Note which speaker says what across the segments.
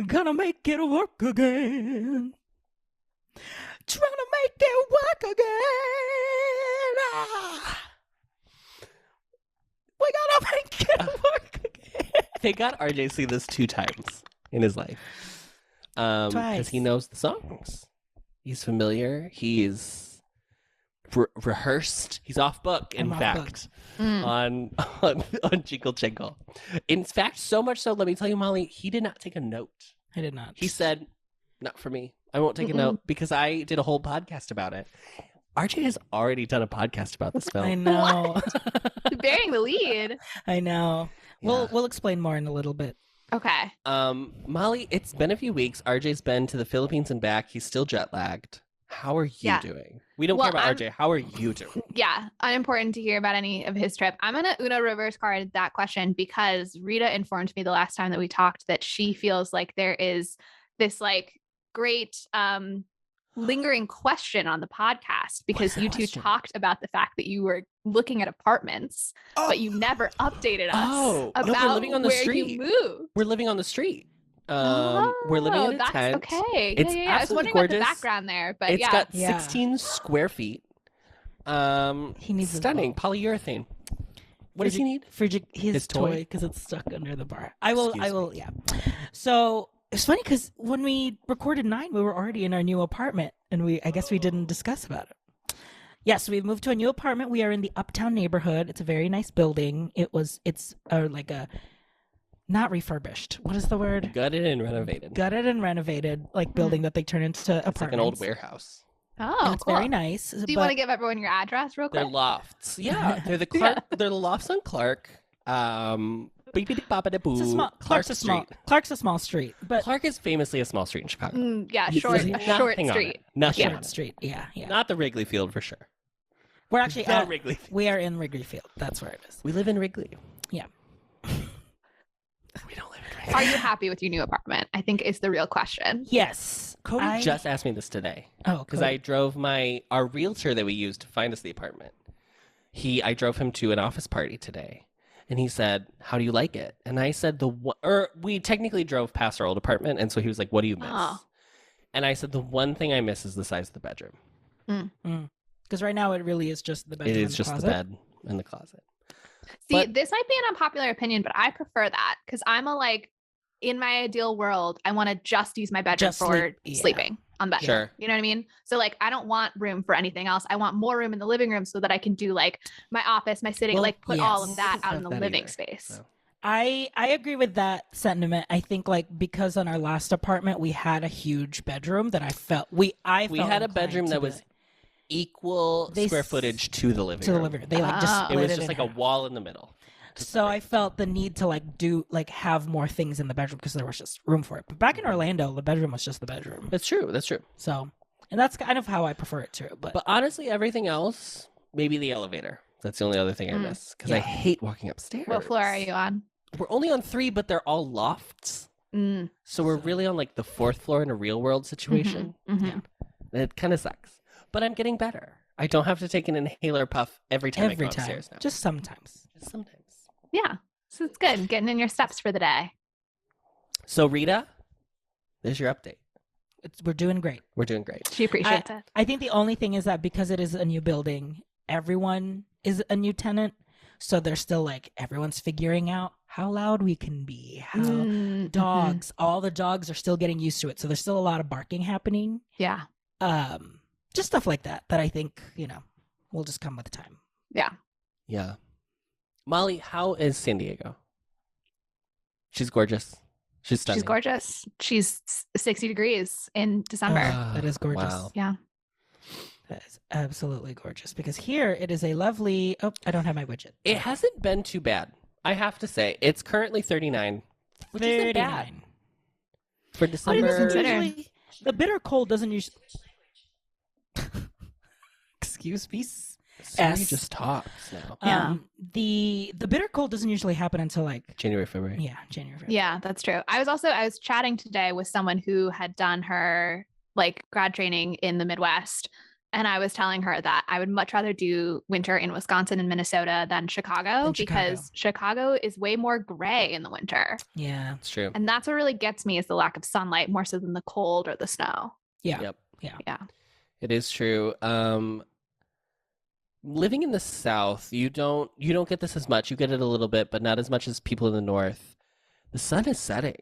Speaker 1: Gonna make it work again. Trying to make it work again. Ah. We gotta make it work again.
Speaker 2: Thank God RJ seen this 2 times in his life. Because he knows the songs. He's familiar. He's rehearsed. He's off book, in fact, on Jingle Jangle. In fact, so much so, let me tell you, Molly, he did not take a note.
Speaker 1: I did not.
Speaker 2: He said, not for me. I won't take a note because I did a whole podcast about it. RJ has already done a podcast about this film.
Speaker 1: I know.
Speaker 3: Bearing the lead.
Speaker 1: I know.
Speaker 2: Yeah.
Speaker 1: We'll explain more in a little bit.
Speaker 3: Okay.
Speaker 2: Molly, it's been a few weeks. RJ's been to the Philippines and back. He's still jet lagged. How are you doing? We don't care about RJ. How are you doing?
Speaker 3: Yeah, unimportant to hear about any of his trip. I'm gonna Uno reverse card that question because Rita informed me the last time that we talked that she feels like there is this like great lingering question on the podcast because you two talked about the fact that you were looking at apartments, but you never updated us about
Speaker 2: we're living on the
Speaker 3: where
Speaker 2: street.
Speaker 3: you moved.
Speaker 2: We're living on the street. We're living in a tent.
Speaker 3: Okay.
Speaker 2: It's
Speaker 3: I was wondering
Speaker 2: gorgeous.
Speaker 3: about the background there, but
Speaker 2: It's got 16 square feet.
Speaker 1: He needs
Speaker 2: stunning polyurethane. What does he need?
Speaker 1: For his toy because it's stuck under the bar. I will. Yeah. So it's funny because when we recorded 9, we were already in our new apartment, and I guess we didn't discuss about it. Yes, we've moved to a new apartment. We are in the Uptown neighborhood. It's a very nice building. It's like a not refurbished. What is the word?
Speaker 2: Gutted and renovated.
Speaker 1: Gutted and renovated, like building that they turn into apartments.
Speaker 2: It's like an old warehouse.
Speaker 3: Oh,
Speaker 1: and it's very nice.
Speaker 3: Do you want to give everyone your address real quick?
Speaker 2: They're lofts. Yeah, they're the Clark. They're the lofts on Clark.
Speaker 1: Clark's a small street, but
Speaker 2: Clark is famously a small street in Chicago.
Speaker 3: Short street.
Speaker 2: Nothing
Speaker 1: short street. Yeah.
Speaker 2: Not the Wrigley Field for sure.
Speaker 1: We're actually
Speaker 2: at Wrigley.
Speaker 1: We are in Wrigley Field. That's where it is.
Speaker 2: We live in Wrigley.
Speaker 1: Yeah.
Speaker 2: We don't live in Wrigley.
Speaker 3: Are you happy with your new apartment? I think is the real question.
Speaker 1: Yes.
Speaker 2: Cody just asked me this today.
Speaker 1: Oh,
Speaker 2: because I drove our realtor that we used to find us the apartment. I drove him to an office party today, and he said, "How do you like it?" And I said, we technically drove past our old apartment, and so he was like, "What do you miss?" And I said, "The one thing I miss is the size of the bedroom."
Speaker 1: Because right now it really is just the bedroom.
Speaker 2: It is just the bed and the closet.
Speaker 3: See, this might be an unpopular opinion, but I prefer that because I'm in my ideal world, I want to just use my bedroom for sleeping on bed.
Speaker 2: Sure.
Speaker 3: You know what I mean? So like, I don't want room for anything else. I want more room in the living room so that I can do like my office, my sitting, put all of that out in the living space. So.
Speaker 1: I agree with that sentiment. I think like because on our last apartment we had a huge bedroom that I felt we had
Speaker 2: a bedroom that was equal square footage to the living room.
Speaker 1: They like just
Speaker 2: it was just like a wall in the middle.
Speaker 1: So I felt the need to have more things in the bedroom because there was just room for it. But back in Orlando, the bedroom was just the bedroom.
Speaker 2: That's true.
Speaker 1: So, and that's kind of how I prefer it too. But
Speaker 2: honestly, everything else, maybe the elevator. That's the only other thing I miss because I hate walking upstairs.
Speaker 3: What floor are you on?
Speaker 2: We're only on 3, but they're all lofts. So we're really on like the 4th floor in a real world situation. Yeah. It kind of sucks. But I'm getting better. I don't have to take an inhaler puff every time I go upstairs now.
Speaker 1: Just sometimes.
Speaker 3: Yeah. So it's good. Getting in your steps for the day.
Speaker 2: So Rita, there's your update.
Speaker 1: We're doing great.
Speaker 3: She appreciates it.
Speaker 1: I think the only thing is that because it is a new building, everyone is a new tenant. So they're still like, everyone's figuring out how loud we can be, how all the dogs are still getting used to it. So there's still a lot of barking happening.
Speaker 3: Yeah.
Speaker 1: Just stuff like that I think, will just come with time.
Speaker 3: Yeah.
Speaker 2: Yeah. Molly, how is San Diego? She's gorgeous. She's stunning.
Speaker 3: She's gorgeous. She's 60 degrees in December.
Speaker 1: That is gorgeous.
Speaker 2: Wow.
Speaker 3: Yeah.
Speaker 1: That is absolutely gorgeous because here it is a lovely, I don't have my widget.
Speaker 2: It hasn't been too bad. I have to say, it's currently 39, which isn't bad. For December.
Speaker 1: The bitter cold doesn't usually... excuse me.
Speaker 2: Siri just talks now.
Speaker 3: Yeah.
Speaker 1: The bitter cold doesn't usually happen until like
Speaker 2: January, February.
Speaker 1: Yeah, January, February.
Speaker 3: Yeah, that's true. I was chatting today with someone who had done her like grad training in the Midwest. And I was telling her that I would much rather do winter in Wisconsin and Minnesota than Chicago because Chicago is way more gray in the winter.
Speaker 1: Yeah,
Speaker 2: it's true.
Speaker 3: And that's what really gets me is the lack of sunlight more so than the cold or the snow.
Speaker 1: Yeah.
Speaker 2: Yep.
Speaker 3: Yeah.
Speaker 2: It is true. Living in the South, you don't get this as much. You get it a little bit, but not as much as people in the North. The sun is setting.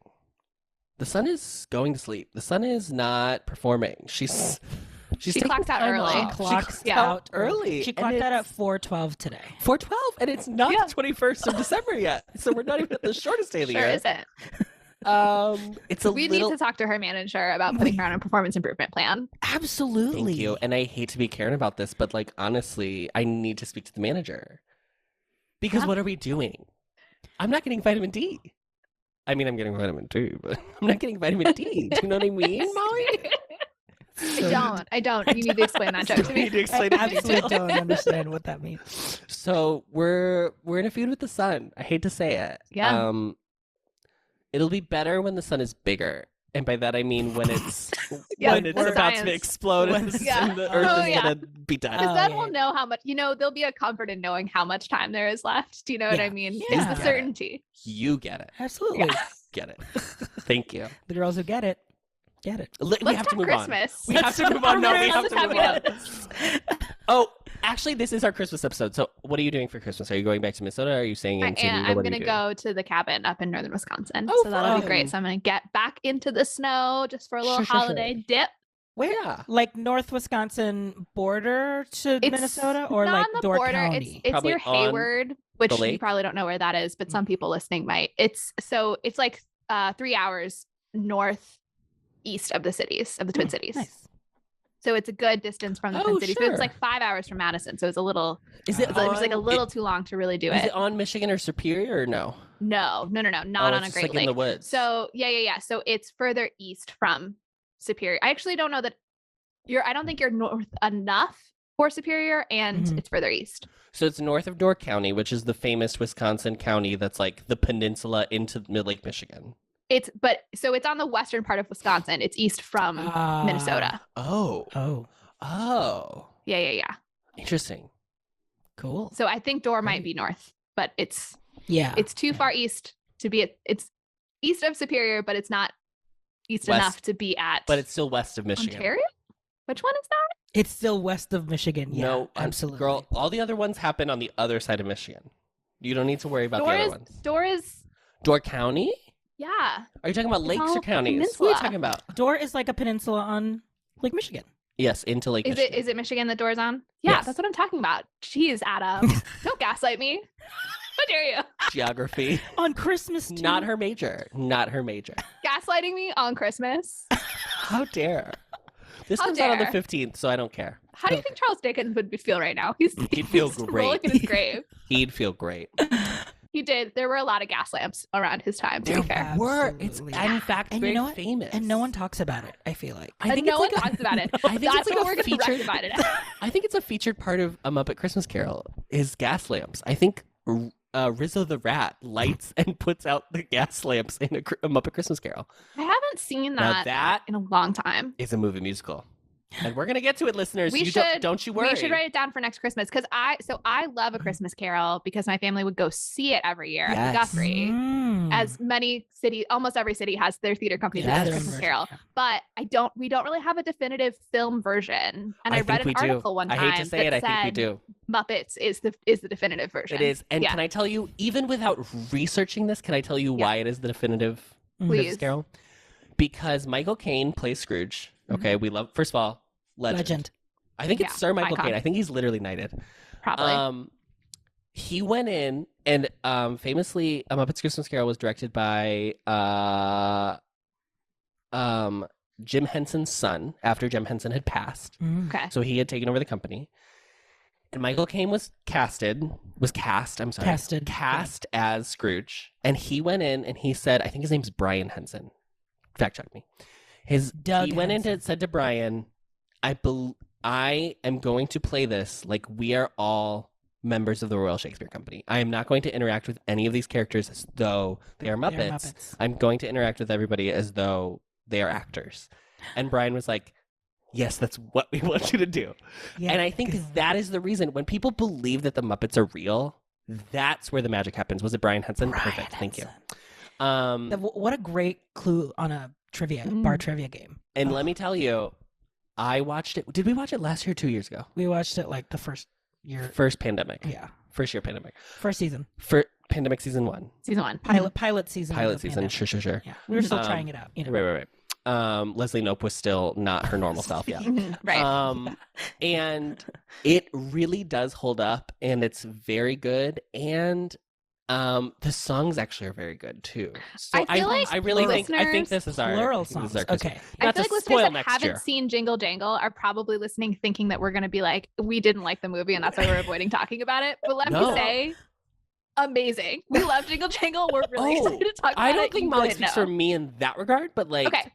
Speaker 2: The sun is going to sleep. The sun is not performing. She
Speaker 3: clocks out early.
Speaker 1: She clocks out early. She clocked out at 4:12 today.
Speaker 2: 4:12, and it's not the 21st of December yet. So we're not even at the shortest day of the year.
Speaker 3: Isn't.
Speaker 2: We
Speaker 3: need to talk to her manager about putting her on a performance improvement plan.
Speaker 1: Absolutely.
Speaker 2: Thank you. And I hate to be Karen about this, but like honestly, I need to speak to the manager. Because what are we doing? I'm not getting vitamin D. I mean, I'm getting vitamin D, but I'm not getting vitamin D. Do you know what I mean, Molly?
Speaker 3: I don't. You need to explain that joke to me.
Speaker 1: I absolutely don't understand what that means.
Speaker 2: So we're in a feud with the sun. I hate to say it.
Speaker 3: Yeah.
Speaker 2: It'll be better when the sun is bigger. And by that I mean when it's
Speaker 3: when
Speaker 2: it's about to explode and the earth is gonna be done.
Speaker 3: Because then we'll know how much, there'll be a comfort in knowing how much time there is left. Do you know what I mean?
Speaker 1: Yeah.
Speaker 3: It's the certainty.
Speaker 2: You get it.
Speaker 1: Absolutely.
Speaker 2: Get it. Thank you.
Speaker 1: The girls who get it.
Speaker 2: We have to move
Speaker 3: Christmas.
Speaker 2: on. We have to move on. No, we have to move on. Oh, actually, this is our Christmas episode. So what are you doing for Christmas? Are you going back to Minnesota? Or are you staying in Sydney?
Speaker 3: I'm going to go to the cabin up in northern Wisconsin.
Speaker 1: Oh,
Speaker 3: so that'll be
Speaker 1: fun.
Speaker 3: great. So I'm going to get back into the snow just for a little holiday dip.
Speaker 1: Where?
Speaker 2: Yeah.
Speaker 1: Like North Wisconsin border to Minnesota, or
Speaker 3: not
Speaker 1: like
Speaker 3: on the
Speaker 1: Door
Speaker 3: border.
Speaker 1: County?
Speaker 3: It's near Hayward, which you probably don't know where that is, but some people listening might. It's like 3 hours northeast of the cities, of the Twin Cities.
Speaker 1: Nice.
Speaker 3: So it's a good distance from the Twin Cities. So it's like 5 hours from Madison. So it's a little. It was like a little too long to really do it.
Speaker 2: Is it on Michigan or Superior or no?
Speaker 3: No, not on a Great
Speaker 2: like
Speaker 3: Lake.
Speaker 2: In the woods.
Speaker 3: So yeah. So it's further east from Superior. I actually don't know that I don't think you're north enough for Superior, and it's further east.
Speaker 2: So it's north of Door County, which is the famous Wisconsin county that's like the peninsula into Mid-Lake Michigan.
Speaker 3: It's on the western part of Wisconsin. It's east from Minnesota.
Speaker 2: Oh.
Speaker 3: Yeah.
Speaker 2: Interesting.
Speaker 1: Cool.
Speaker 3: So I think Door might be north, but it's too far east to be it's east of Superior, but it's not east enough to be at.
Speaker 2: But it's still west of Michigan.
Speaker 3: Ontario? Which one is that?
Speaker 1: It's still west of Michigan. Yeah,
Speaker 2: no,
Speaker 1: absolutely.
Speaker 2: Girl, all the other ones happen on the other side of Michigan. You don't need to worry about the other ones.
Speaker 3: Door
Speaker 2: County?
Speaker 3: Yeah.
Speaker 2: Are you talking about lakes or counties?
Speaker 3: Peninsula.
Speaker 2: What are you talking about?
Speaker 1: Door is like a peninsula on Lake Michigan.
Speaker 2: Yes, into Lake Michigan.
Speaker 3: Is it Michigan that Door's on? Yeah,
Speaker 2: Yes.
Speaker 3: that's what I'm talking about. Jeez, Adam. Don't gaslight me. How dare you?
Speaker 2: Geography.
Speaker 1: On Christmas too.
Speaker 2: Not her major.
Speaker 3: Gaslighting me on Christmas?
Speaker 2: How dare. This comes out on the 15th, so I don't care.
Speaker 3: How do you think Charles Dickens would feel right now?
Speaker 2: He'd feel
Speaker 3: he's
Speaker 2: great.
Speaker 3: rolling in his grave.
Speaker 2: He'd feel great.
Speaker 3: He did. There were a lot of gas lamps around his time, to be fair.
Speaker 2: It's in fact very famous.
Speaker 1: And no one talks about it, I feel like.
Speaker 3: I think no one talks about it.
Speaker 2: I think
Speaker 3: That's
Speaker 2: it's
Speaker 3: what
Speaker 2: like
Speaker 3: we're going to rectify it.
Speaker 2: I think it's a featured part of A Muppet Christmas Carol is gas lamps. I think Rizzo the Rat lights and puts out the gas lamps in a Muppet Christmas Carol.
Speaker 3: I haven't seen that in a long time.
Speaker 2: It's a movie musical. And we're going to get to it, listeners. Don't you worry.
Speaker 3: We should write it down for next Christmas because I love A Christmas Carol because my family would go see it every year at the Guthrie. As almost every city has their theater company that does Christmas Carol. But we don't really have a definitive film version. And I read an article one time.
Speaker 2: I hate to say it, I think we do.
Speaker 3: Muppets is the definitive version.
Speaker 2: It is. And can I tell you, even without researching this, can I tell you why it is the definitive Christmas Carol? Because Michael Caine plays Scrooge. Okay, we love, first of all, legend. I think it's Sir Michael Caine. I think he's literally knighted.
Speaker 3: Probably.
Speaker 2: He went in and famously, A Muppet's Christmas Carol was directed by Jim Henson's son after Jim Henson had passed.
Speaker 3: Okay.
Speaker 2: So he had taken over the company. And Michael Caine was cast as Scrooge. And he went in and he said, I think his name's Brian Henson. Fact check me. He went in and said to Brian, I am going to play this like we are all members of the Royal Shakespeare Company. I am not going to interact with any of these characters as though they are Muppets. I'm going to interact with everybody as though they are actors. And Brian was like, yes, that's what we want you to do. Yeah, and I think that is the reason when people believe that the Muppets are real, that's where the magic happens. Was it Brian Henson? Perfect. Thank you.
Speaker 1: What a great clue on a bar trivia game.
Speaker 2: And let me tell you, I watched it. Did we watch it last year or 2 years ago?
Speaker 1: We watched it like the first year.
Speaker 2: First pandemic.
Speaker 1: Yeah.
Speaker 2: First year pandemic.
Speaker 1: First season.
Speaker 2: Pandemic season 1.
Speaker 3: Season 1.
Speaker 1: Pilot season.
Speaker 2: Pilot season. Sure.
Speaker 1: Yeah. We were still trying it out. You know?
Speaker 2: Right. Leslie Knope was still not her normal self yet.
Speaker 3: Right.
Speaker 2: And it really does hold up, and it's very good. And the songs actually are very good too. So I really think this is our
Speaker 1: plural songs. Okay.
Speaker 3: I feel like listeners that haven't seen Jingle Jangle are probably listening thinking that we're going to be like, we didn't like the movie and that's why we're avoiding talking about it. But let me say, amazing. We love Jingle Jangle. We're really excited to talk about it.
Speaker 2: I don't think Molly speaks for me in that regard, but like,
Speaker 3: okay.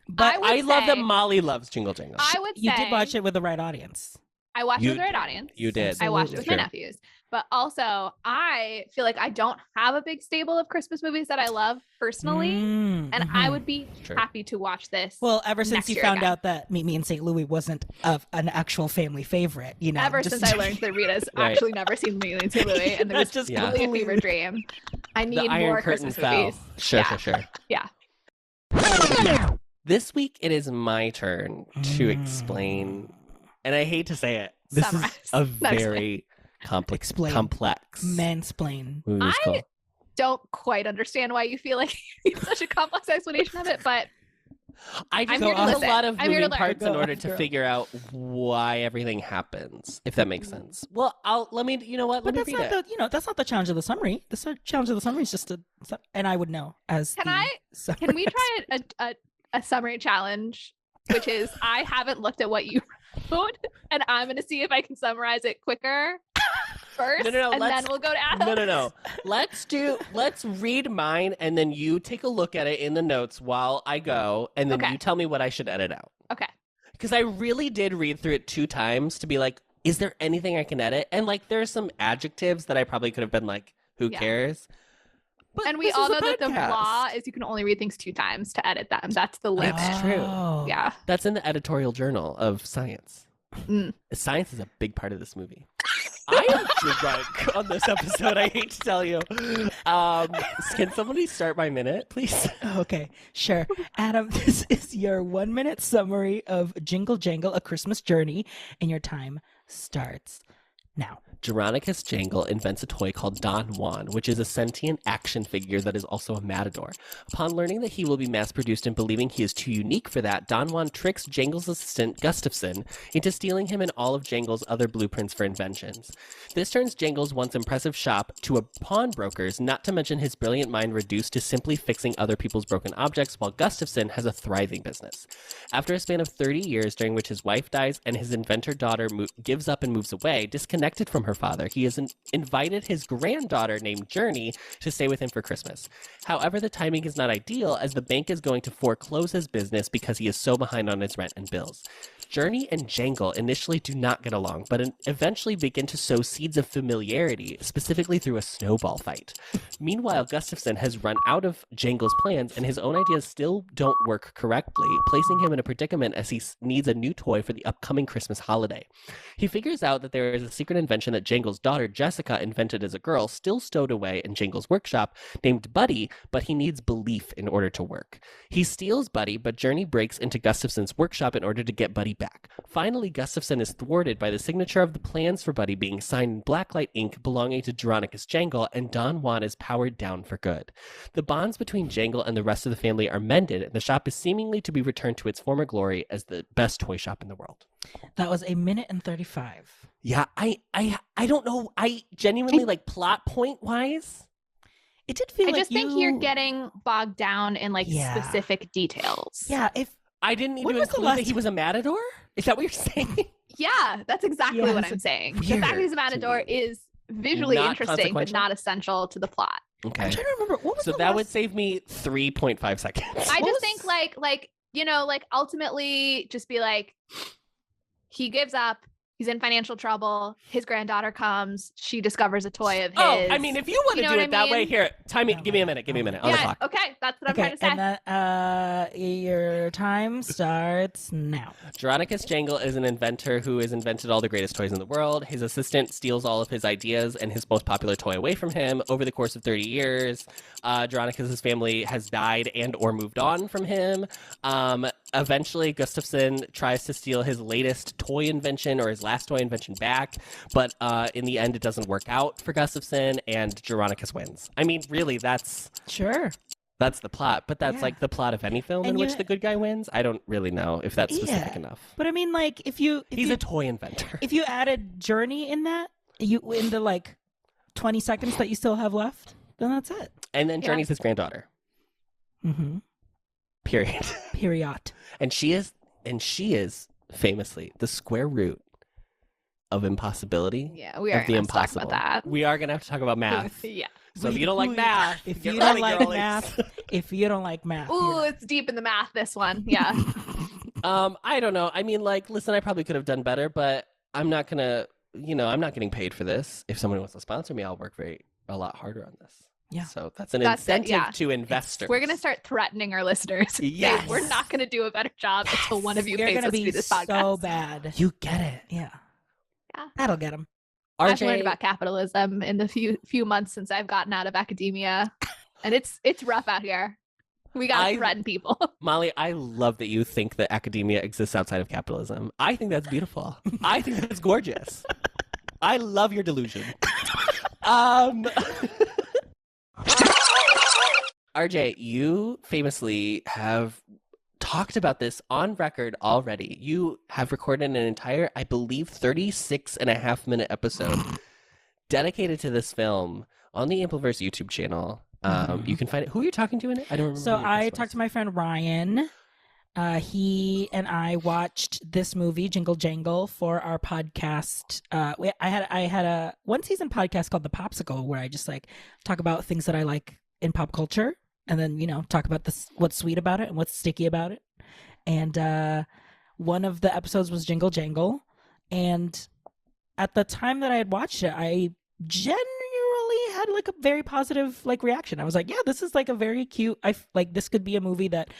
Speaker 2: But I love that Molly loves Jingle Jangle.
Speaker 3: I would say
Speaker 1: you did watch it with the right audience.
Speaker 3: I watched it with the right audience.
Speaker 2: You did.
Speaker 3: I watched it with my nephews. But also, I feel like I don't have a big stable of Christmas movies that I love personally. And I would be happy to watch this.
Speaker 1: Well, ever since you found out that Meet Me in St. Louis wasn't an actual family favorite, you know.
Speaker 3: Ever since I learned that Rita's actually never seen Meet Me in St. Louis and there was just a fever dream. I need more Christmas movies.
Speaker 2: Sure.
Speaker 3: Yeah.
Speaker 2: This week, it is my turn to explain, and I hate to say it, this is a very complex
Speaker 1: mansplain.
Speaker 3: I don't quite understand why you feel like you need such a complex explanation of it, but
Speaker 2: I just need a lot of moving parts in order to figure out why everything happens, if that makes sense. Well, let me read it.
Speaker 1: That's not the challenge of the summary. The challenge of the summary is just and I would know as
Speaker 3: Can we try a summary challenge, which is I haven't looked at what you wrote, and I'm going to see if I can summarize it quicker first, and then we'll go to Adam.
Speaker 2: No. Let's read mine, and then you take a look at it in the notes while I go, and then you tell me what I should edit out.
Speaker 3: Okay.
Speaker 2: Because I really did read through it 2 times to be like, is there anything I can edit? And like, there's some adjectives that I probably could have been like, who cares? But
Speaker 3: and we all know that the law is you can only read things 2 times to edit them. That's the limit.
Speaker 2: That's true.
Speaker 3: Yeah.
Speaker 2: That's in the editorial journal of science. Science is a big part of this movie. I am drunk on this episode, I hate to tell you. Can somebody start my minute, please?
Speaker 1: Okay, sure. Adam, this is your 1-minute summary of Jingle Jangle, A Christmas Journey, and your time starts now.
Speaker 2: Jeronicus Jangle invents a toy called Don Juan, which is a sentient action figure that is also a matador. Upon learning that he will be mass-produced and believing he is too unique for that, Don Juan tricks Jangle's assistant, Gustafson, into stealing him and all of Jangle's other blueprints for inventions. This turns Jangle's once impressive shop to a pawnbroker's, not to mention his brilliant mind reduced to simply fixing other people's broken objects, while Gustafson has a thriving business. After a span of 30 years, during which his wife dies and his inventor daughter gives up and moves away, disconnected from her father, he has invited his granddaughter named Journey to stay with him for Christmas. However, the timing is not ideal as the bank is going to foreclose his business because he is so behind on his rent and bills. Journey and Jangle initially do not get along, but eventually begin to sow seeds of familiarity, specifically through a snowball fight. Meanwhile, Gustafson has run out of Jangle's plans, and his own ideas still don't work correctly, placing him in a predicament as he needs a new toy for the upcoming Christmas holiday. He figures out that there is a secret invention that Jangle's daughter, Jessica, invented as a girl, still stowed away in Jangle's workshop, named Buddy, but he needs belief in order to work. He steals Buddy, but Journey breaks into Gustafson's workshop in order to get Buddy back. Finally, Gustafson is thwarted by the signature of the plans for Buddy being signed in blacklight ink belonging to Jeronicus Jangle, and Don Juan is powered down for good. The bonds between Jangle and the rest of the family are mended, and the shop is seemingly to be returned to its former glory as the best toy shop in the world.
Speaker 1: That was 1:35.
Speaker 2: Yeah, I don't know. I genuinely, like, plot point wise,
Speaker 1: it did feel
Speaker 3: I just think you're getting bogged down in like specific details.
Speaker 1: Yeah,
Speaker 2: I didn't need to include that he was a matador? Is that what you're saying?
Speaker 3: Yeah, that's exactly what I'm saying. The fact that he's a matador is visually interesting, but not essential to the plot.
Speaker 2: Okay.
Speaker 1: I'm trying to remember. What was
Speaker 2: that would save me 3.5 seconds.
Speaker 3: I just think like ultimately just be like, he gives up. He's in financial trouble. His granddaughter comes. She discovers a toy of his.
Speaker 2: Oh, I mean, if you want to do it that way, here, give me a minute. On the clock.
Speaker 3: Okay, that's what I'm trying to say.
Speaker 1: And your time starts now.
Speaker 2: Jeronicus Jangle is an inventor who has invented all the greatest toys in the world. His assistant steals all of his ideas and his most popular toy away from him. Over the course of 30 years, Jeronicus's family has died and or moved on from him. Eventually, Gustafsson tries to steal his latest toy invention or his last toy invention back, but in the end, it doesn't work out for Gustafsson, and Jeronicus wins. I mean, really, that's the plot, but that's like the plot of any film in which the good guy wins. I don't really know if that's specific enough.
Speaker 1: But I mean, like, he's
Speaker 2: a toy inventor.
Speaker 1: If you added Journey in that, in the like 20 seconds that you still have left, then that's it.
Speaker 2: And then Journey's his granddaughter.
Speaker 1: Mm-hmm.
Speaker 2: Period. And she is famously the square root of impossibility.
Speaker 3: Yeah, we are going to talk about that.
Speaker 2: We are going to have to talk about math.
Speaker 3: Yeah.
Speaker 2: So if you don't like math,
Speaker 1: if you don't like math,
Speaker 3: ooh, it's deep in the math. This one, yeah.
Speaker 2: I don't know. I mean, like, listen, I probably could have done better, but I'm not gonna. I'm not getting paid for this. If someone wants to sponsor me, I'll work a lot harder on this.
Speaker 1: Yeah.
Speaker 2: So that's an incentive to investors.
Speaker 3: We're going to start threatening our listeners.
Speaker 2: Yes.
Speaker 3: We're not going to do a better job until one of you pays us to do this podcast.
Speaker 1: So bad.
Speaker 2: You get it.
Speaker 1: Yeah. That'll get them.
Speaker 3: I've learned about capitalism in the few months since I've gotten out of academia, and it's rough out here. We got to threaten people.
Speaker 2: Molly, I love that you think that academia exists outside of capitalism. I think that's beautiful. I think that's gorgeous. I love your delusion. RJ, you famously have talked about this on record already. You have recorded an entire, I believe, 36.5-minute episode dedicated to this film on the Ampliverse YouTube channel. You can find it. Who are you talking to in it? I don't remember.
Speaker 1: So I talked to my friend Ryan. He and I watched this movie, Jingle Jangle, for our podcast. I had a one-season podcast called The Popsicle, where I just like talk about things that I like in pop culture, and then talk about what's sweet about it and what's sticky about it. And one of the episodes was Jingle Jangle, and at the time that I had watched it, I generally had like a very positive like reaction. I was like, yeah, this is like a very cute. This could be a movie that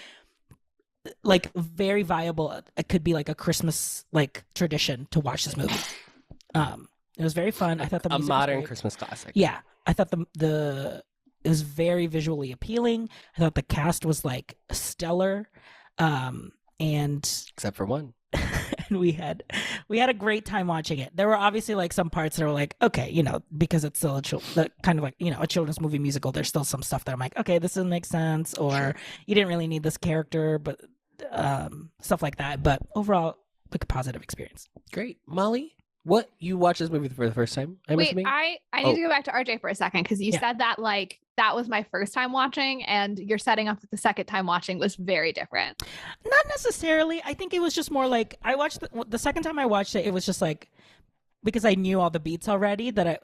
Speaker 1: like very viable. It could be like a Christmas like tradition to watch this movie. It was very fun. I thought the music
Speaker 2: modern
Speaker 1: was great.
Speaker 2: Christmas classic.
Speaker 1: Yeah, I thought it was very visually appealing. I thought the cast was like stellar, and
Speaker 2: except for one.
Speaker 1: And we had a great time watching it. There were obviously like some parts that were like, okay, because it's still kind of like a children's movie musical. There's still some stuff that I'm like, okay, this doesn't make sense, or sure, you didn't really need this character, but stuff like that. But overall, like a positive experience.
Speaker 2: Great, Molly. What, you watched this movie for the first time?
Speaker 3: I need to go back to RJ for a second, because you said that like that was my first time watching, and you're setting up that the second time watching was very different.
Speaker 1: Not necessarily. I think it was just more like I watched the second time I watched it. It was just like because I knew all the beats already that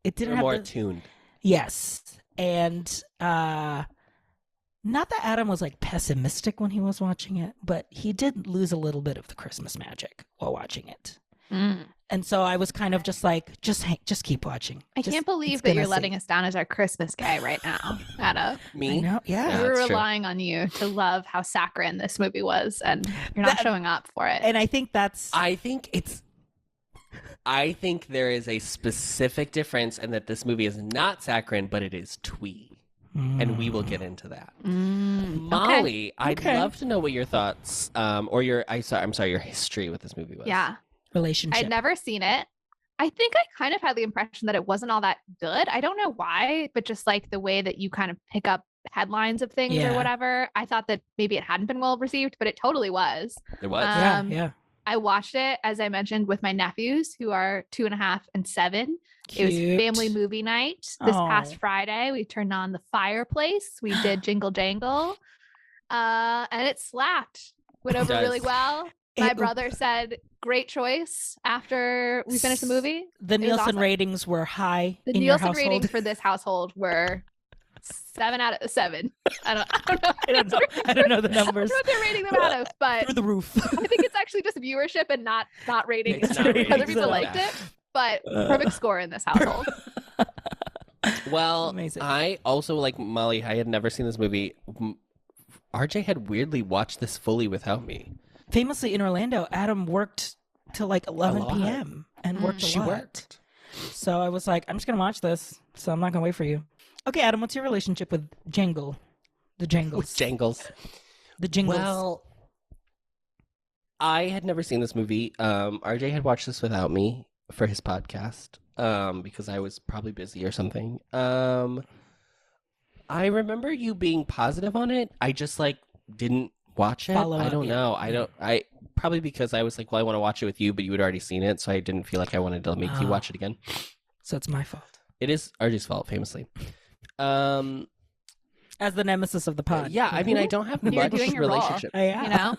Speaker 1: it didn't have
Speaker 2: more tuned.
Speaker 1: Yes, and not that Adam was like pessimistic when he was watching it, but he did lose a little bit of the Christmas magic while watching it. And so I was kind of just like, just keep watching.
Speaker 3: I can't believe that you're letting us down as our Christmas guy right now, Adam.
Speaker 2: Me?
Speaker 1: I know, yeah.
Speaker 3: We're relying on you to love how saccharine this movie was, and you're not showing up for it.
Speaker 1: And I think
Speaker 2: there is a specific difference, and that this movie is not saccharine, but it is twee. And we will get into that. Molly, I'd love to know what your thoughts, or your history with this movie was.
Speaker 3: Yeah.
Speaker 1: Relationship.
Speaker 3: I'd never seen it. I think I kind of had the impression that it wasn't all that good. I don't know why, but just like the way that you kind of pick up headlines of things or whatever. I thought that maybe it hadn't been well received, but it totally was.
Speaker 2: It was.
Speaker 1: Yeah.
Speaker 3: I watched it, as I mentioned, with my nephews who are 2.5 and 7.
Speaker 1: Cute.
Speaker 3: It was family movie night this past Friday. We turned on the fireplace. We did Jingle Jangle, and it slapped. Went over really well. My brother said, great choice after we finished the movie.
Speaker 1: The Nielsen ratings were high.
Speaker 3: The Nielsen ratings for this household were 7 out of 7. I don't know.
Speaker 1: I don't know the numbers.
Speaker 3: I don't know what they're rating them out of, but
Speaker 1: through the roof.
Speaker 3: I think it's actually just viewership and not rating.
Speaker 2: It's not rating.
Speaker 3: Other people liked it, but perfect score in this household.
Speaker 2: Well,
Speaker 1: Amazing.
Speaker 2: I also, like Molly, I had never seen this movie. RJ had weirdly watched this fully without me.
Speaker 1: Famously in Orlando, Adam worked till like 11
Speaker 2: lot.
Speaker 1: p.m. and worked a
Speaker 2: She
Speaker 1: lot.
Speaker 2: worked.
Speaker 1: So I was like, I'm just going to watch this. So I'm not going to wait for you. Okay, Adam, what's your relationship with Jangle? The Jangles.
Speaker 2: With Jangles.
Speaker 1: The Jingles.
Speaker 2: Well, I had never seen this movie. RJ had watched this without me for his podcast because I was probably busy or something. I remember you being positive on it. I just like didn't watch it. I don't know. I probably because I was like, well, I want to watch it with you, but you had already seen it, so I didn't feel like I wanted to make you watch it again.
Speaker 1: So it's my fault.
Speaker 2: It is RJ's fault, famously.
Speaker 1: As the nemesis of the pod.
Speaker 2: Yeah, I mean, I don't have
Speaker 3: You're
Speaker 2: much
Speaker 3: doing your
Speaker 1: Oh,
Speaker 2: relationship.
Speaker 1: yeah.
Speaker 3: You know,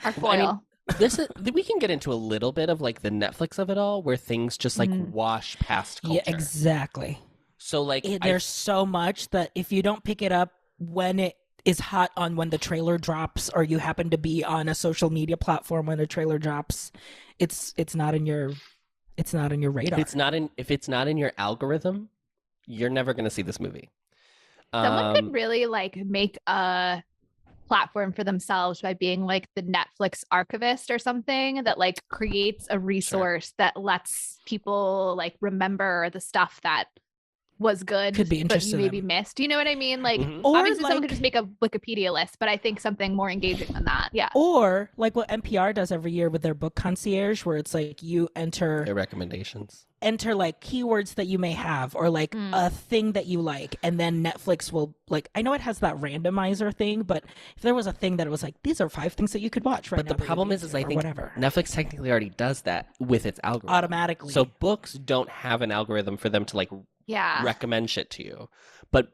Speaker 3: our foil.
Speaker 2: This is we can get into a little bit of like the Netflix of it all, where things just like wash past culture.
Speaker 1: Yeah, exactly.
Speaker 2: So like,
Speaker 1: There's so much that if you don't pick it up when it is hot on when the trailer drops, or you happen to be on a social media platform when a trailer drops, it's not in your radar.
Speaker 2: if it's not in your algorithm, you're never going to see this movie.
Speaker 3: Someone could really like make a platform for themselves by being like the Netflix archivist or something that like creates a resource that lets people like remember the stuff that was good,
Speaker 1: Could be
Speaker 3: but
Speaker 1: interesting.
Speaker 3: you maybe missed. Do you know what I mean? Like,
Speaker 1: Or
Speaker 3: obviously someone
Speaker 1: like-
Speaker 3: could just make a Wikipedia list, but I think something more engaging than that. Yeah.
Speaker 1: Or like what NPR does every year with their book concierge, where it's like you enter
Speaker 2: Their recommendations.
Speaker 1: like keywords that you may have, or like a thing that you like, and then Netflix will like, I know it has that randomizer thing, but if there was a thing that it was like, these are 5 things that you could watch right
Speaker 2: But
Speaker 1: now.
Speaker 2: the problem is I think
Speaker 1: whatever.
Speaker 2: Netflix technically already does that with its algorithm
Speaker 1: Automatically.
Speaker 2: So books don't have an algorithm for them to like
Speaker 3: Yeah.
Speaker 2: recommend shit to you, but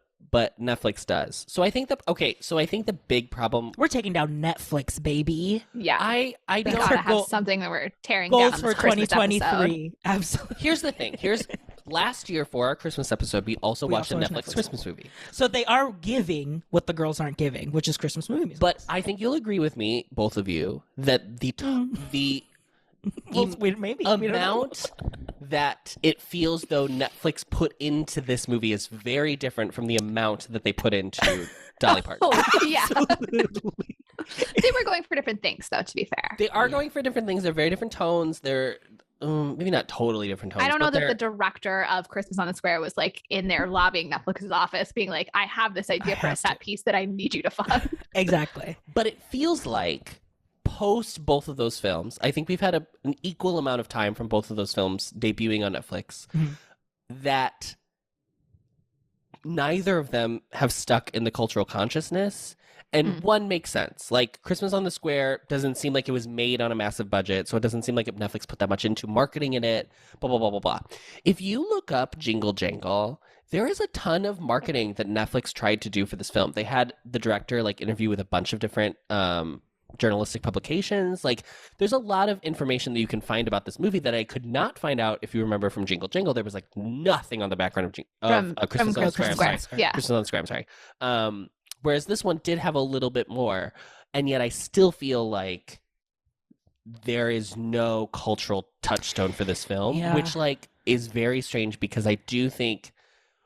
Speaker 2: Netflix does. So I think the big problem.
Speaker 1: We're taking down Netflix, baby.
Speaker 3: Yeah.
Speaker 2: I
Speaker 3: We
Speaker 2: don't.
Speaker 3: gotta have something that we're tearing
Speaker 1: Goals
Speaker 3: down
Speaker 1: for
Speaker 3: this Christmas
Speaker 1: 2023. Absolutely.
Speaker 2: Here's the thing. Last year for our Christmas episode, we also watched a Netflix Christmas movie.
Speaker 1: So they are giving what the girls aren't giving, which is Christmas movie music.
Speaker 2: But I think you'll agree with me, both of you, that the
Speaker 1: maybe we don't know.
Speaker 2: amount that it feels though Netflix put into this movie is very different from the amount that they put into Dolly Parton.
Speaker 3: Oh, yeah. They were going for different things, though, to be fair.
Speaker 2: They are going for different things. They're very different tones. They're maybe not totally different tones.
Speaker 3: I don't know
Speaker 2: but
Speaker 3: that
Speaker 2: they're-
Speaker 3: the director of Christmas on the Square was like in there lobbying Netflix's office, being like, I have this idea for a set piece that I need you to fund.
Speaker 1: Exactly.
Speaker 2: But it feels like post both of those films, I think we've had an equal amount of time from both of those films debuting on Netflix, that neither of them have stuck in the cultural consciousness. And one makes sense. Like Christmas on the Square doesn't seem like it was made on a massive budget, so it doesn't seem like Netflix put that much into marketing in it, blah, blah, blah, blah, blah. If you look up Jingle Jangle, there is a ton of marketing that Netflix tried to do for this film. They had the director like interview with a bunch of different journalistic publications. Like there's a lot of information that you can find about this movie that I could not find out. If you remember from Jingle Jangle, there was like nothing on the background of Christmas on the Square.
Speaker 3: Yeah.
Speaker 2: Christmas on the Square, I'm sorry. Whereas this one did have a little bit more, and yet I still feel like there is no cultural touchstone for this film, which like is very strange because I do think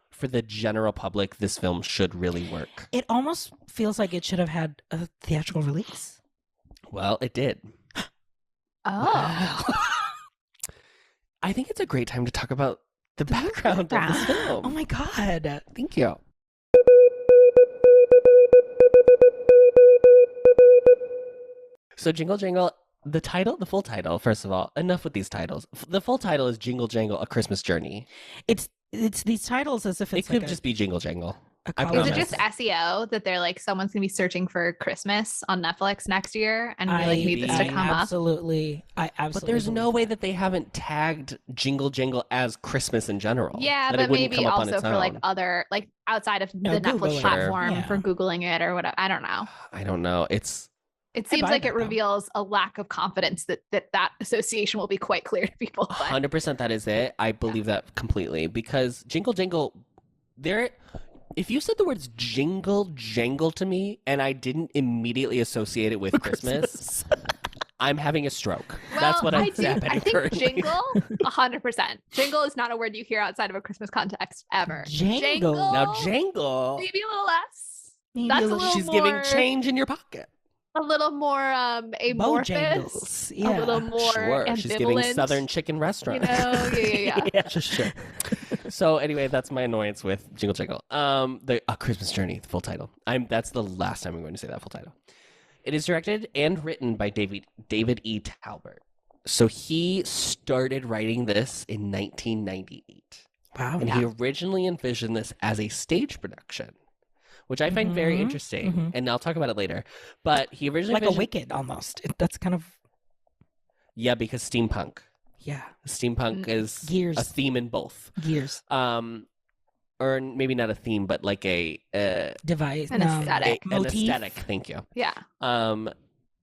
Speaker 2: for the general public, this film should really work.
Speaker 1: It almost feels like it should have had a theatrical release.
Speaker 2: Well, it did.
Speaker 3: Oh.
Speaker 2: I think it's a great time to talk about the background of this film.
Speaker 1: Oh my God.
Speaker 2: Thank you. So Jingle Jangle, the full title, first of all, enough with these titles. The full title is Jingle Jangle, A Christmas Journey.
Speaker 1: It's these titles as if
Speaker 2: It
Speaker 1: it's
Speaker 2: could
Speaker 1: like
Speaker 2: just be Jingle Jangle. I
Speaker 3: Is
Speaker 2: promise.
Speaker 3: it just SEO that they're like, someone's going to be searching for Christmas on Netflix next year and we like need this to come up?
Speaker 1: Absolutely. I absolutely.
Speaker 2: But there's no
Speaker 1: believe
Speaker 2: way that they haven't tagged Jingle Jangle as Christmas in general.
Speaker 3: Yeah,
Speaker 2: that
Speaker 3: but
Speaker 2: it wouldn't
Speaker 3: maybe
Speaker 2: come up on
Speaker 3: also
Speaker 2: its
Speaker 3: for like
Speaker 2: own.
Speaker 3: other, like outside of
Speaker 1: No,
Speaker 3: the
Speaker 1: Google
Speaker 3: Netflix
Speaker 1: it.
Speaker 3: platform
Speaker 1: Yeah.
Speaker 3: for Googling it or whatever. I don't know.
Speaker 2: I don't know. It
Speaker 3: Seems
Speaker 1: buy
Speaker 3: like
Speaker 1: that,
Speaker 3: it
Speaker 1: though.
Speaker 3: reveals a lack of confidence that association will be quite clear to people. But
Speaker 2: 100% that is it. I believe that completely because Jingle Jangle, If you said the words jingle jangle to me and I didn't immediately associate it with Christmas, I'm having a stroke.
Speaker 3: Well,
Speaker 2: That's what happening
Speaker 3: I think
Speaker 2: currently.
Speaker 3: jingle, 100%. Jingle is not a word you hear outside of a Christmas context ever.
Speaker 1: Jangle.
Speaker 2: Now jangle.
Speaker 3: Maybe a little less.
Speaker 1: Maybe
Speaker 3: That's
Speaker 1: a
Speaker 3: a
Speaker 1: little-
Speaker 3: little
Speaker 2: She's
Speaker 3: more,
Speaker 2: giving change in your pocket.
Speaker 3: a little more amorphous.
Speaker 1: Bojangles. Yeah.
Speaker 3: A little more
Speaker 2: Sure,
Speaker 3: ambivalent.
Speaker 2: she's giving Southern chicken
Speaker 3: You
Speaker 2: restaurant.
Speaker 3: know, yeah.
Speaker 2: Sure. So anyway, that's my annoyance with Jingle Jangle. The A Christmas Journey, the full title. That's the last time I'm going to say that full title. It is directed and written by David E. Talbert. So he started writing this in 1998.
Speaker 1: Wow.
Speaker 2: And he originally envisioned this as a stage production, which I find very interesting. And I'll talk about it later. But he originally
Speaker 1: like a Wicked almost. That's kind of
Speaker 2: yeah, because steampunk.
Speaker 1: yeah.
Speaker 2: Steampunk is
Speaker 1: Gears.
Speaker 2: a theme in both.
Speaker 1: Gears.
Speaker 2: Or maybe not a theme, but like a
Speaker 3: An aesthetic.
Speaker 2: an
Speaker 1: Motif.
Speaker 2: aesthetic. Thank you.
Speaker 3: Yeah.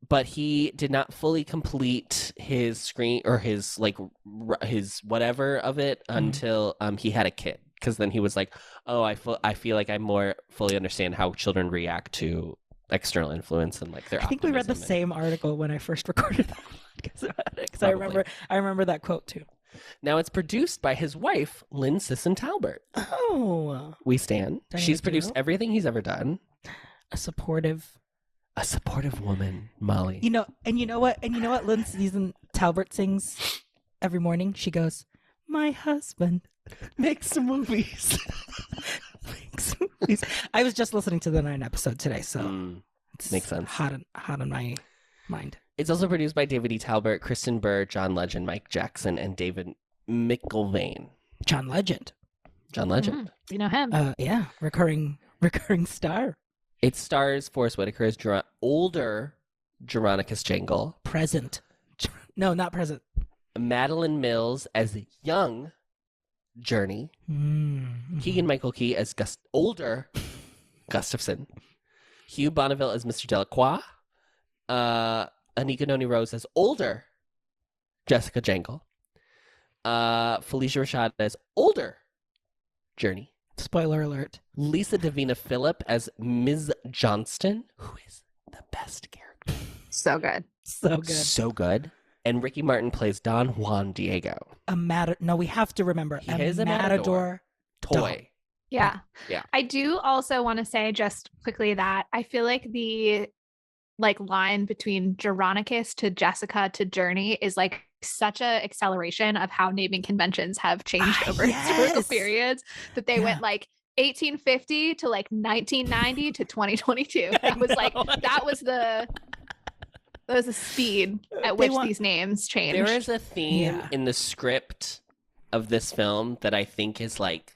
Speaker 2: But he did not fully complete his screen or his his whatever of it until he had a kid. Because then he was like, "Oh, I feel like I more fully understand how children react to external influence and like their."
Speaker 1: I think we read the
Speaker 2: optimism
Speaker 1: same article when I first recorded that because I remember that quote too.
Speaker 2: Now it's produced by his wife, Lynn Sisson Talbert.
Speaker 1: Oh,
Speaker 2: We stand.
Speaker 1: Diana
Speaker 2: She's produced
Speaker 1: Duo?
Speaker 2: everything he's ever done.
Speaker 1: a supportive.
Speaker 2: A supportive woman, Molly.
Speaker 1: You know what? Lynn Susan Talbert sings every morning. She goes, "My husband makes movies." Makes movies. I was just listening to the 9 episode today, so it's
Speaker 2: makes sense.
Speaker 1: Hot on my mind.
Speaker 2: It's also produced by David E. Talbert, Kristen Burr, John Legend, Mike Jackson, and David McIlvaine.
Speaker 1: John Legend.
Speaker 2: John Legend.
Speaker 3: You know him.
Speaker 1: Yeah, recurring star.
Speaker 2: It stars Forrest Whitaker as older Jeronicus Jangle,
Speaker 1: Present. No, not present.
Speaker 2: Madeline Mills as young Journey, Keegan-Michael Key as older Gustafson, Hugh Bonneville as Mr. Delacroix, Anika Noni Rose as older Jessica Jangle, Felicia Rashad as older Journey,
Speaker 1: Spoiler alert.
Speaker 2: Lisa Davina Phillip as Ms. Johnston, who is the best character.
Speaker 3: So good.
Speaker 1: So good.
Speaker 2: So good. And Ricky Martin plays Don Juan Diego.
Speaker 1: No, we have to remember.
Speaker 2: He is a matador toy.
Speaker 3: Yeah.
Speaker 2: Yeah.
Speaker 3: I do also want to say just quickly that I feel like the line between Jeronicus to Jessica to Journey is like such a acceleration of how naming conventions have changed over historical periods that they went like 1850 to like 1990 to 2022. It was like that was the speed at which these names changed.
Speaker 2: There is a theme in the script of this film that I think is like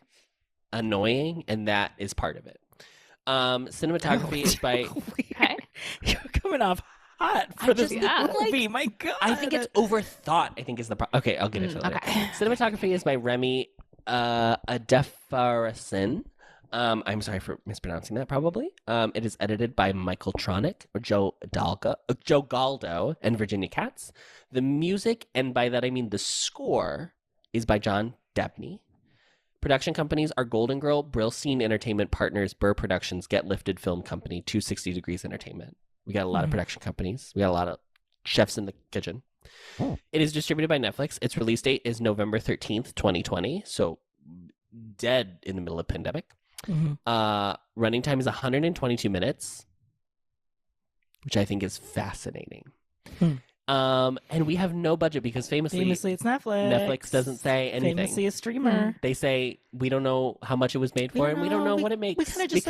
Speaker 2: annoying, and that is part of it. Cinematography is by
Speaker 3: Okay.
Speaker 1: You're coming off hot for this movie. My God.
Speaker 2: I think it's overthought. I think is the problem. Okay, I'll get into it later.
Speaker 3: Okay.
Speaker 2: Cinematography is by Remy Adefarasin. I'm sorry for mispronouncing that probably. It is edited by Michael Tronick, or Joe Galdo, and Virginia Katz. The music, and by that I mean the score, is by John Dabney. Production companies are Golden Girl, Brill Scene Entertainment Partners, Burr Productions, Get Lifted Film Company, 260 Degrees Entertainment. We got a lot of production companies. We got a lot of chefs in the kitchen. Oh. It is distributed by Netflix. Its release date is November 13th, 2020. So dead in the middle of pandemic. Running time is 122 minutes, which I think is fascinating. And we have no budget because famously
Speaker 1: it's Netflix.
Speaker 2: Netflix doesn't say anything.
Speaker 1: Famously a streamer.
Speaker 2: They say we don't know how much it was made for, and we don't know what it makes.
Speaker 1: We kind of just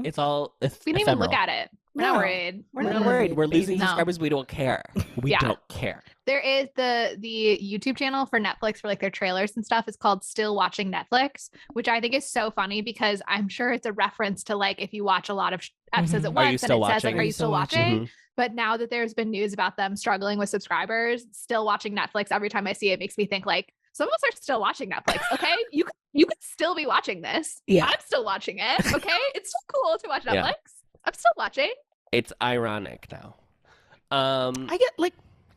Speaker 1: it's
Speaker 2: all.
Speaker 3: We didn't even look at it. We're not worried.
Speaker 2: We're not worried. We're losing
Speaker 3: No.
Speaker 2: subscribers. We don't care. We don't care.
Speaker 3: There is the YouTube channel for Netflix for like their trailers and stuff. It's called Still Watching Netflix, which I think is so funny because I'm sure it's a reference to like if you watch a lot of episodes at once and it says like, "Are you still watching?" But now that there's been news about them struggling with subscribers, Still Watching Netflix, every time I see it, makes me think like some of us are still watching Netflix. Okay, you could still be watching this.
Speaker 1: Yeah,
Speaker 3: I'm still watching it. Okay, it's still cool to watch Netflix. Yeah. I'm still watching.
Speaker 2: It's ironic now.
Speaker 1: I get like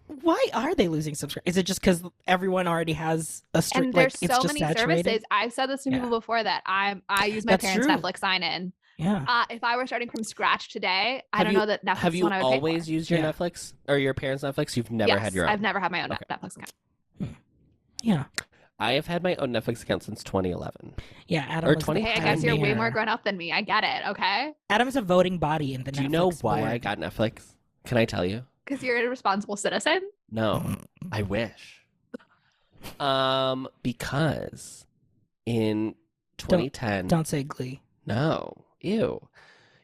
Speaker 1: Why are they losing subscribers? Is it just because everyone already has a strict?
Speaker 3: And there's
Speaker 1: like,
Speaker 3: so
Speaker 1: it's just
Speaker 3: many
Speaker 1: saturated?
Speaker 3: services. I've said this to people before that I use my
Speaker 1: That's
Speaker 3: parents'
Speaker 1: true.
Speaker 3: Netflix sign-in.
Speaker 1: Yeah.
Speaker 3: If I were starting from scratch today, I don't know that Netflix
Speaker 2: Have
Speaker 3: is
Speaker 2: you
Speaker 3: one I would pay
Speaker 2: always
Speaker 3: for.
Speaker 2: used your Netflix or your parents' Netflix? You've never had your own?
Speaker 3: I've never had my own Netflix account.
Speaker 1: Yeah.
Speaker 2: I have had my own Netflix account since 2011.
Speaker 1: Yeah, Adam
Speaker 2: Or
Speaker 1: was
Speaker 2: 20.
Speaker 1: the
Speaker 3: Hey, I guess you're way
Speaker 1: pioneer.
Speaker 3: more grown up than me. I get it, okay?
Speaker 1: Adam's a voting body in the Netflix
Speaker 2: Do you know why
Speaker 1: board.
Speaker 2: I got Netflix? Can I tell you?
Speaker 3: Because you're a responsible citizen.
Speaker 2: No, I wish. Because in 2010,
Speaker 1: Don't say Glee.
Speaker 2: no, ew.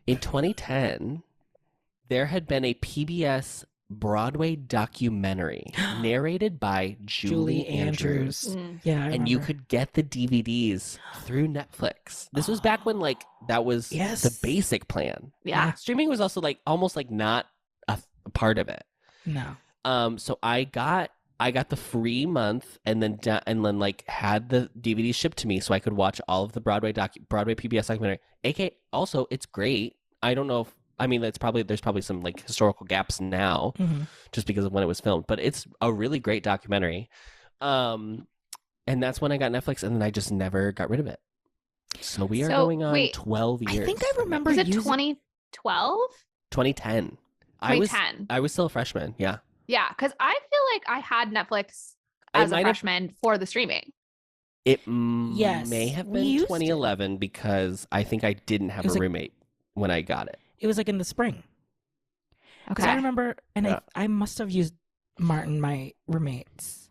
Speaker 2: In 2010, there had been a PBS Broadway documentary narrated by Julie Andrews.
Speaker 1: Yeah, I
Speaker 2: and you
Speaker 1: remember.
Speaker 2: could get the DVDs through Netflix. This was back when like that was the basic plan.
Speaker 3: Yeah.
Speaker 2: Streaming was also like almost like not a part of it.
Speaker 1: No.
Speaker 2: So I got the free month and then like had the DVD shipped to me so I could watch all of the Broadway PBS documentary. AK also it's great. I don't know if there's probably some like historical gaps now just because of when it was filmed, but it's a really great documentary. And that's when I got Netflix, and then I just never got rid of it. So we are going on 12 years.
Speaker 1: I think I remember
Speaker 3: Was it
Speaker 1: using...
Speaker 3: 2012?
Speaker 2: 2010.
Speaker 3: 2010.
Speaker 2: I was still a freshman. Yeah.
Speaker 3: Yeah, because I feel like I had Netflix as a freshman for the streaming.
Speaker 2: It
Speaker 1: Yes,
Speaker 2: may have
Speaker 1: we
Speaker 2: been
Speaker 1: used
Speaker 2: 2011 because I think I didn't have a roommate when I got it.
Speaker 1: It was like in the spring. Because
Speaker 3: Okay.
Speaker 1: I remember, and I must have used Martin, my roommate's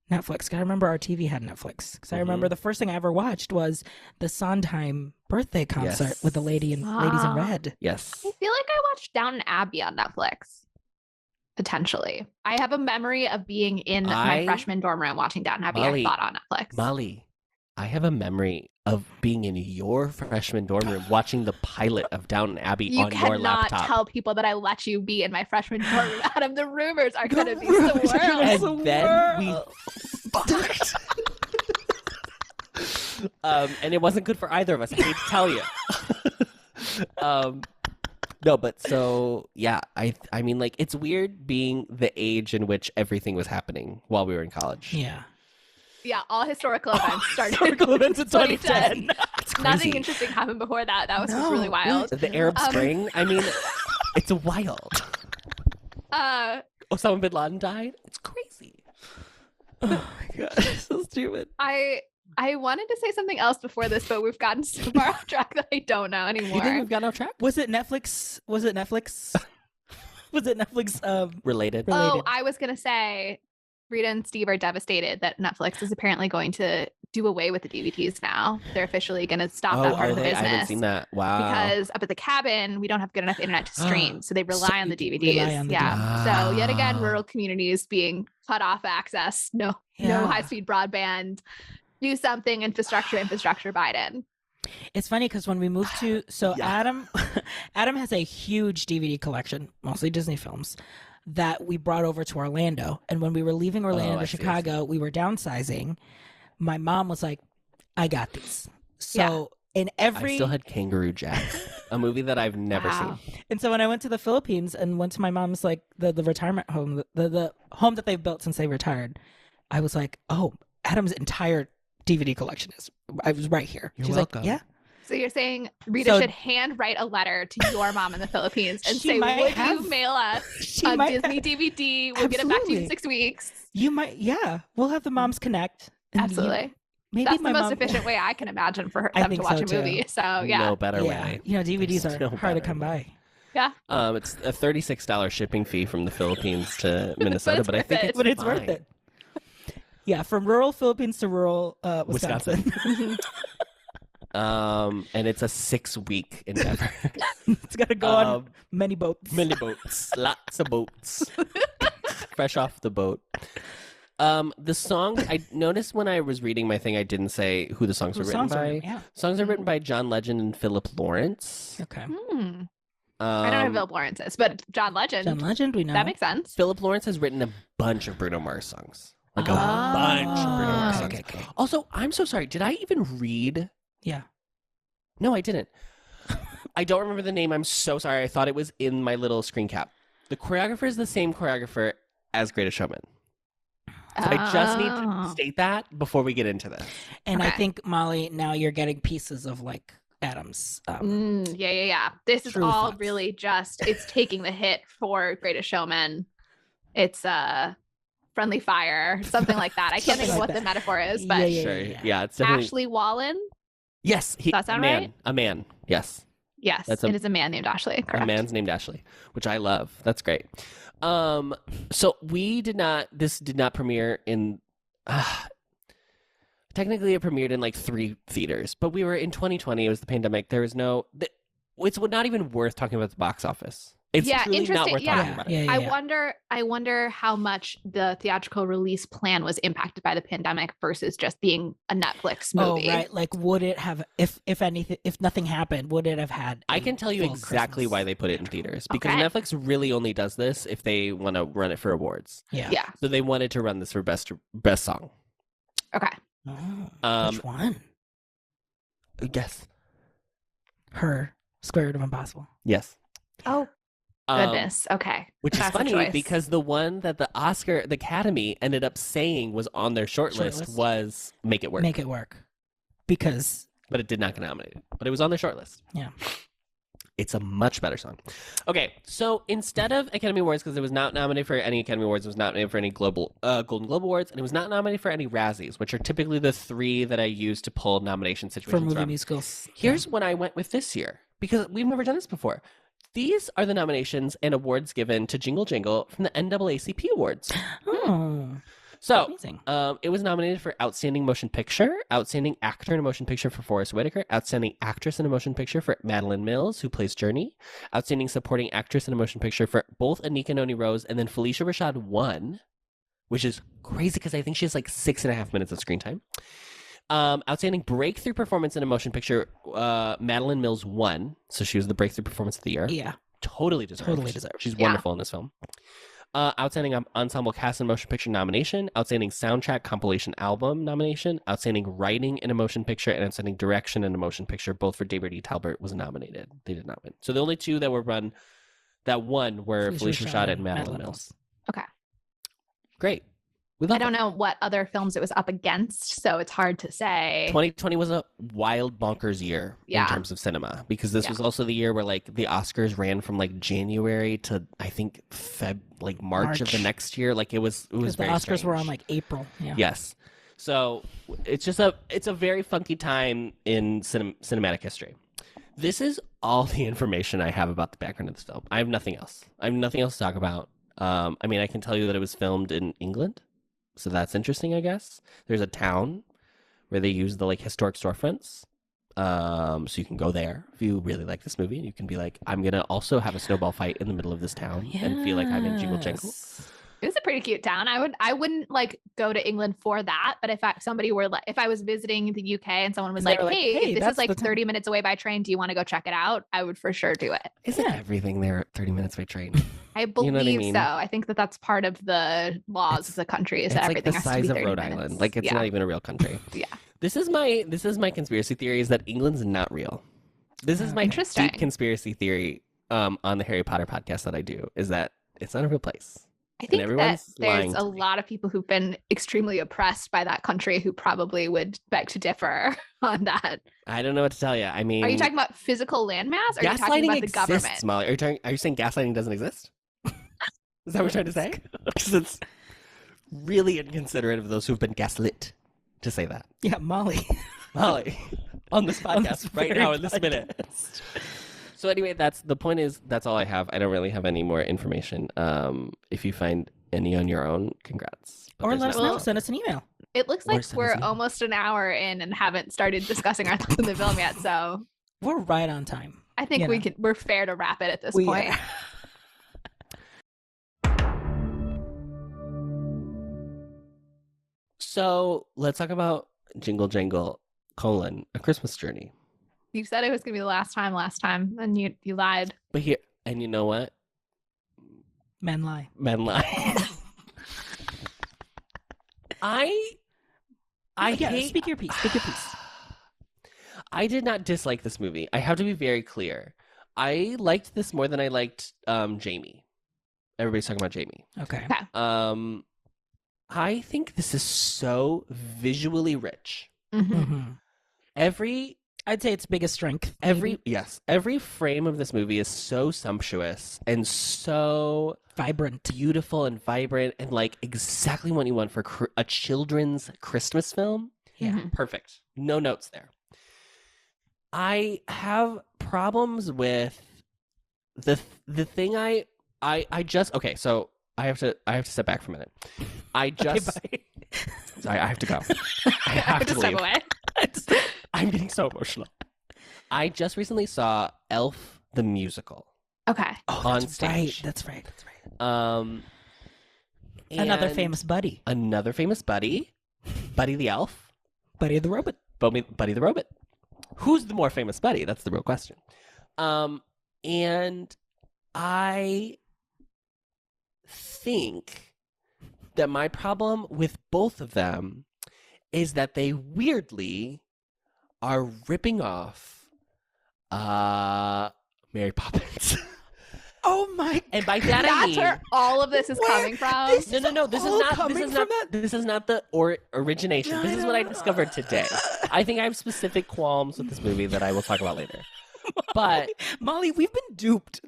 Speaker 1: Netflix. 'Cause I remember our TV had Netflix. Because I remember the first thing I ever watched was the Sondheim birthday concert with the Ladies in Red.
Speaker 2: Yes.
Speaker 3: I feel like I watched Downton Abbey on Netflix. Potentially. I have a memory of being in my freshman dorm room watching Downton Abbey, I thought, on Netflix.
Speaker 2: Molly, I have a memory of being in your freshman dorm room watching the pilot of Downton Abbey on your laptop.
Speaker 3: You cannot tell people that I let you be in my freshman dorm room, Adam. The rumors are going to be the world.
Speaker 2: And then we fucked. And it wasn't good for either of us. I hate to tell you. No, but so yeah, I mean, like, it's weird being the age in which everything was happening while we were in college.
Speaker 1: Yeah.
Speaker 3: Yeah, all historical events started.
Speaker 1: Historical events in 2010.
Speaker 3: Nothing interesting happened before that. That was just really wild.
Speaker 2: The Arab Spring. I mean, it's wild. Osama bin Laden died. It's crazy.
Speaker 1: Oh my god, so stupid.
Speaker 3: I wanted to say something else before this, but we've gotten so far off track that I don't know anymore.
Speaker 2: You think we've gotten off track?
Speaker 1: Was it Netflix? Was it Netflix?
Speaker 2: Related?
Speaker 3: Oh, I was gonna say, Rita and Steve are devastated that Netflix is apparently going to do away with the DVDs now. They're officially going to stop that part of the business.
Speaker 2: I haven't seen that. Wow.
Speaker 3: Because up at the cabin, we don't have good enough internet to stream, so they rely on the DVDs. So yet again, rural communities being cut off access. No high-speed broadband. Do something, infrastructure, Biden.
Speaker 1: It's funny because when we moved to Adam has a huge DVD collection, mostly Disney films, that we brought over to Orlando. And when we were leaving Orlando to Chicago, we were downsizing. My mom was like, I got these. So in every...
Speaker 2: I still had Kangaroo Jack, a movie that I've never seen.
Speaker 1: And so when I went to the Philippines and went to my mom's, like, the retirement home, the home that they've built since they retired, I was like, oh, Adam's entire DVD collection I was right here.
Speaker 2: She's
Speaker 1: welcome. Like, yeah.
Speaker 3: So you're saying Rita should handwrite a letter to your mom in the Philippines and say, would you mail us a Disney DVD? We'll get it back to you in 6 weeks.
Speaker 1: You might, we'll have the moms connect.
Speaker 3: Absolutely. That's the most efficient way I can imagine for them to watch a movie. So
Speaker 2: no better way.
Speaker 1: You know, DVDs are hard to come by.
Speaker 3: Yeah.
Speaker 2: It's a $36 shipping fee from the Philippines to Minnesota, but I think it's
Speaker 1: worth it. Yeah, from rural Philippines to rural Wisconsin.
Speaker 2: And it's a 6-week endeavor.
Speaker 1: It's got to go on many boats.
Speaker 2: Lots of boats. Fresh off the boat. The song, I noticed when I was reading my thing, I didn't say who the songs were written by. Songs are written by John Legend and Philip Lawrence.
Speaker 1: Okay.
Speaker 3: I don't know who Philip Lawrence is, but John Legend.
Speaker 1: John Legend, we know.
Speaker 3: That makes sense.
Speaker 2: Philip Lawrence has written a bunch of Bruno Mars songs. Like a bunch of Bruno Mars songs.
Speaker 1: Okay.
Speaker 2: Also, I'm so sorry. Did I even read?
Speaker 1: Yeah.
Speaker 2: No, I didn't. I don't remember the name. I'm so sorry. I thought it was in my little screen cap. The choreographer is the same choreographer as Greatest Showman. So I just need to state that before we get into this.
Speaker 1: And I think, Molly, now you're getting pieces of like Adam's.
Speaker 3: Yeah. This is all
Speaker 1: thoughts.
Speaker 3: really just, it's taking the hit for Greatest Showman. It's Friendly Fire, something like that. I can't think of what the metaphor is, but
Speaker 2: Yeah, it's definitely
Speaker 3: Ashley Wallen.
Speaker 2: Yes,
Speaker 3: does that sound right?
Speaker 2: A man. Yes.
Speaker 3: Yes, it is a man named Ashley. Correct.
Speaker 2: A man's named Ashley, which I love. That's great. So this did not premiere in, technically it premiered in like 3 theaters, but we were in 2020. It was the pandemic. There was it's not even worth talking about the box office. It's truly not worth talking about it.
Speaker 3: I wonder how much the theatrical release plan was impacted by the pandemic versus just being a Netflix movie.
Speaker 1: Oh, right. Like, would it have, if nothing happened, would it have had?
Speaker 2: I can tell you exactly why they put it in theaters, because Netflix really only does this if they want to run it for awards.
Speaker 3: Yeah.
Speaker 2: So they wanted to run this for best song.
Speaker 3: Okay.
Speaker 1: Which one?
Speaker 2: Guess.
Speaker 1: Her Square Root of Impossible.
Speaker 2: Yes.
Speaker 3: Oh. Goodness. Okay.
Speaker 2: Which is funny because the one that the Academy ended up saying was on their shortlist was Make It Work.
Speaker 1: Make It Work. But
Speaker 2: it did not get nominated. But it was on their shortlist.
Speaker 1: Yeah.
Speaker 2: It's a much better song. Okay, so instead of Academy Awards, because it was not nominated for any Academy Awards, it was not nominated for any Golden Globe Awards, and it was not nominated for any Razzies, which are typically the 3 that I use to pull nomination situations
Speaker 1: for movie
Speaker 2: from.
Speaker 1: musicals.
Speaker 2: Here's what I went with this year, because we've never done this before. These are the nominations and awards given to Jingle Jangle from the NAACP Awards. So, it was nominated for Outstanding Motion Picture, Outstanding Actor in a Motion Picture for Forest Whitaker, Outstanding Actress in a Motion Picture for Madeline Mills, who plays Journey, Outstanding Supporting Actress in a Motion Picture for both Anika Noni Rose, and then Felicia Rashad won, which is crazy because I think she has like 6.5 minutes of screen time. Outstanding Breakthrough Performance in a Motion Picture, Madeline Mills won, so she was the Breakthrough Performance of the Year.
Speaker 1: Yeah.
Speaker 2: Totally deserved. She's wonderful in this film. Outstanding Ensemble Cast in a Motion Picture nomination, Outstanding Soundtrack Compilation Album nomination, Outstanding Writing in a Motion Picture, and Outstanding Direction in a Motion Picture, both for David E. Talbert, was nominated. They did not win. So the only 2 that won were Felicia Rashad and Madeline Mills.
Speaker 3: Okay.
Speaker 2: Great.
Speaker 3: I don't know what other films it was up against, so it's hard to say.
Speaker 2: 2020 was a wild, bonkers year in terms of cinema, because this was also the year where like the Oscars ran from like January to I think March of the next year. Like it was very
Speaker 1: the Oscars
Speaker 2: strange.
Speaker 1: Were on like April. Yeah.
Speaker 2: Yes. So it's a very funky time in cinematic history. This is all the information I have about the background of this film. I have nothing else. To talk about. I mean, I can tell you that it was filmed in England. So that's interesting, I guess. There's a town where they use the like historic storefronts. So you can go there if you really like this movie. You can be like, I'm going to also have a snowball fight in the middle of this town and feel like I'm in Jingle Jangle.
Speaker 3: It was a pretty cute town. I wouldn't like go to England for that, but if I was visiting the UK and someone was like, hey, this is like 30 minutes away by train, do you want to go check it out? I would for sure do it.
Speaker 2: Isn't everything there 30 minutes by train?
Speaker 3: I believe so. I think that's part of the laws of the country is that everything has to be 30 minutes. It's like the size of Rhode Island.
Speaker 2: Like it's not even a real country.
Speaker 3: Yeah.
Speaker 2: This is my conspiracy theory is that England's not real. This is my deep conspiracy theory on the Harry Potter podcast that I do is that it's not a real place.
Speaker 3: I think that there's a lot of people who've been extremely oppressed by that country who probably would beg to differ on that.
Speaker 2: I don't know what to tell you. I mean,
Speaker 3: are you talking about physical landmass? Or are you talking about the government?
Speaker 2: Molly. Are you saying gaslighting doesn't exist? Is that what you're trying to say? Because it's really inconsiderate of those who've been gaslit to say that.
Speaker 1: Yeah, Molly.
Speaker 2: On this podcast right now in this minute. So anyway, that's all I have. I don't really have any more information. If you find any on your own, congrats.
Speaker 1: Or let us know. Send us an email.
Speaker 3: It looks like we're almost an hour in and haven't started discussing our thoughts on the film yet. So
Speaker 1: we're right on time.
Speaker 3: I think we're fair to wrap it at this point.
Speaker 2: So let's talk about Jingle Jangle, A Christmas Journey.
Speaker 3: You said it was going to be the last time, and you lied.
Speaker 2: But here, and you know what?
Speaker 1: Men lie.
Speaker 2: I hate...
Speaker 1: Speak your piece.
Speaker 2: I did not dislike this movie. I have to be very clear. I liked this more than I liked Jamie. Everybody's talking about Jamie.
Speaker 1: Okay.
Speaker 2: I think this is so visually rich.
Speaker 1: I'd say its biggest strength.
Speaker 2: Every frame of this movie is so sumptuous and so
Speaker 1: vibrant,
Speaker 2: beautiful and vibrant, and like exactly what you want for a children's Christmas film.
Speaker 1: Yeah,
Speaker 2: perfect. No notes there. I have problems with the thing. I just okay. So I have to step back for a minute. Sorry, I have to go. I have to leave.
Speaker 3: Step away.
Speaker 2: I'm getting so emotional. I just recently saw Elf the musical.
Speaker 3: Okay.
Speaker 2: On stage.
Speaker 1: That's right.
Speaker 2: Another
Speaker 1: famous buddy.
Speaker 2: Buddy the elf.
Speaker 1: Buddy the robot.
Speaker 2: Buddy the robot. Who's the more famous buddy? That's the real question. And I think that my problem with both of them is that they weirdly are ripping off Mary Poppins.
Speaker 1: Oh my!
Speaker 2: And by that I mean,
Speaker 3: that's where all of this is coming from.
Speaker 2: No. This is not the origination. This is what I discovered today. I think I have specific qualms with this movie that I will talk about later. But
Speaker 1: Molly, we've been duped.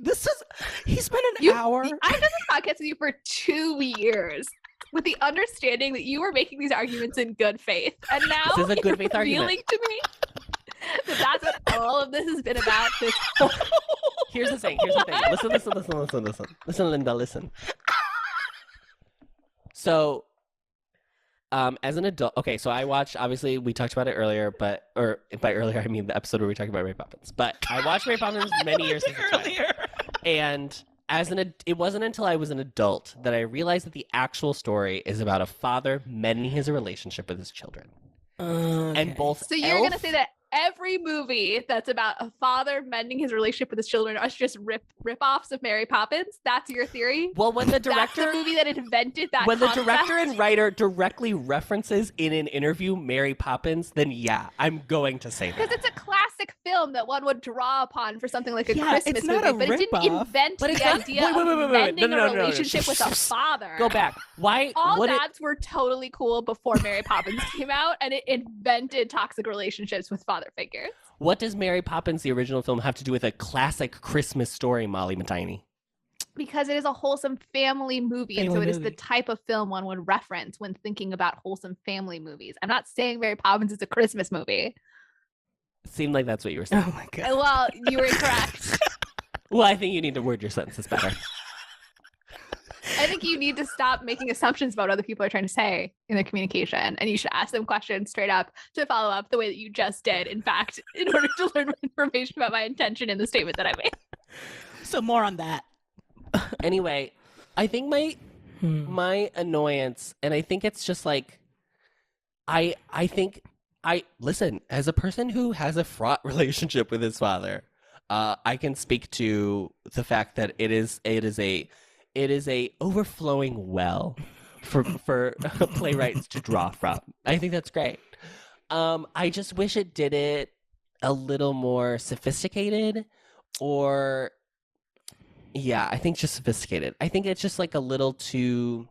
Speaker 1: He spent an hour.
Speaker 3: I've done this podcast with you for 2 years with the understanding that you were making these arguments in good faith, and now
Speaker 2: this is a good faith
Speaker 3: revealing
Speaker 2: argument
Speaker 3: to me that's what all of this has been about.
Speaker 2: Here's the thing. Listen, Linda, listen. So, as an adult, okay, so I watched, obviously, we talked about it earlier, or by earlier, I mean the episode where we talked about Mary Poppins, but I watched Mary Poppins many years earlier. And it wasn't until I was an adult that I realized that the actual story is about a father mending his relationship with his children.
Speaker 1: Okay.
Speaker 2: And both
Speaker 3: So you're going to say that every movie that's about a father mending his relationship with his children are just rip-offs of Mary Poppins? That's your theory?
Speaker 2: Well, when the director...
Speaker 3: That's the movie that invented that
Speaker 2: When
Speaker 3: concept?
Speaker 2: the director and writer directly references in an interview Mary Poppins, then yeah, I'm going to say that.
Speaker 3: Because it's a classic film that one would draw upon for something like a Christmas
Speaker 1: not
Speaker 3: movie,
Speaker 1: a
Speaker 3: but it didn't invent the idea of mending a relationship with a father.
Speaker 2: Go back. Why?
Speaker 3: All dads were totally cool before Mary Poppins came out, and it invented toxic relationships with father figures.
Speaker 2: What does Mary Poppins, the original film, have to do with a classic Christmas story, Molly Matini?
Speaker 3: Because it is a wholesome family movie, and so it is the type of film one would reference when thinking about wholesome family movies. I'm not saying Mary Poppins is a Christmas movie.
Speaker 2: It seemed like that's what you were saying.
Speaker 1: Oh my god.
Speaker 3: Well, you were incorrect.
Speaker 2: Well, I think you need to word your sentences better.
Speaker 3: I think you need to stop making assumptions about what other people are trying to say in their communication, and you should ask them questions straight up to follow up the way that you just did, in fact, in order to learn more information about my intention in the statement that I made.
Speaker 1: So more on that.
Speaker 2: Anyway, I think my annoyance, and I think it's just like, I listen, as a person who has a fraught relationship with his father, I can speak to the fact that it is a overflowing well for playwrights to draw from. I think that's great. I just wish it did it a little more sophisticated, or I think just sophisticated. I think it's just like a little too.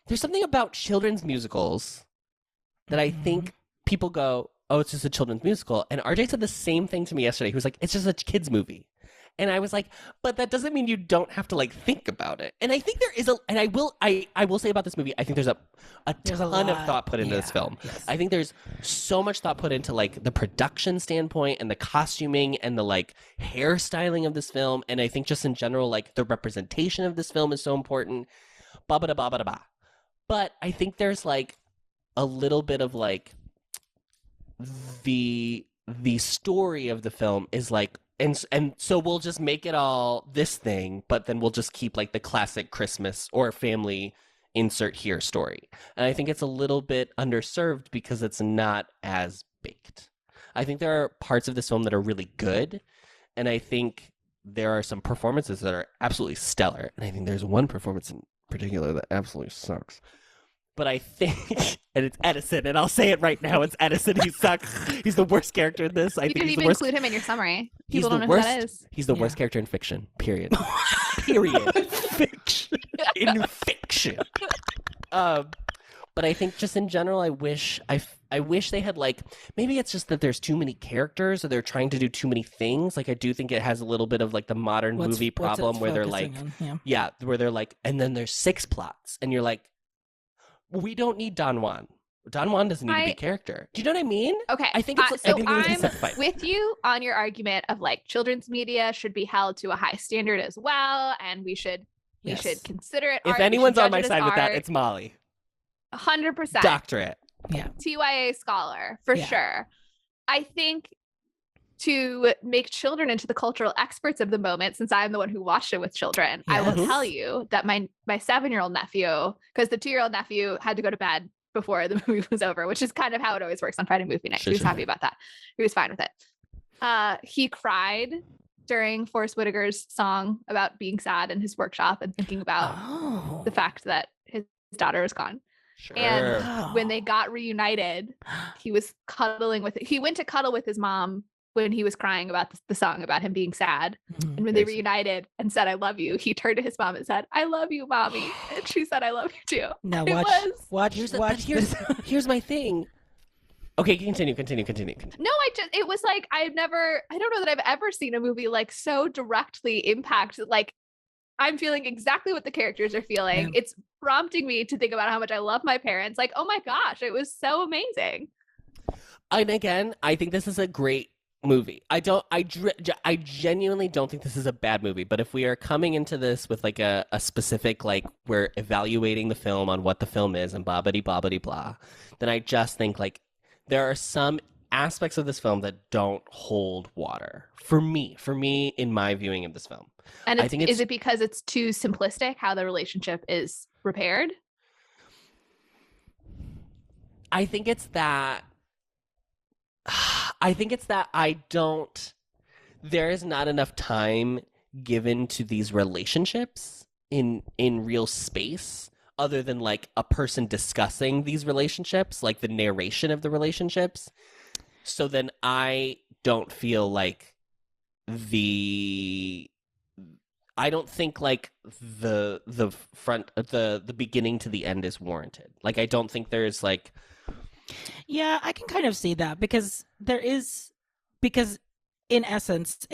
Speaker 2: There's something about children's musicals that I think people go, oh, it's just a children's musical. And RJ said the same thing to me yesterday. He was like, it's just a kid's movie. And I was like, but that doesn't mean you don't have to like think about it. And I think there is and I will say about this movie, I think there's a ton of thought put into this film. Yes. I think there's so much thought put into like the production standpoint and the costuming and the like hairstyling of this film. And I think just in general, like the representation of this film is so important. Ba-ba-da-ba-ba-da-ba. But I think there's like a little bit of like the story of the film is like, and so we'll just make it all this thing, but then we'll just keep like the classic Christmas or family insert here story. And I think it's a little bit underserved because it's not as baked. I think there are parts of this film that are really good, and I think there are some performances that are absolutely stellar, and I think there's one performance in particular that absolutely sucks. But I think, and it's Edison, and I'll say it right now, it's Edison. He sucks. He's the worst character in this.
Speaker 3: You didn't even include him in your summary. People don't know who that is.
Speaker 2: He's the worst character in fiction, period. Period. Fiction. In fiction. But I think just in general, I wish they had like, maybe it's just that there's too many characters or they're trying to do too many things. Like I do think it has a little bit of like the modern movie problem where they're like, where they're like, and then there's 6 plots and you're like, we don't need Don Juan. Don Juan doesn't need to be a character. Do you know what I mean?
Speaker 3: Okay.
Speaker 2: I think it's
Speaker 3: I'm with you on your argument of like children's media should be held to a high standard as well. And we should consider it.
Speaker 2: If anyone's on my side with that, it's Molly.
Speaker 3: 100%.
Speaker 2: Doctorate.
Speaker 1: Yeah.
Speaker 3: TYA scholar for sure. I think to make children into the cultural experts of the moment, since I'm the one who watched it with children, I will tell you that my 7-year-old nephew, because the 2-year-old nephew had to go to bed before the movie was over, which is kind of how it always works on Friday movie night. He was happy about that. He was fine with it. He cried during Forrest Whitaker's song about being sad in his workshop and thinking about the fact that his daughter is gone.
Speaker 2: Sure.
Speaker 3: And when they got reunited, he was cuddling with it. He went to cuddle with his mom when he was crying about the song about him being sad. And when they reunited and said, I love you, he turned to his mom and said, I love you, mommy. And she said, I love you too.
Speaker 1: Now
Speaker 2: here's my thing. Okay, continue.
Speaker 3: No, it was like, I don't know that I've ever seen a movie like so directly impact, like I'm feeling exactly what the characters are feeling. Yeah. It's prompting me to think about how much I love my parents. Like, oh my gosh, it was so amazing.
Speaker 2: And again, I think this is a great movie. I genuinely don't think this is a bad movie. But if we are coming into this with like a specific, like we're evaluating the film on what the film is and blah, blah, then I just think like there are some aspects of this film that don't hold water for me in my viewing of this film.
Speaker 3: And is it because it's too simplistic how the relationship is repaired?
Speaker 2: I think it's that there is not enough time given to these relationships in real space other than like a person discussing these relationships, like the narration of the relationships. So then I don't feel like I don't think like the beginning to the end is warranted. Like I don't think there's like.
Speaker 1: Yeah, I can kind of see that because in essence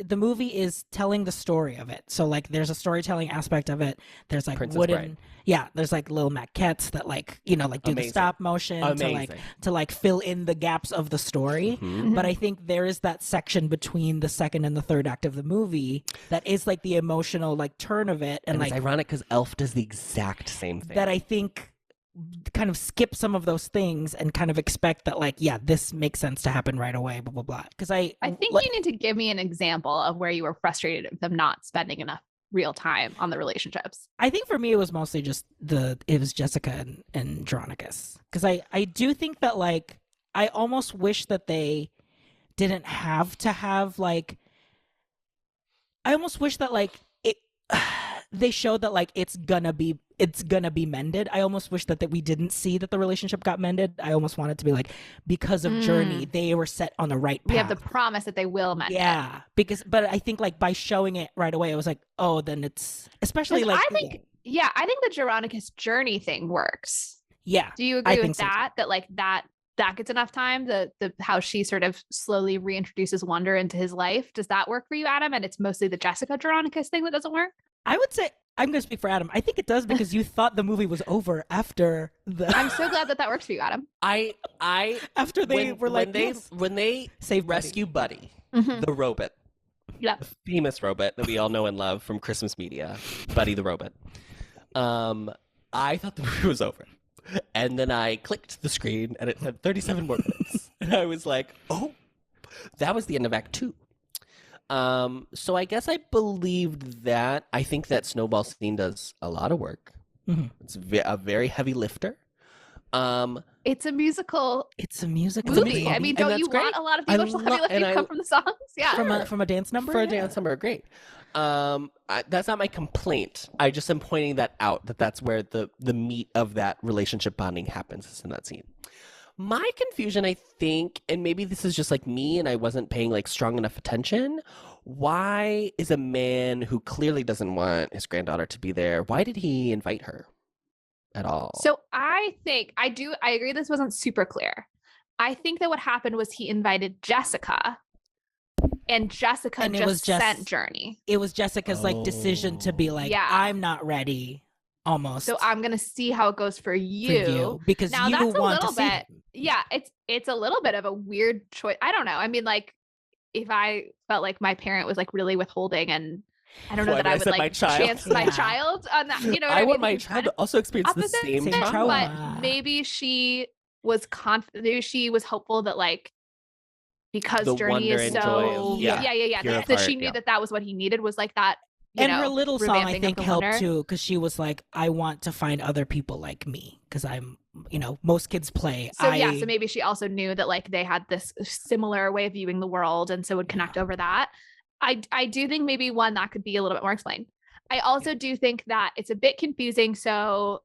Speaker 1: the movie is telling the story of it. So like there's a storytelling aspect of it. There's like
Speaker 2: Princess
Speaker 1: wooden
Speaker 2: Bride.
Speaker 1: Yeah, there's like little maquettes that like, you know, like do the stop motion to like fill in the gaps of the story.
Speaker 2: Mm-hmm.
Speaker 1: But I think there is that section between the second and the third act of the movie that is like the emotional like turn of it. And like
Speaker 2: it's ironic because Elf does the exact same thing.
Speaker 1: That I think kind of skip some of those things and kind of expect that like, yeah, this makes sense to happen right away, blah, blah, blah. Because I think
Speaker 3: you need to give me an example of where you were frustrated with them not spending enough real time on the relationships.
Speaker 1: I think for me, it was mostly just it was Jessica and Jeronicus. Because I do think that like, I almost wish that they didn't have to have like, I almost wish that like they showed that like it's gonna be mended. I almost wish that we didn't see that the relationship got mended. I almost wanted to be like, because of Journey, they were set on the right path.
Speaker 3: We have the promise that they will mend
Speaker 1: it. But I think like by showing it right away, I was like, oh, then it's especially like
Speaker 3: I think the Jeronicus journey thing works.
Speaker 1: Yeah.
Speaker 3: Do you agree with that? So. That like that gets enough time, the how she sort of slowly reintroduces wonder into his life. Does that work for you, Adam? And it's mostly the Jessica Jeronicus thing that doesn't work?
Speaker 1: I would say, I'm going to speak for Adam. I think it does because you thought the movie was over after the.
Speaker 3: I'm so glad that works for you, Adam.
Speaker 1: After they were like,
Speaker 2: when they
Speaker 1: save
Speaker 2: rescue Buddy, the robot,
Speaker 3: the
Speaker 2: famous robot that we all know and love from Christmas media, Buddy the robot. I thought the movie was over, and then I clicked the screen and it said 37 more minutes, and I was like, oh, that was the end of Act 2. So I guess I believed that. I think that snowball scene does a lot of work. Mm-hmm. It's a very heavy lifter.
Speaker 3: It's a musical.
Speaker 1: It's a musical
Speaker 3: movie. I mean, don't you want a lot of emotional heavy lifting come from the songs? Yeah,
Speaker 1: from a dance number.
Speaker 2: For a dance number, great. That's not my complaint. I just am pointing that out. That's where the meat of that relationship bonding happens is in that scene. My confusion, I think, and maybe this is just like me and I wasn't paying like strong enough attention. Why is a man who clearly doesn't want his granddaughter to be there, why did he invite her at all?
Speaker 3: So I think I agree this wasn't super clear. I think that what happened was he invited Jessica and Jessica sent Journey.
Speaker 1: It was Jessica's like decision to be like, I'm not ready. Almost.
Speaker 3: So I'm gonna see how it goes for you
Speaker 1: because
Speaker 3: now
Speaker 1: you
Speaker 3: that's a
Speaker 1: want
Speaker 3: little
Speaker 1: to
Speaker 3: bit. Yeah, it's a little bit of a weird choice. I don't know. I mean, like, if I felt like my parent was like really withholding, and I don't know that I would like chance my child on that. You know,
Speaker 2: I want my child to also experience the same trauma.
Speaker 3: But maybe she was maybe she was hopeful that like because the Journey is so that she knew that was what he needed was like that.
Speaker 1: And her little song, I think, helped too, because she was like, I want to find other people like me, because I'm, most kids play.
Speaker 3: So so maybe she also knew that like they had this similar way of viewing the world and so would connect over that. I do think maybe one that could be a little bit more explained. I also do think that it's a bit confusing. So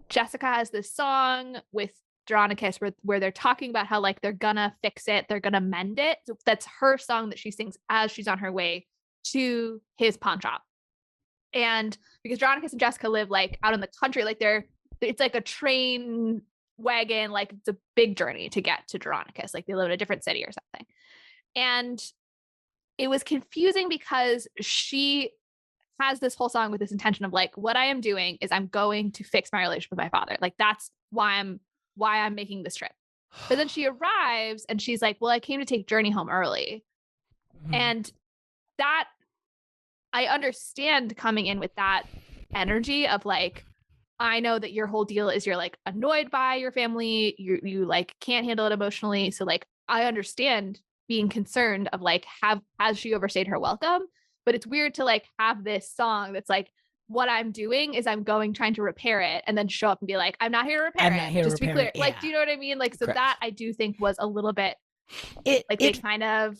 Speaker 3: Jessica has this song with Jeronicus where they're talking about how like they're gonna fix it, they're gonna mend it. So that's her song that she sings as she's on her way to his pawn shop. And because Jeronicus and Jessica live like out in the country, like it's like a train wagon, like it's a big journey to get to Jeronicus. Like they live in a different city or something. And it was confusing because she has this whole song with this intention of like, what I am doing is I'm going to fix my relationship with my father. Like that's why I'm making this trip. But then she arrives and she's like, well, I came to take Journey home early. Mm-hmm. And that I understand coming in with that energy of like, I know that your whole deal is you're like annoyed by your family. You like can't handle it emotionally. So like, I understand being concerned of like, has she overstayed her welcome? But it's weird to like have this song that's like, what I'm doing is I'm trying to repair it and then show up and be like, I'm not here to repair it. Just to be clear. Like, do you know what I mean? Like, so Correct. That I do think was a little bit they kind of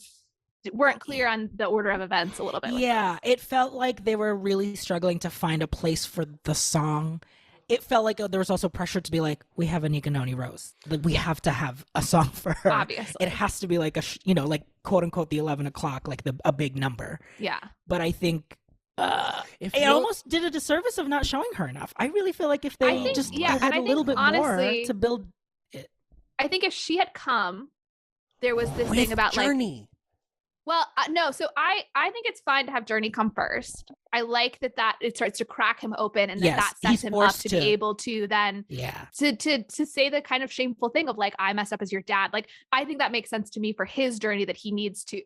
Speaker 3: weren't clear on the order of events a little bit.
Speaker 1: Yeah, it felt like they were really struggling to find a place for the song. It felt like there was also pressure to be like, we have a Nicanoni Rose. Like, we have to have a song for her.
Speaker 3: Obviously.
Speaker 1: It has to be like like quote unquote the 11 o'clock, like a big number.
Speaker 3: Yeah.
Speaker 1: But I think it almost did a disservice of not showing her enough. I really feel like if they had a little bit honestly, more to build it.
Speaker 3: I think if she had come, there was this thing about
Speaker 2: Journey.
Speaker 3: Like, well, no. So I think it's fine to have Journey come first. I like that it starts to crack him open and that sets him up to be able to then to say the kind of shameful thing of like, I messed up as your dad. Like, I think that makes sense to me for his journey that he needs to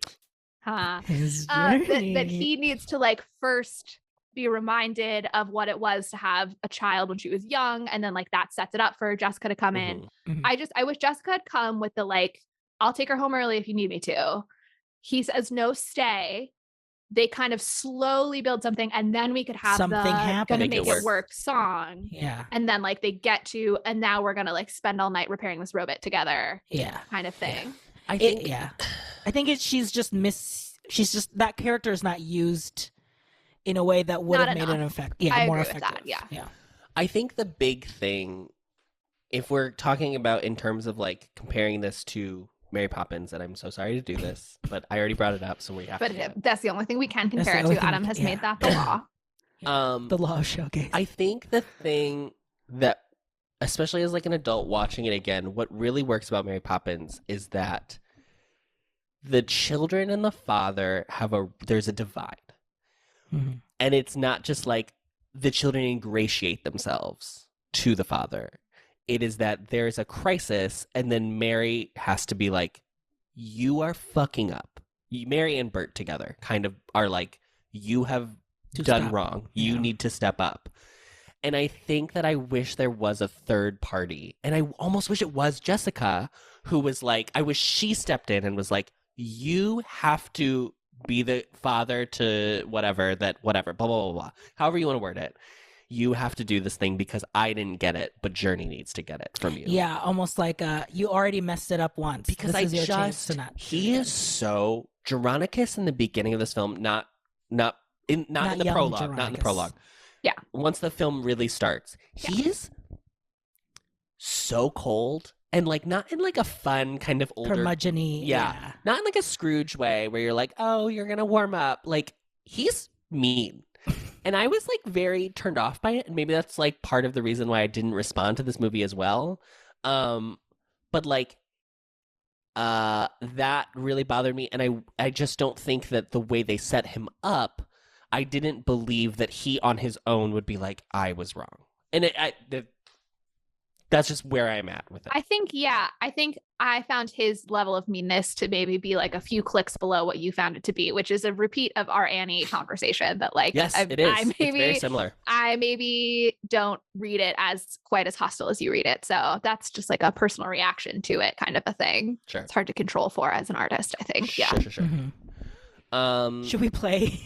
Speaker 3: that he needs to like first be reminded of what it was to have a child when she was young. And then like that sets it up for Jessica to come in. Mm-hmm. I wish Jessica had come with the like, I'll take her home early if you need me to. He says, no, stay. They kind of slowly build something, and then we could have something happen. Gonna make it work song.
Speaker 1: Yeah.
Speaker 3: And then like they get to, and now we're gonna like spend all night repairing this robot together.
Speaker 1: Yeah.
Speaker 3: Kind of thing.
Speaker 1: Yeah. I think she's just that character is not used in a way that would have made an effect. Yeah, more effective.
Speaker 3: With that, yeah.
Speaker 2: I think the big thing, if we're talking about in terms of like comparing this to Mary Poppins, and I'm so sorry to do this, but I already brought it up, so we have to.
Speaker 3: But that's the only thing we can compare it to. Adam has made that the law.
Speaker 1: The law of Showgays.
Speaker 2: I think the thing that, especially as like an adult watching it again, what really works about Mary Poppins is that the children and the father there's a divide. Mm-hmm. And it's not just like the children ingratiate themselves to the father. It is that there's a crisis, and then Mary has to be like, you are fucking up. Mary and Bert together kind of are like, you have done wrong. You need to step up. And I think that I wish there was a third party. And I almost wish it was Jessica, who was like, I wish she stepped in and was like, you have to be the father to whatever, blah, blah, blah, blah. However you want to word it. You have to do this thing because I didn't get it, but Journey needs to get it from you.
Speaker 1: Yeah, almost like you already messed it up once.
Speaker 2: Because he is so Jeronicus in the beginning of this film, not in the prologue, not in the prologue.
Speaker 3: Yeah.
Speaker 2: Once the film really starts, he is so cold. And like not in like a fun kind of older
Speaker 1: curmudgeon-y.
Speaker 2: Yeah. Not in like a Scrooge way where you're like, oh, you're gonna warm up. Like he's mean. And I was like very turned off by it. And maybe that's like part of the reason why I didn't respond to this movie as well. But like that really bothered me. And I just don't think that the way they set him up, I didn't believe that he on his own would be like, I was wrong. And that's just where I'm at with it.
Speaker 3: I think I found his level of meanness to maybe be like a few clicks below what you found it to be, which is a repeat of our Annie conversation that like,
Speaker 2: yes, it is. It's very similar.
Speaker 3: I maybe don't read it as quite as hostile as you read it. So that's just like a personal reaction to it kind of a thing.
Speaker 2: Sure.
Speaker 3: It's hard to control for as an artist, I think. Yeah.
Speaker 2: Sure.
Speaker 1: Mm-hmm. Should we play?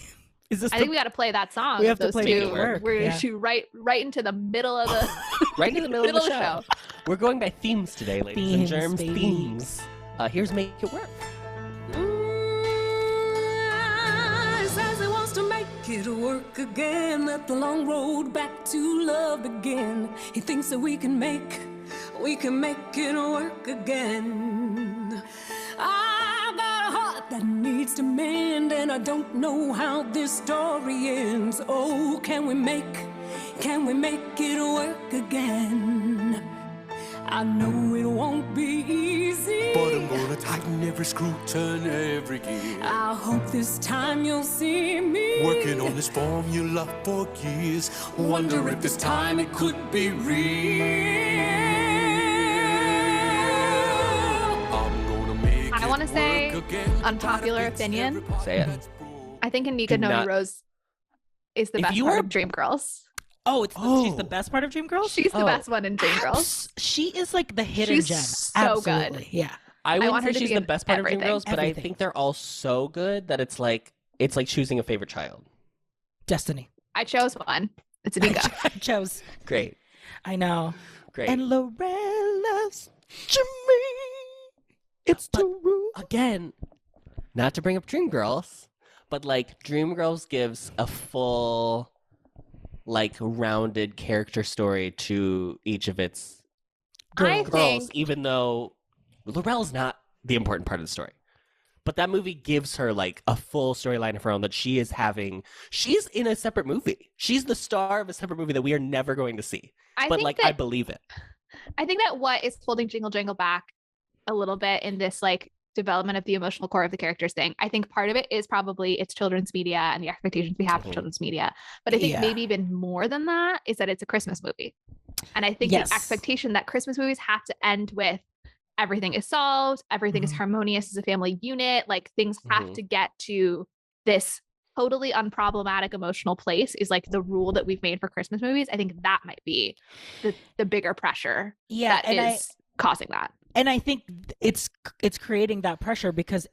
Speaker 3: I think we got to play that song.
Speaker 1: We have to play Make It Work.
Speaker 3: We're going to shoot right into the middle of the
Speaker 2: right in the middle of the show. We're going by themes today, ladies and germs.
Speaker 1: Baby.
Speaker 2: Themes. Here's Make It Work.
Speaker 4: Says he wants to make it work again. Let the long road back to love begin. He thinks that we can make it work again. I've got a heart that needs to mend, and I don't know how this story ends. Oh, can we make it work again? I know it won't be easy,
Speaker 5: but I'm gonna tighten every screw, turn every gear.
Speaker 4: I hope this time you'll see me
Speaker 5: Working on this formula for years. Wonder if this time it could be real.
Speaker 3: I want to say unpopular opinion.
Speaker 2: Say it.
Speaker 3: I think Anika Noni Rose is the best part of Dreamgirls.
Speaker 1: She's the best part of Dreamgirls?
Speaker 3: She's the best one in Dreamgirls.
Speaker 1: She is like the hidden gem.
Speaker 3: So
Speaker 1: Absolutely.
Speaker 3: good.
Speaker 1: Yeah.
Speaker 2: I
Speaker 3: want
Speaker 2: wouldn't
Speaker 3: her
Speaker 2: say
Speaker 3: to
Speaker 2: she's
Speaker 3: be
Speaker 2: the
Speaker 3: in
Speaker 2: best part
Speaker 3: everything.
Speaker 2: of Dreamgirls, but
Speaker 1: Everything.
Speaker 2: I think they're all so good that it's like choosing a favorite child.
Speaker 1: Destiny.
Speaker 3: I chose one. It's Anika.
Speaker 1: I chose.
Speaker 2: Great.
Speaker 1: I know.
Speaker 2: Great.
Speaker 1: And Lorraine loves Jimmy. It's true.
Speaker 2: Again, not to bring up Dreamgirls, but like Dreamgirls gives a full, like rounded character story to each of its girls, even though Laurel's not the important part of the story. But that movie gives her like a full storyline of her own that she is having. She's in a separate movie. She's the star of a separate movie that we are never going to see. I believe it.
Speaker 3: I think that what is holding Jingle Jangle back a little bit in this like development of the emotional core of the characters thing. I think part of it is probably it's children's media and the expectations we have for children's media. But I think maybe even more than that is that it's a Christmas movie. And I think the expectation that Christmas movies have to end with everything is solved, everything is harmonious as a family unit, like things have to get to this totally unproblematic emotional place is like the rule that we've made for Christmas movies. I think that might be the bigger pressure that is causing that.
Speaker 1: And I think it's creating that pressure because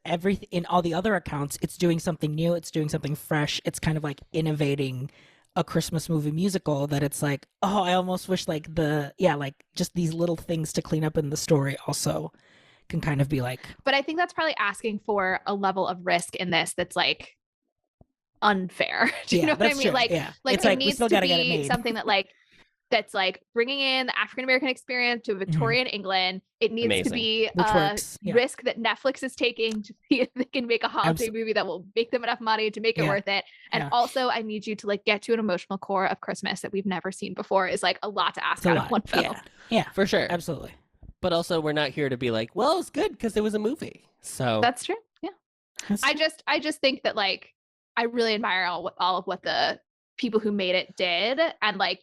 Speaker 1: in all the other accounts, it's doing something new, it's doing something fresh. It's kind of like innovating a Christmas movie musical that it's like, oh, I almost wish like just these little things to clean up in the story also can kind of be like.
Speaker 3: But I think that's probably asking for a level of risk in this that's like unfair. Do you know what I mean?
Speaker 1: True.
Speaker 3: Like
Speaker 1: it's
Speaker 3: it needs to
Speaker 1: get it
Speaker 3: be
Speaker 1: made.
Speaker 3: something that like that's like bringing in the African American experience to Victorian England. It needs to be a risk that Netflix is taking to see if they can make a holiday movie that will make them enough money to make it worth it. And also, I need you to like get to an emotional core of Christmas that we've never seen before. Is like a lot to ask out of one film.
Speaker 1: Yeah,
Speaker 2: for sure,
Speaker 1: absolutely.
Speaker 2: But also, we're not here to be like, well, it's good because it was a movie. So
Speaker 3: that's true. Yeah, I just think that like I really admire all of what the people who made it did, and like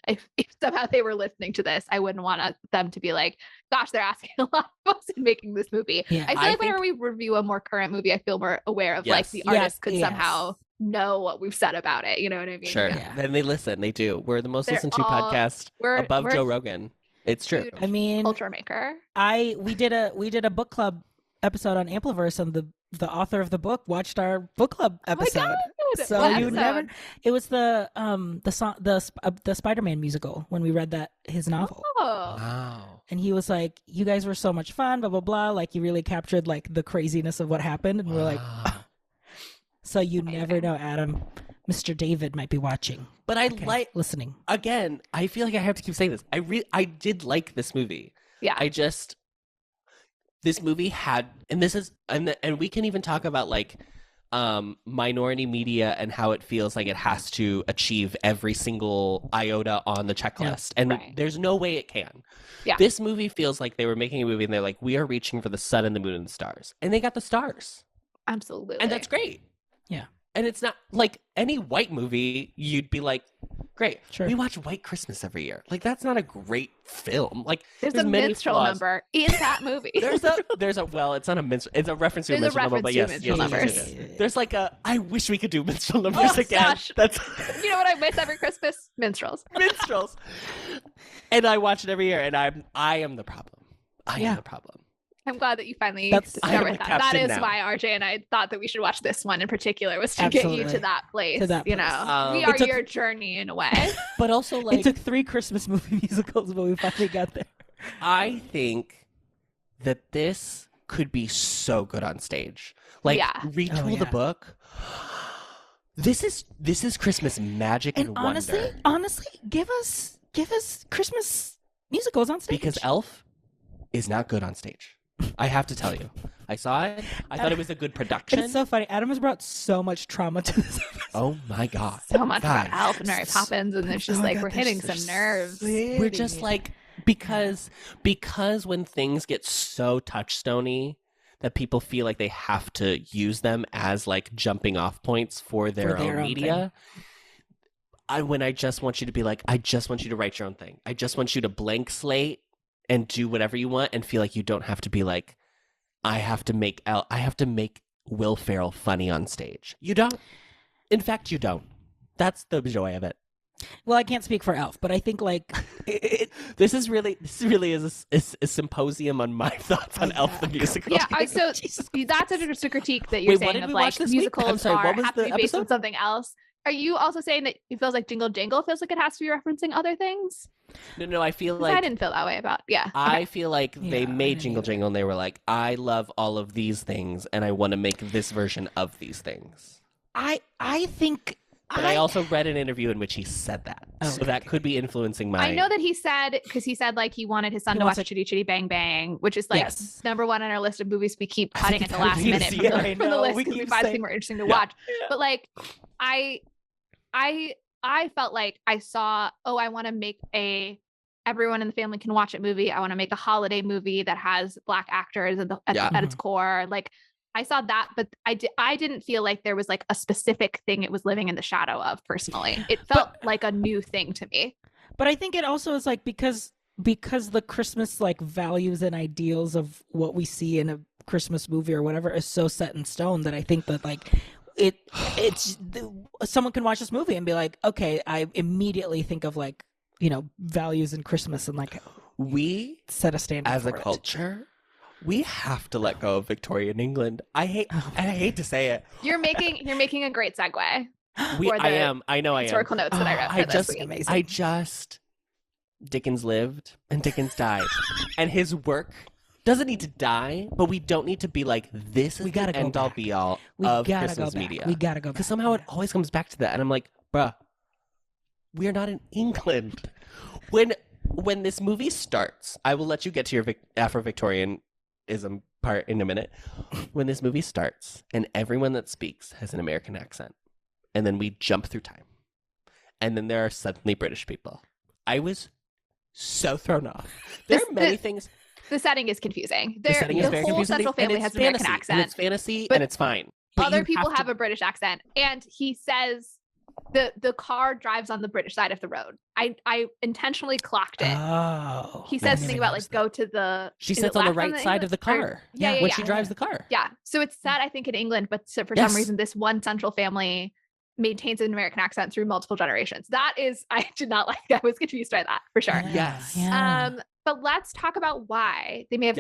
Speaker 3: if somehow they were listening to this, I wouldn't want them to be like, gosh, they're asking a lot of us in making this movie. Yeah. I feel like whenever we review a more current movie, I feel more aware of like the artist could somehow know what we've said about it. You know what I mean?
Speaker 2: Sure. Yeah. Then they listen. They do. We're the most listened to podcast above Joe Rogan. It's true.
Speaker 1: I mean,
Speaker 3: culture maker.
Speaker 1: We did a book club episode on Ampliverse, and the author of the book watched our book club episode.
Speaker 3: Oh
Speaker 1: so you never. It was the Spider-Man musical when we read his novel.
Speaker 3: Oh.
Speaker 2: Wow.
Speaker 1: And he was like, "You guys were so much fun, blah blah blah. Like you really captured like the craziness of what happened." And we're like, oh. So you never know, Adam. Mr. David might be watching.
Speaker 2: But I like
Speaker 1: listening.
Speaker 2: Again, I feel like I have to keep saying this. I did like this movie.
Speaker 3: Yeah.
Speaker 2: This movie had, and this is, and we can even talk about like minority media and how it feels like it has to achieve every single iota on the checklist. And there's no way it can.
Speaker 3: Yeah.
Speaker 2: This movie feels like they were making a movie and they're like, we are reaching for the sun and the moon and the stars. And they got the stars.
Speaker 3: Absolutely.
Speaker 2: And that's great.
Speaker 1: Yeah.
Speaker 2: And it's not like any white movie, you'd be like, great.
Speaker 1: Sure.
Speaker 2: We watch White Christmas every year. Like, that's not a great film. Like,
Speaker 3: there's a
Speaker 2: many
Speaker 3: minstrel
Speaker 2: flaws.
Speaker 3: number in that movie.
Speaker 2: there's a well, it's not a minstrel. It's a reference to a minstrel number, but yes,
Speaker 3: numbers.
Speaker 2: There's like I wish we could do minstrel numbers again.
Speaker 3: Gosh.
Speaker 2: That's
Speaker 3: You know what I miss every Christmas? Minstrels.
Speaker 2: minstrels. And I watch it every year, and I am the problem. I am the problem.
Speaker 3: I'm glad that you finally
Speaker 2: I am
Speaker 3: discovered
Speaker 2: the
Speaker 3: that. That
Speaker 2: captain
Speaker 3: is
Speaker 2: now.
Speaker 3: why RJ and I thought that we should watch this one in particular, was to get you to that place. You know, we are your journey in a way.
Speaker 2: But also, like,
Speaker 1: it took 3 Christmas movie musicals, but we finally got there.
Speaker 2: I think that this could be so good on stage. Like, retool the book. This is Christmas magic and wonder.
Speaker 1: Honestly, give us Christmas musicals on stage.
Speaker 2: Because Elf is not good on stage. I have to tell you. I saw it. I thought it was a good production.
Speaker 1: It's so funny. Adam has brought so much trauma to this episode.
Speaker 2: Oh my God.
Speaker 3: So much about Elf and Mary Poppins, and it's just we're hitting some nerves.
Speaker 2: We're just like, because when things get so touchstony that people feel like they have to use them as like jumping off points for their own media. When I just want you to be like, I just want you to write your own thing. I just want you to blank slate and do whatever you want and feel like you don't have to be like, I have to make Will Ferrell funny on stage. You don't. In fact, you don't. That's the joy of it.
Speaker 1: Well, I can't speak for Elf, but I think like
Speaker 2: this really is a symposium on my thoughts on Elf the musical.
Speaker 3: Yeah, so that's just a critique that you're saying of like musicals have to be based on something else. Are you also saying that it feels like Jingle Jangle feels like it has to be referencing other things?
Speaker 2: No, I feel like
Speaker 3: I didn't feel that way about.
Speaker 2: I feel like they made Jingle Jangle and they were like, I love all of these things and I want to make this version of these things.
Speaker 1: I think.
Speaker 2: But I also read an interview in which he said that. So that could be influencing my...
Speaker 3: I know that he said, because he said like he wanted his son to watch Chitty Chitty Bang Bang, which is like number 1 on our list of movies we keep cutting at the last minute from the list because we find something more interesting to watch. But like, I felt like I saw, I want to make everyone in the family can watch it movie. I want to make a holiday movie that has Black actors at its core. Like, I saw that, but I didn't feel like there was like a specific thing it was living in the shadow of personally. It felt like a new thing to me.
Speaker 1: But I think it also is like because the Christmas like values and ideals of what we see in a Christmas movie or whatever is so set in stone that I think that like it's someone can watch this movie and be like, okay, I immediately think of like, you know, values in Christmas and like
Speaker 2: we
Speaker 1: set a standard
Speaker 2: as
Speaker 1: for
Speaker 2: a culture. We have to let go of Victorian England. I hate to say it.
Speaker 3: You're making a great segue.
Speaker 2: I know I am.
Speaker 3: Historical notes that I read for this week.
Speaker 1: Amazing.
Speaker 2: Dickens lived and Dickens died. And his work doesn't need to die, but we don't need to be like, this is the end all be all of Christmas media.
Speaker 1: We gotta go back.
Speaker 2: Because somehow it always comes back to that. And I'm like, bruh, we're not in England. When this movie starts, I will let you get to your afro-victorian part in a minute. When this movie starts and everyone that speaks has an American accent and then we jump through time and then there are suddenly British people, I was so thrown off. There are many things.
Speaker 3: The setting is confusing.
Speaker 2: The setting is very confusing.
Speaker 3: Central family has an American accent.
Speaker 2: And it's fantasy and it's fine.
Speaker 3: Other people have a British accent. And he says the car drives on the British side of the road. I intentionally clocked it.
Speaker 1: Oh.
Speaker 3: He says something about like go to the...
Speaker 2: She sits on the right side of the car. When she drives the car.
Speaker 3: Yeah. So it's set, I think, in England, but for some reason, this one central family maintains an American accent through multiple generations. That is, I did not like that. I was confused by that, for sure.
Speaker 2: Yes.
Speaker 3: But let's talk about why they may have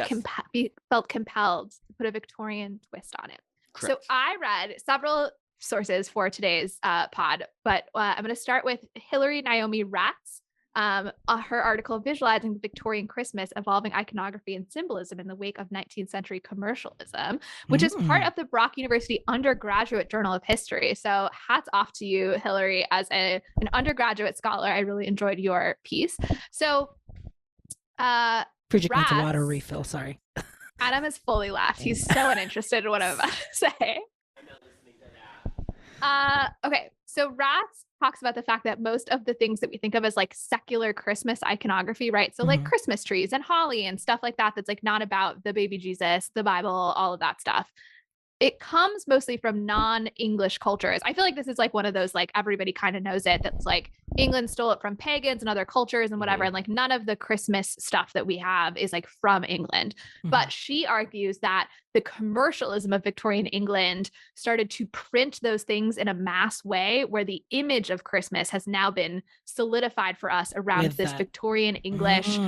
Speaker 3: felt compelled to put a Victorian twist on it.
Speaker 2: Correct.
Speaker 3: So I read several sources for today's pod, but I'm going to start with Hilary Naomi Ratz, her article visualizing the Victorian Christmas, evolving iconography and symbolism in the wake of 19th century commercialism, which is part of the Brock University undergraduate journal of history. So hats off to you, Hillary, as an undergraduate scholar. I really enjoyed your piece. So
Speaker 1: Bridget needs a water refill, sorry.
Speaker 3: Adam is fully left. He's so uninterested in what I'm about to say. Okay, so Rats talks about the fact that most of the things that we think of as like secular Christmas iconography, right? So like Christmas trees and holly and stuff like that, that's like not about the baby Jesus, the Bible, all of that stuff. It comes mostly from non-English cultures. I feel like this is like one of those, like everybody kind of knows it, that's like England stole it from pagans and other cultures and whatever. And like none of the Christmas stuff that we have is like from England. But she argues that the commercialism of Victorian England started to print those things in a mass way where the image of Christmas has now been solidified for us around this Victorian English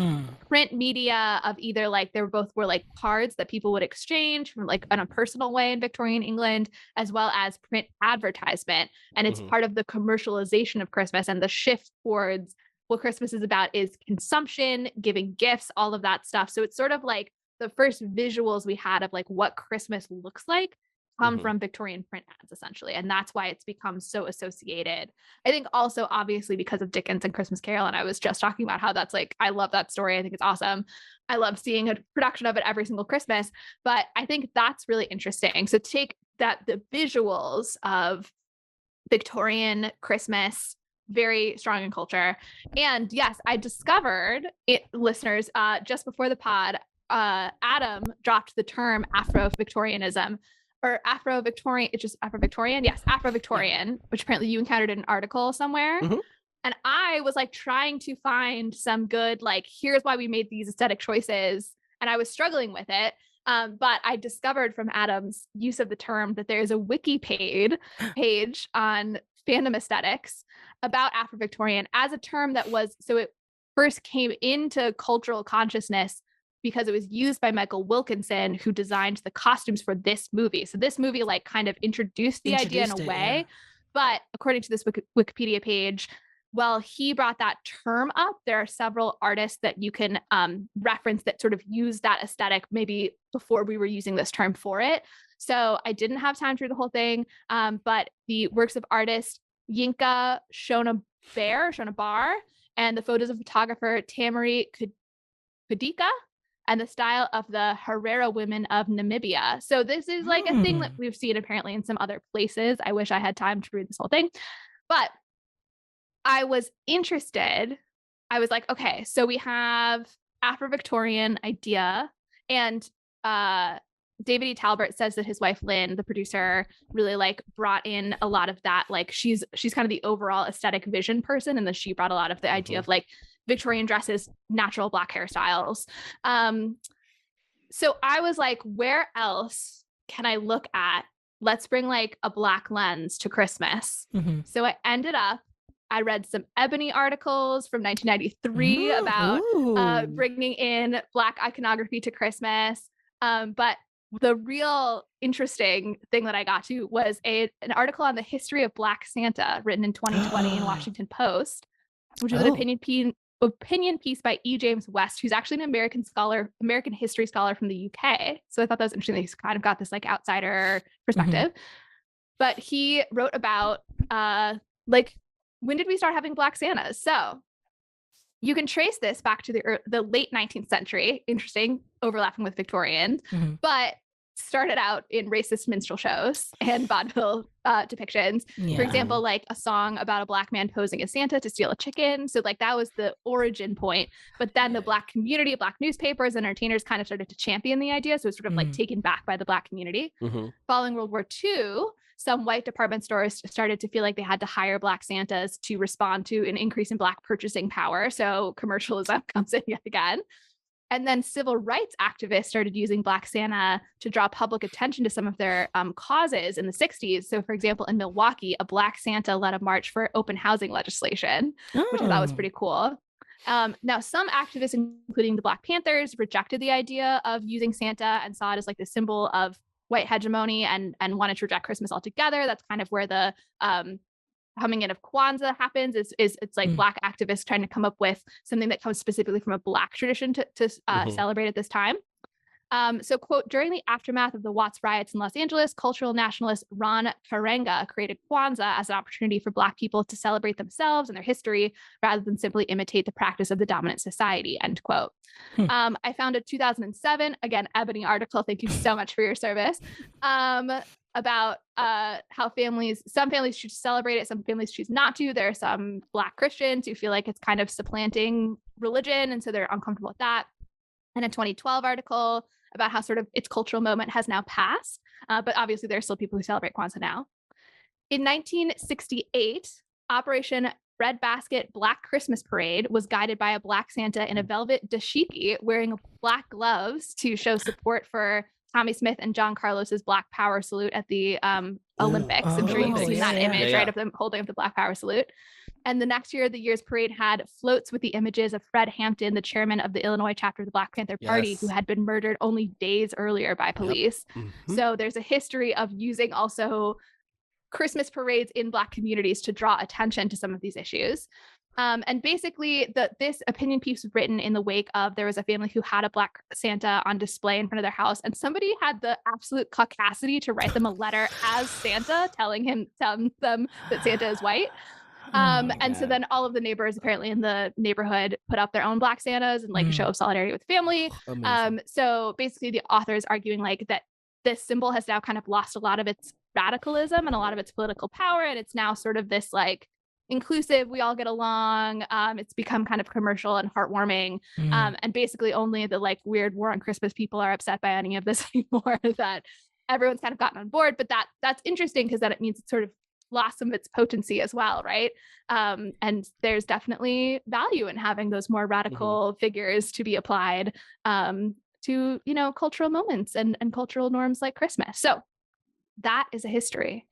Speaker 3: print media of either like there both were like cards that people would exchange from like in a personal way in Victorian England, as well as print advertisement. And it's part of the commercialization of Christmas and the shift towards what Christmas is about is consumption, giving gifts, all of that stuff. So it's sort of like the first visuals we had of like what Christmas looks like come from Victorian print ads, essentially. And that's why it's become so associated. I think also obviously because of Dickens and Christmas Carol. And I was just talking about how that's like, I love that story. I think it's awesome. I love seeing a production of it every single Christmas, but I think that's really interesting. So take that, the visuals of Victorian Christmas, very strong in culture. And yes, I discovered it, listeners, just before the pod, Adam dropped the term afro-victorianism or afro-victorian. It's just afro-victorian. Yes. Afro-victorian, which apparently you encountered in an article somewhere. And I was like trying to find some good, like, here's why we made these aesthetic choices. And I was struggling with it. But I discovered from Adam's use of the term that there's a wiki page on fandom aesthetics about Afro-Victorian as a term that was, so it first came into cultural consciousness because it was used by Michael Wilkinson, who designed the costumes for this movie. So this movie like kind of introduced the idea in a way, but according to this Wikipedia page, well, he brought that term up. There are several artists that you can reference that sort of use that aesthetic maybe before we were using this term for it. So I didn't have time to read the whole thing, but the works of artist Yinka Shonabar and the photos of photographer Tamari Kudika and the style of the Herero women of Namibia. So this is like a thing that we've seen apparently in some other places. I wish I had time to read this whole thing, but I was interested. I was like, okay, so we have Afro-Victorian idea, and David E. Talbert says that his wife Lynn, the producer, really like brought in a lot of that. Like she's kind of the overall aesthetic vision person, and then she brought a lot of the idea of like Victorian dresses, natural black hairstyles. So I was like, where else can I look at? Let's bring like a black lens to Christmas. So I ended up, I read some Ebony articles from 1993 about bringing in black iconography to Christmas. But the real interesting thing that I got to was an article on the history of Black Santa written in 2020 in Washington Post, which was an opinion piece by E. James West, who's actually an American history scholar from the UK. So I thought that was interesting. He's kind of got this like outsider perspective. But he wrote about like, when did we start having Black Santas? So you can trace this back to the late 19th century, interesting, overlapping with Victorian, but started out in racist minstrel shows and vaudeville depictions. For example, like a song about a black man posing as Santa to steal a chicken. So like that was the origin point. But then the black community, black newspapers and entertainers kind of started to champion the idea. So it's sort of like taken back by the black community. Following World War II, some white department stores started to feel like they had to hire Black Santas to respond to an increase in black purchasing power. So commercialism comes in yet again. And then civil rights activists started using Black Santa to draw public attention to some of their causes in the 60s. So, for example, in Milwaukee, a Black Santa led a march for open housing legislation, which I thought was pretty cool. Now, some activists, including the Black Panthers, rejected the idea of using Santa and saw it as like the symbol of white hegemony and wanted to reject Christmas altogether. That's kind of where the coming in of Kwanzaa happens. It's like Black activists trying to come up with something that comes specifically from a Black tradition to celebrate at this time. So, quote, during the aftermath of the Watts riots in Los Angeles, cultural nationalist Ron Karenga created Kwanzaa as an opportunity for Black people to celebrate themselves and their history rather than simply imitate the practice of the dominant society, end quote. I found a 2007, again, Ebony article, thank you so much for your service, about how some families choose to celebrate it, some families choose not to. There are some Black Christians who feel like it's kind of supplanting religion, and so they're uncomfortable with that. And a 2012 article about how sort of its cultural moment has now passed. But obviously there are still people who celebrate Kwanzaa now. In 1968, Operation Breadbasket Black Christmas Parade was guided by a Black Santa in a velvet dashiki wearing Black gloves to show support for Tommy Smith and John Carlos's Black Power salute at the Olympics. I'm sure you've seen that image, right, of them holding up the Black Power salute. And the next year, the year's parade had floats with the images of Fred Hampton, the chairman of the Illinois chapter of the Black Panther Party, who had been murdered only days earlier by police. So there's a history of using also Christmas parades in Black communities to draw attention to some of these issues. And basically, this opinion piece was written in the wake of, there was a family who had a Black Santa on display in front of their house, and somebody had the absolute caucasity to write them a letter as Santa, telling them that Santa is white. And so then all of the neighbors apparently in the neighborhood put up their own Black Santas and like a show of solidarity with the family. So basically the author is arguing like that this symbol has now kind of lost a lot of its radicalism and a lot of its political power. And it's now sort of this like inclusive, we all get along. It's become kind of commercial and heartwarming. And basically only the like weird War on Christmas people are upset by any of this anymore, that everyone's kind of gotten on board. But that's interesting because then it means it's sort of lost some of its potency as well, right? And there's definitely value in having those more radical figures to be applied to, you know, cultural moments and cultural norms like Christmas. So that is a history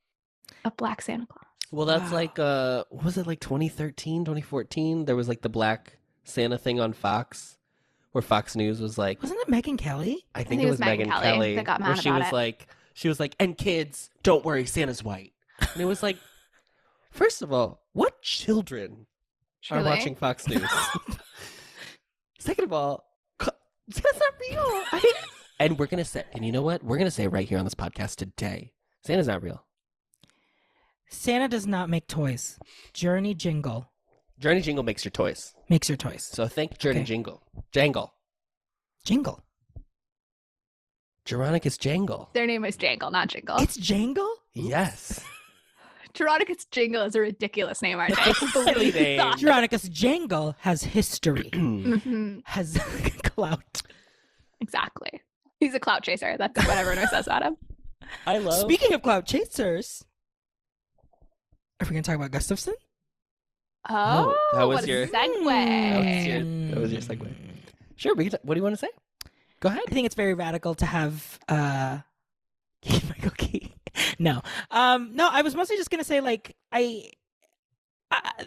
Speaker 3: of Black Santa Claus.
Speaker 2: Well, that's like, what was it, like 2013, 2014? There was like the Black Santa thing on Fox, where Fox News was like...
Speaker 1: Wasn't it Megyn Kelly?
Speaker 2: I think it was Megyn Kelly
Speaker 3: that got mad about it.
Speaker 2: She was like, and kids, don't worry, Santa's white. And it was like, first of all, what children are watching Fox News? Second of all, Santa's not real. And we're going to say, and you know what? We're going to say right here on this podcast today, Santa's not real.
Speaker 1: Santa does not make toys. Journey Jingle.
Speaker 2: Journey Jingle makes your toys.
Speaker 1: Makes your toys.
Speaker 2: So think Journey Jingle. Jangle.
Speaker 1: Jingle.
Speaker 2: Jeronicus Jangle.
Speaker 3: Their name is Jangle, not Jingle.
Speaker 1: It's Jangle?
Speaker 2: Yes.
Speaker 3: Jeronicus Jingle is a ridiculous name, aren't they?
Speaker 1: Jeronicus Jangle has history. Has clout.
Speaker 3: Exactly. He's a clout chaser. That's what everyone says about him.
Speaker 1: Speaking of clout chasers, are we going to talk about Gustafson?
Speaker 3: Oh,
Speaker 2: that was
Speaker 3: what
Speaker 2: your
Speaker 3: a segue.
Speaker 2: That was your segue. Sure. What do you want to say? Go ahead.
Speaker 1: I think it's very radical to have Michael Key. No, I was mostly just gonna say like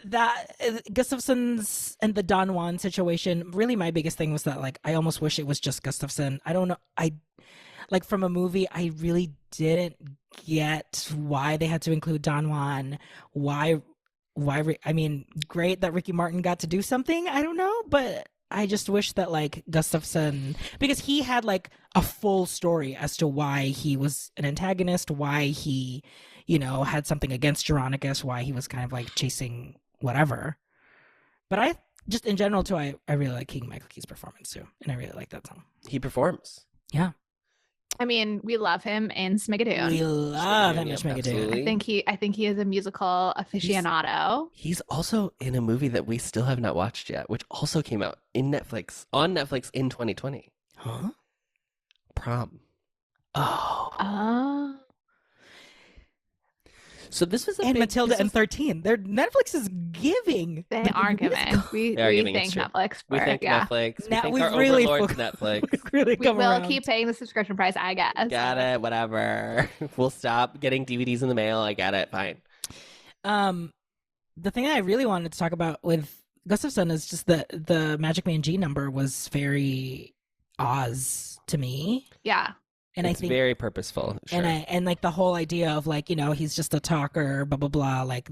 Speaker 1: that Gustafson's and the Don Juan situation. Really, my biggest thing was that like I almost wish it was just Gustafson. I don't know. I like from a movie, I really didn't get why they had to include Don Juan. Why? I mean, great that Ricky Martin got to do something. I don't know, but I just wish that like Gustafson, because he had like a full story as to why he was an antagonist, why he, you know, had something against Jeronicus, why he was kind of like chasing whatever. But I just in general too, I really like King Michael Key's performance too, and I really like that song.
Speaker 2: He performs.
Speaker 1: Yeah.
Speaker 3: I mean, we love him in Smigadoon.
Speaker 1: We love him in Smigadoon.
Speaker 3: I think he is a musical aficionado.
Speaker 2: He's also in a movie that we still have not watched yet, which also came out on Netflix in 2020.
Speaker 1: Huh?
Speaker 2: Prom.
Speaker 3: Oh.
Speaker 2: So this was
Speaker 1: Matilda and 13. Netflix is giving.
Speaker 3: They are giving. We thank Netflix.
Speaker 2: We thank Netflix.
Speaker 1: Now
Speaker 2: we thank our overlords Netflix.
Speaker 3: We will keep paying the subscription price, I guess.
Speaker 2: Got it. Whatever. We'll stop getting DVDs in the mail. I get it. Fine.
Speaker 1: The thing that I really wanted to talk about with Gustafson is just that the Magic Man G number was very Oz to me.
Speaker 3: Yeah.
Speaker 2: And it's very purposeful. Sure.
Speaker 1: And like the whole idea of like, you know, he's just a talker, blah, blah, blah. Like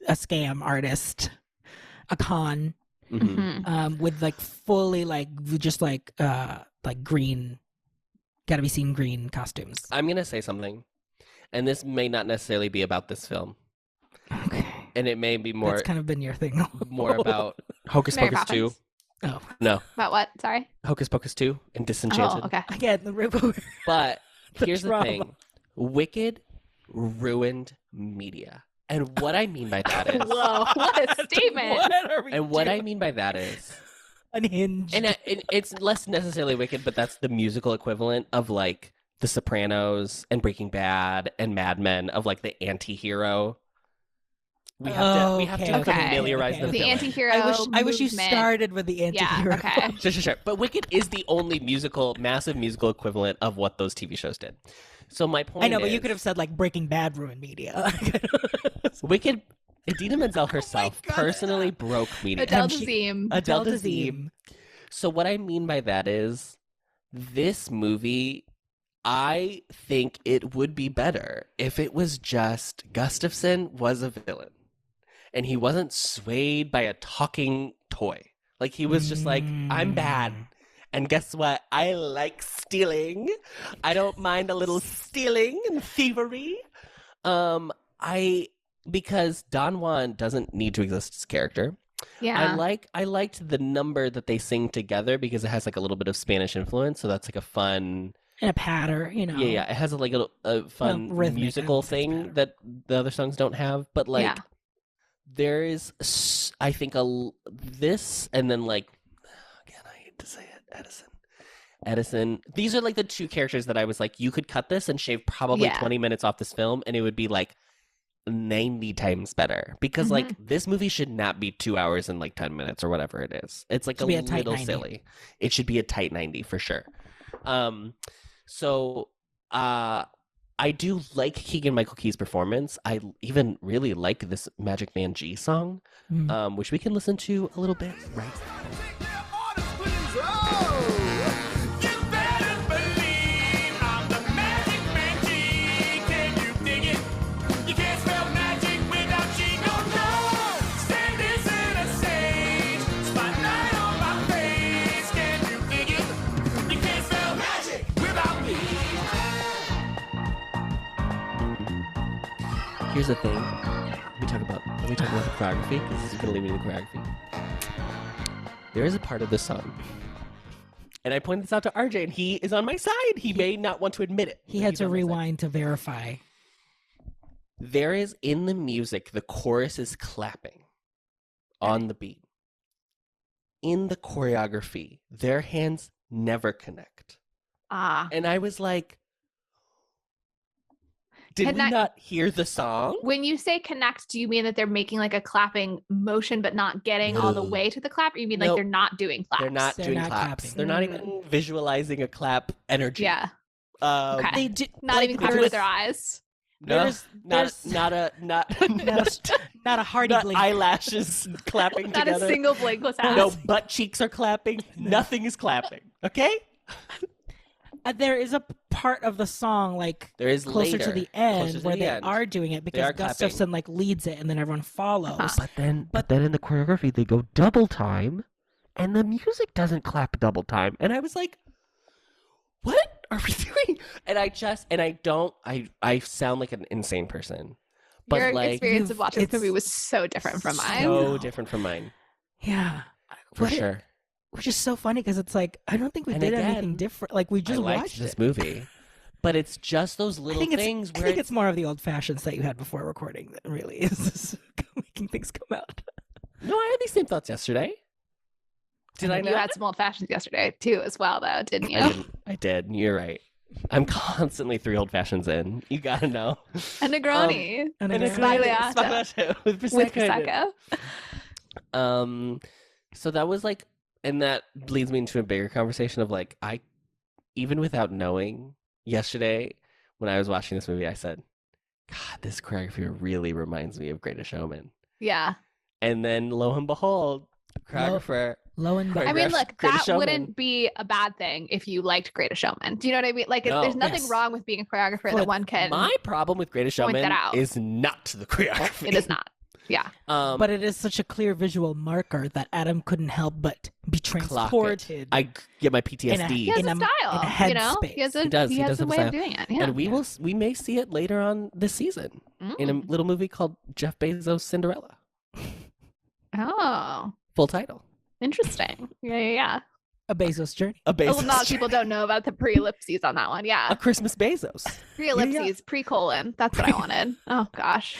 Speaker 1: a scam artist, a con, with like fully like just like green, gotta be seen green costumes.
Speaker 2: I'm gonna say something, and this may not necessarily be about this film.
Speaker 1: Okay.
Speaker 2: And it may be more.
Speaker 1: That's kind of been your thing.
Speaker 2: More about Hocus
Speaker 3: Mary
Speaker 2: Pocus 2.
Speaker 3: Poppins.
Speaker 1: Oh.
Speaker 2: No.
Speaker 3: About what? Sorry.
Speaker 2: Hocus Pocus 2 and Disenchanted.
Speaker 3: Oh, okay.
Speaker 1: Again, the river.
Speaker 2: But here's the
Speaker 1: trauma.
Speaker 2: thing. Wicked ruined media. And what I mean by that is...
Speaker 3: Whoa, what a statement.
Speaker 2: What I mean by that is...
Speaker 1: Unhinged.
Speaker 2: And it's less necessarily Wicked, but that's the musical equivalent of like The Sopranos and Breaking Bad and Mad Men, of like the anti-hero. We have to familiarize them.
Speaker 3: The anti-hero.
Speaker 1: I wish you
Speaker 3: movement.
Speaker 1: started with the anti-hero.
Speaker 3: Yeah, okay.
Speaker 2: Sure. But Wicked is the only massive musical equivalent of what those TV shows did. So my point
Speaker 1: I know, but you
Speaker 2: is,
Speaker 1: could have said like Breaking Bad ruined media.
Speaker 2: Wicked, Idina Menzel herself personally broke media.
Speaker 3: Adele Dazeem.
Speaker 2: So what I mean by that is, this movie, I think it would be better if it was just Gustafson was a villain. And he wasn't swayed by a talking toy. Like, he was just like, I'm bad. And guess what? I like stealing. I don't mind a little stealing and thievery. Because Don Juan doesn't need to exist as a character.
Speaker 3: Yeah.
Speaker 2: I liked the number that they sing together because it has like a little bit of Spanish influence. So that's like a fun...
Speaker 1: And a patter, you know.
Speaker 2: Yeah. It has like a fun
Speaker 1: rhythmic,
Speaker 2: musical thing that the other songs don't have. But like...
Speaker 3: Yeah.
Speaker 2: There is, I think, this, and then, like, again, I hate to say it, Edison. These are, like, the two characters that I was like, you could cut this and shave probably 20 minutes off this film, and it would be, like, 90 times better. Because, like, this movie should not be 2 hours and, like, 10 minutes or whatever it is. It's, like, a little silly. It should be a tight 90, for sure. I do like Keegan-Michael Key's performance. I even really like this Magic Man G song, which we can listen to a little bit right Here's the thing. Let me talk about the choreography, because this is going to lead me to the choreography. There is a part of this song, and I pointed this out to RJ, and he is on my side. He may not want to admit it.
Speaker 1: He had to rewind to verify.
Speaker 2: There is, in the music, the chorus is clapping on the beat. In the choreography, their hands never connect. And I was like, did we not hear the song?
Speaker 3: When you say connect, do you mean that they're making like a clapping motion but not getting all the way to the clap? Or you mean like they're not doing claps?
Speaker 2: They're not doing claps.
Speaker 1: Clapping.
Speaker 2: They're not even visualizing a clap energy.
Speaker 3: Yeah.
Speaker 2: Okay.
Speaker 1: They do,
Speaker 3: not even clapping with their eyes.
Speaker 2: No, not a
Speaker 1: hearty blink.
Speaker 2: Eyelashes clapping
Speaker 3: not
Speaker 2: together.
Speaker 3: A single blink was happening.
Speaker 2: No butt cheeks are clapping. Nothing is clapping. Okay.
Speaker 1: There is a part of the song, like
Speaker 2: there is
Speaker 1: closer to the end, where they
Speaker 2: end.
Speaker 1: Are doing it because Gustafson like leads it, and then everyone follows.
Speaker 2: But then in the choreography, they go double time, and the music doesn't clap double time. And I was like, "What are we doing?" And I sound like an insane person. But
Speaker 3: your
Speaker 2: like,
Speaker 3: experience of watching this movie was so different from mine.
Speaker 2: So different from mine.
Speaker 1: Yeah,
Speaker 2: for sure.
Speaker 1: Which is so funny because it's like, I don't think we did anything different. Like, we just watched
Speaker 2: this movie. But it's just those little things where...
Speaker 1: I think it's more of the old fashions that you had before recording that really is making things come out.
Speaker 2: No, I had these same thoughts yesterday. Did I not?
Speaker 3: You had some old fashions yesterday, too, as well, though, didn't you?
Speaker 2: I did. You're right. I'm constantly 3 old fashions in. You gotta know.
Speaker 3: A Negroni.
Speaker 2: Spagliato. With
Speaker 3: Prosecco.
Speaker 2: So that was like... And that leads me into a bigger conversation of like, even without knowing, yesterday when I was watching this movie, I said, God, this choreography really reminds me of Greatest Showman.
Speaker 3: Yeah.
Speaker 2: And then lo and behold, choreographer.
Speaker 1: Lo and behold.
Speaker 3: I mean, look, that wouldn't be a bad thing if you liked Greatest Showman. Do you know what I mean? Like, there's nothing wrong with being a choreographer that one can.
Speaker 2: My problem with Greatest Showman is not the choreography.
Speaker 3: It is not. Yeah.
Speaker 1: But it is such a clear visual marker that Adam couldn't help but be transported.
Speaker 2: I get my PTSD.
Speaker 3: He has a style,
Speaker 1: in a head
Speaker 3: you know?
Speaker 1: space.
Speaker 3: He has a,
Speaker 2: He does.
Speaker 3: He
Speaker 2: He
Speaker 3: has
Speaker 2: does
Speaker 3: a
Speaker 2: have a
Speaker 3: way
Speaker 2: style.
Speaker 3: of doing it. Yeah.
Speaker 2: And we may see it later on this season in a little movie called Jeff Bezos' Cinderella.
Speaker 3: Oh.
Speaker 2: Full title.
Speaker 3: Interesting. Yeah.
Speaker 1: A Bezos journey.
Speaker 2: A Bezos.
Speaker 3: A lot of people don't know about the pre-ellipses on that one.
Speaker 2: A
Speaker 3: Yeah.
Speaker 2: Christmas Bezos.
Speaker 3: Pre-ellipses, pre-colon. That's what I wanted. Oh, gosh. ...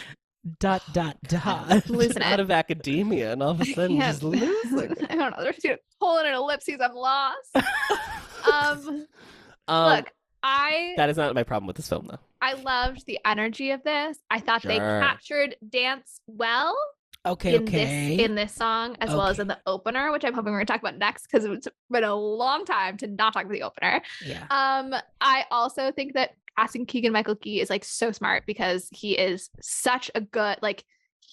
Speaker 3: Losing
Speaker 2: Out
Speaker 3: it.
Speaker 2: of academia, and all of a sudden
Speaker 3: can't.
Speaker 2: just losing.
Speaker 3: I don't know. There's a colon and ellipses. I'm lost. Look,
Speaker 2: that is not my problem with this film, though.
Speaker 3: I loved the energy of this. I thought they
Speaker 2: Sure.
Speaker 3: captured dance well
Speaker 1: Okay.
Speaker 3: in this song, as well as in the opener, which I'm hoping we're gonna talk about next because it's been a long time to not talk about the opener.
Speaker 1: Yeah.
Speaker 3: I also think that casting Keegan-Michael Key is like so smart because he is such a good, like,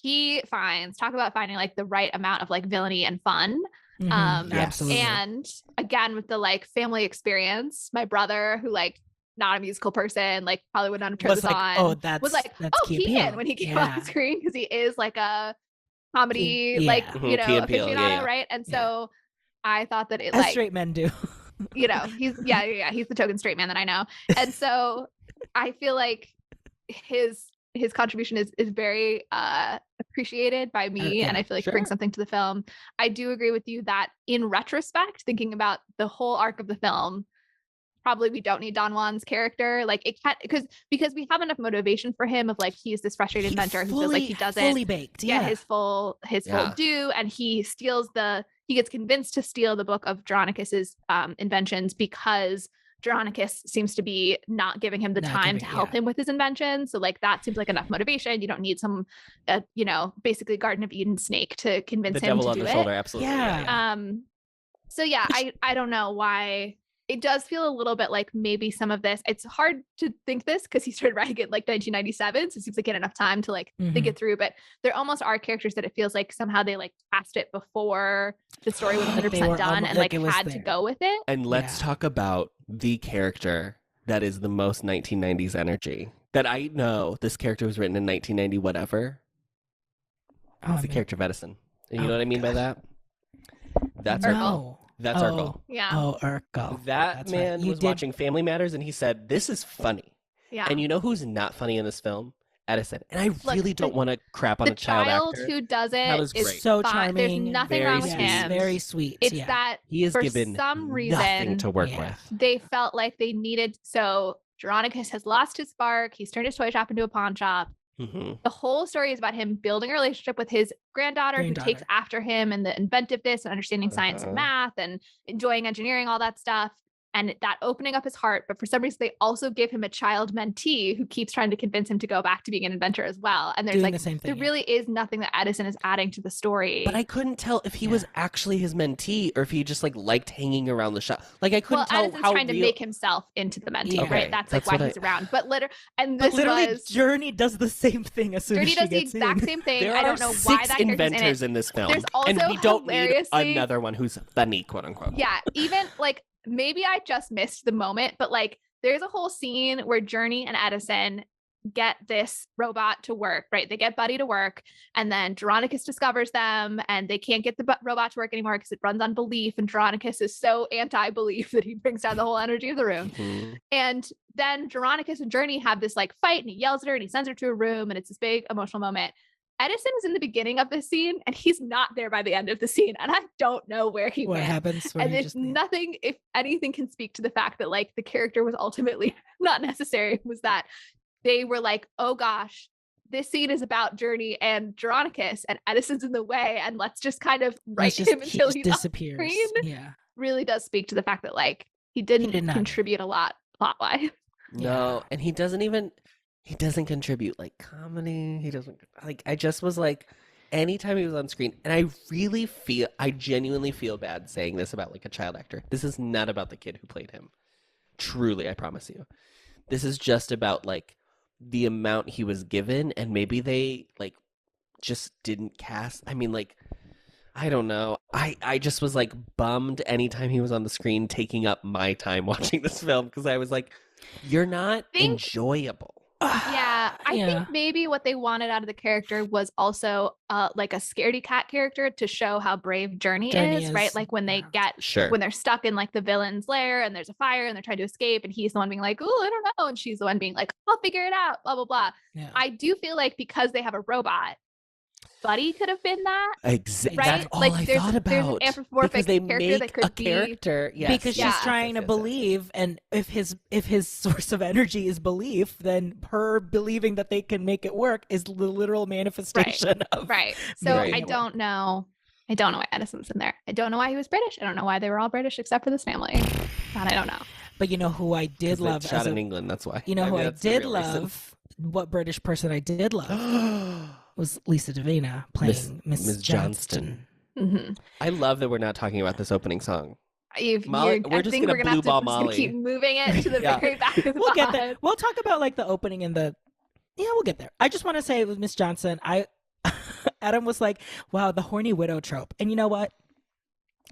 Speaker 3: talk about finding like the right amount of like villainy and fun.
Speaker 1: Yes.
Speaker 2: Absolutely.
Speaker 3: And again, with the like family experience, my brother, who like not a musical person, like probably would not have turned
Speaker 1: Was
Speaker 3: this
Speaker 1: like,
Speaker 3: on.
Speaker 1: oh, that's
Speaker 3: was like,
Speaker 1: that's
Speaker 3: oh,
Speaker 1: Key
Speaker 3: Keegan
Speaker 1: Peele.
Speaker 3: when he came
Speaker 1: Yeah.
Speaker 3: on screen because he is like a comedy,
Speaker 1: Yeah.
Speaker 3: like
Speaker 2: Mhm,
Speaker 3: you know,
Speaker 2: Key and Peele,
Speaker 3: aficionado,
Speaker 2: yeah.
Speaker 3: right? And so I thought that it
Speaker 1: As
Speaker 3: like
Speaker 1: straight men do.
Speaker 3: you know, he's he's the token straight man that I know. And so I feel like his contribution is very appreciated by me,
Speaker 1: Okay,
Speaker 3: and I feel like it brings something to the film. I do agree with you that in retrospect, thinking about the whole arc of the film, probably we don't need Don Juan's character. Like it can't because we have enough motivation for him of like he's this frustrated inventor who feels like he doesn't
Speaker 1: fully baked.
Speaker 3: get
Speaker 1: Yeah.
Speaker 3: his full
Speaker 2: Yeah.
Speaker 3: due, and he gets convinced to steal the book of Jeronicus's inventions because Jeronicus seems to be not giving him the
Speaker 1: Not
Speaker 3: time
Speaker 1: giving-
Speaker 3: to help
Speaker 1: yeah.
Speaker 3: him with his invention. So like that seems like enough motivation. You don't need some you know, basically Garden of Eden snake to convince
Speaker 2: The
Speaker 3: him
Speaker 2: devil
Speaker 3: to
Speaker 2: on
Speaker 3: do
Speaker 2: the
Speaker 3: it.
Speaker 2: shoulder, absolutely.
Speaker 1: Yeah.
Speaker 3: So yeah, I don't know why it does feel a little bit like maybe some of this. It's hard to think this because he started writing it like 1997, so it seems like he had enough time to like think it through. But there almost are characters that it feels like somehow they like cast it before the story was 100% done and like
Speaker 1: it was
Speaker 3: had to
Speaker 1: there.
Speaker 3: go with it.
Speaker 2: And let's
Speaker 1: Yeah.
Speaker 2: talk about the character that is the most 1990s energy. That I know this character was written in 1990 whatever.
Speaker 1: Oh,
Speaker 2: It's the
Speaker 1: man.
Speaker 2: character of Edison. And you
Speaker 1: Oh,
Speaker 2: know what I mean by that? That's our
Speaker 3: Urkel.
Speaker 2: goal. That's our
Speaker 1: Oh.
Speaker 2: goal.
Speaker 3: Yeah.
Speaker 1: Oh, Urkel.
Speaker 2: That
Speaker 1: That's right.
Speaker 2: man
Speaker 1: You
Speaker 2: was
Speaker 1: did-
Speaker 2: watching Family Matters and he said, "This is funny."
Speaker 3: Yeah.
Speaker 2: And you know who's not funny in this film? Edison. And I
Speaker 3: Look,
Speaker 2: really don't want to crap on
Speaker 3: the
Speaker 2: a child actor.
Speaker 3: who does it
Speaker 2: That was
Speaker 3: is
Speaker 2: great.
Speaker 1: So
Speaker 3: fine. There's
Speaker 1: charming.
Speaker 3: nothing
Speaker 2: very
Speaker 3: wrong with
Speaker 2: sweet.
Speaker 3: him.
Speaker 1: Very sweet.
Speaker 3: It's
Speaker 1: yeah.
Speaker 3: that
Speaker 2: He is
Speaker 3: for
Speaker 2: given
Speaker 3: some
Speaker 2: nothing
Speaker 3: reason
Speaker 2: to work
Speaker 1: Yeah.
Speaker 2: with.
Speaker 3: they felt like they needed. So Jeronicus has lost his spark. He's turned his toy shop into a pawn shop.
Speaker 2: Mhm.
Speaker 3: The whole story is about him building a relationship with his granddaughter who takes
Speaker 1: Granddaughter.
Speaker 3: after him and the inventiveness and understanding science and
Speaker 2: Uh-huh.
Speaker 3: math and enjoying engineering, all that stuff. And that opening up his heart. But for some reason, they also give him a child mentee who keeps trying to convince him to go back to being an inventor as well. And there's
Speaker 1: Doing
Speaker 3: like,
Speaker 1: the same
Speaker 3: there
Speaker 1: thing.
Speaker 3: really is nothing that Edison is adding to the story.
Speaker 2: But I couldn't tell if he was actually his mentee or if he just like liked hanging around the shop. Like I couldn't tell
Speaker 3: Edison's
Speaker 2: how
Speaker 3: trying to
Speaker 2: real...
Speaker 3: make himself into the mentee,
Speaker 1: Yeah.
Speaker 3: right?
Speaker 2: Okay,
Speaker 3: That's like
Speaker 2: that's
Speaker 3: why
Speaker 2: what
Speaker 3: he's around. But
Speaker 1: But
Speaker 3: this
Speaker 1: literally,
Speaker 3: was
Speaker 1: Journey does the same thing as soon
Speaker 3: Journey
Speaker 1: as she
Speaker 3: does the
Speaker 1: gets
Speaker 3: exact
Speaker 1: in.
Speaker 3: same thing.
Speaker 2: There
Speaker 3: I
Speaker 2: are
Speaker 3: don't know why
Speaker 2: 6
Speaker 3: that character's
Speaker 2: inventors
Speaker 3: in it.
Speaker 2: in this film.
Speaker 3: There's
Speaker 2: and
Speaker 3: also
Speaker 2: we don't need
Speaker 3: hilariously-
Speaker 2: another one who's funny, quote unquote.
Speaker 3: Yeah, even like maybe I just missed the moment, but like there's a whole scene where Journey and Edison get this robot to work, right? They get Buddy to work, and then Jeronicus discovers them, and they can't get the robot to work anymore because it runs on belief, and Jeronicus is so anti-belief that he brings down the whole energy of the room.
Speaker 2: Mhm.
Speaker 3: And then Jeronicus and Journey have this like fight, and he yells at her and he sends her to a room, and it's this big emotional moment. Edison is in the beginning of this scene, and he's not there by the end of the scene, and I don't know where he
Speaker 1: What
Speaker 3: went.
Speaker 1: happens? Where
Speaker 3: And
Speaker 1: you
Speaker 3: if
Speaker 1: just
Speaker 3: nothing, if anything can speak to the fact that like the character was ultimately not necessary, was that they were like, oh gosh, this scene is about Journey and Jeronicus, and Edison's in the way, and let's just kind of write
Speaker 1: just,
Speaker 3: him until
Speaker 1: he
Speaker 3: he's off
Speaker 1: disappears.
Speaker 3: screen.
Speaker 1: Yeah.
Speaker 3: Really does speak to the fact that like he didn't
Speaker 1: did not.
Speaker 3: contribute a lot plot wise.
Speaker 2: No, and he doesn't contribute like comedy. He doesn't like, I just was like, anytime he was on screen, and I genuinely feel bad saying this about like a child actor. This is not about the kid who played him. Truly, I promise you. This is just about like the amount he was given, and maybe they like just didn't cast. I mean, like, I don't know. I just was like bummed anytime he was on the screen taking up my time watching this film because I was like, you're not enjoyable.
Speaker 3: Yeah, I think maybe what they wanted out of the character was also like a scaredy cat character to show how brave Journey is, right? Like when they when they're stuck in like the villain's lair and there's a fire and they're trying to escape and he's the one being like, oh, I don't know. And she's the one being like, I'll figure it out, blah, blah, blah. Yeah. I do feel like because they have a robot, Buddy could have been that.
Speaker 2: Exactly.
Speaker 3: Right?
Speaker 2: That's all
Speaker 3: like
Speaker 2: I thought about.
Speaker 3: There's an anthropomorphic character that could be.
Speaker 2: Yes.
Speaker 1: Because she's trying to believe, and if his source of energy is belief, then her believing that they can make it work is the literal manifestation of.
Speaker 3: Right. So I don't know. I don't know why Edison's in there. I don't know why he was British. I don't know why they were all British except for this family. That I don't know.
Speaker 1: But you know who I did love?
Speaker 2: Shot in England. That's why.
Speaker 1: You know who I did love? What British person I did love? Was Lisa Davina playing Miss Johnston.
Speaker 3: Mm-hmm.
Speaker 2: I love that we're not talking about this opening song.
Speaker 3: We're just going to blue ball Molly. Keep moving it to the very back of the
Speaker 1: We'll get there. We'll talk about like the opening and the. Yeah, we'll get there. I just want to say with Miss Johnston, Adam was like, "Wow, the horny widow trope," and you know what?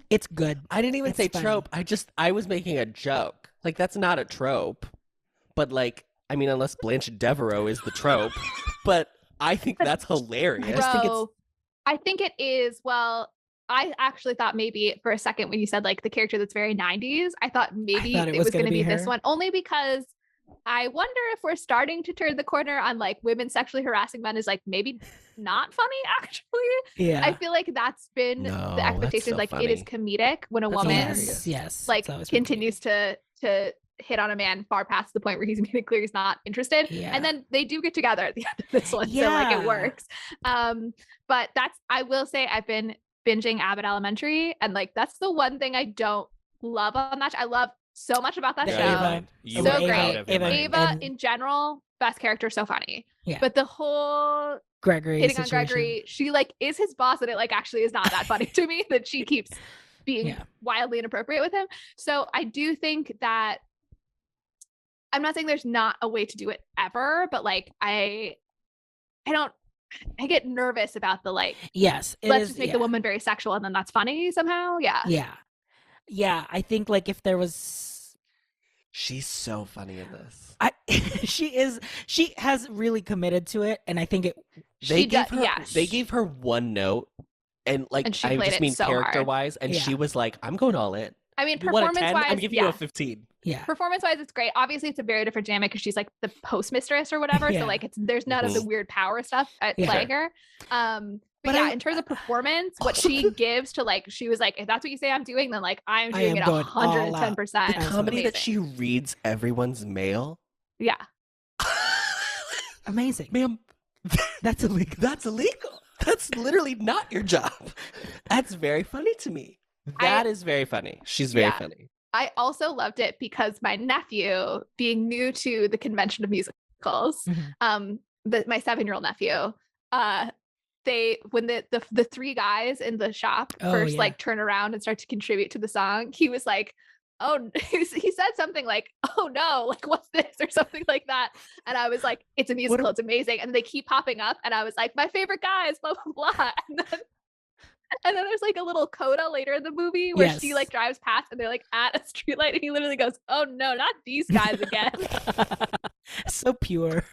Speaker 1: It's good.
Speaker 2: I didn't even say funny. Trope. I was making a joke. Like that's not a trope, but like I mean, unless Blanche Devereaux is the trope, but. I think that's hilarious.
Speaker 3: I think it is. Well, I actually thought maybe for a second when you said like the character that's very 90s, I thought maybe it was going to be this one, only because I wonder if we're starting to turn the corner on like women sexually harassing men is like maybe not funny actually.
Speaker 1: Yeah.
Speaker 3: I feel like that's been the expectation. So like funny. It is comedic when a woman like continues to hit on a man far past the point where he's made it clear he's not interested, and then they do get together at the end of this one, so like it works. But I will say I've been binging Abbott Elementary, and like that's the one thing I don't love on that. I love so much about that show. So great. Ava in general, best character, so funny. Yeah. But the whole
Speaker 1: Gregory
Speaker 3: hitting on Gregory, she like is his boss, and it like actually is not that funny to me that she keeps being wildly inappropriate with him. So I do think that. I'm not saying there's not a way to do it ever, but like I get nervous about the like.
Speaker 1: Yes,
Speaker 3: let's just make the woman very sexual and then that's funny somehow.
Speaker 1: Yeah. I think like if there was,
Speaker 2: she's so funny in this.
Speaker 1: She has really committed to it, and I think
Speaker 2: they gave her one note, and like
Speaker 3: and
Speaker 2: I just mean so character wise, and she was like, "I'm going all in."
Speaker 3: I mean, performance-wise,
Speaker 2: I'm giving you a 15.
Speaker 1: Yeah.
Speaker 3: Performance-wise, it's great. Obviously, it's a very different dynamic because she's like the postmistress or whatever. So like, there's none of the weird power stuff at play here. But in terms of performance, what she gives to like, she was like, if that's what you say I'm doing, then like I'm doing it 110%.
Speaker 2: The comedy that she reads everyone's mail.
Speaker 3: Yeah.
Speaker 1: Amazing,
Speaker 2: ma'am. That's illegal. That's illegal. That's literally not your job. That's very funny to me. That is very funny. She's very funny.
Speaker 3: I also loved it because my nephew, being new to the convention of musicals, my 7-year-old nephew, when the three guys in the shop first like turn around and start to contribute to the song, he was like, oh, he said something like, oh no, like what's this or something like that. And I was like, it's a musical, it's amazing. And they keep popping up and I was like, my favorite guys, blah, blah, blah. And then there's like a little coda later in the movie where she like drives past and they're like at a streetlight and he literally goes, oh no, not these guys again.
Speaker 1: So pure.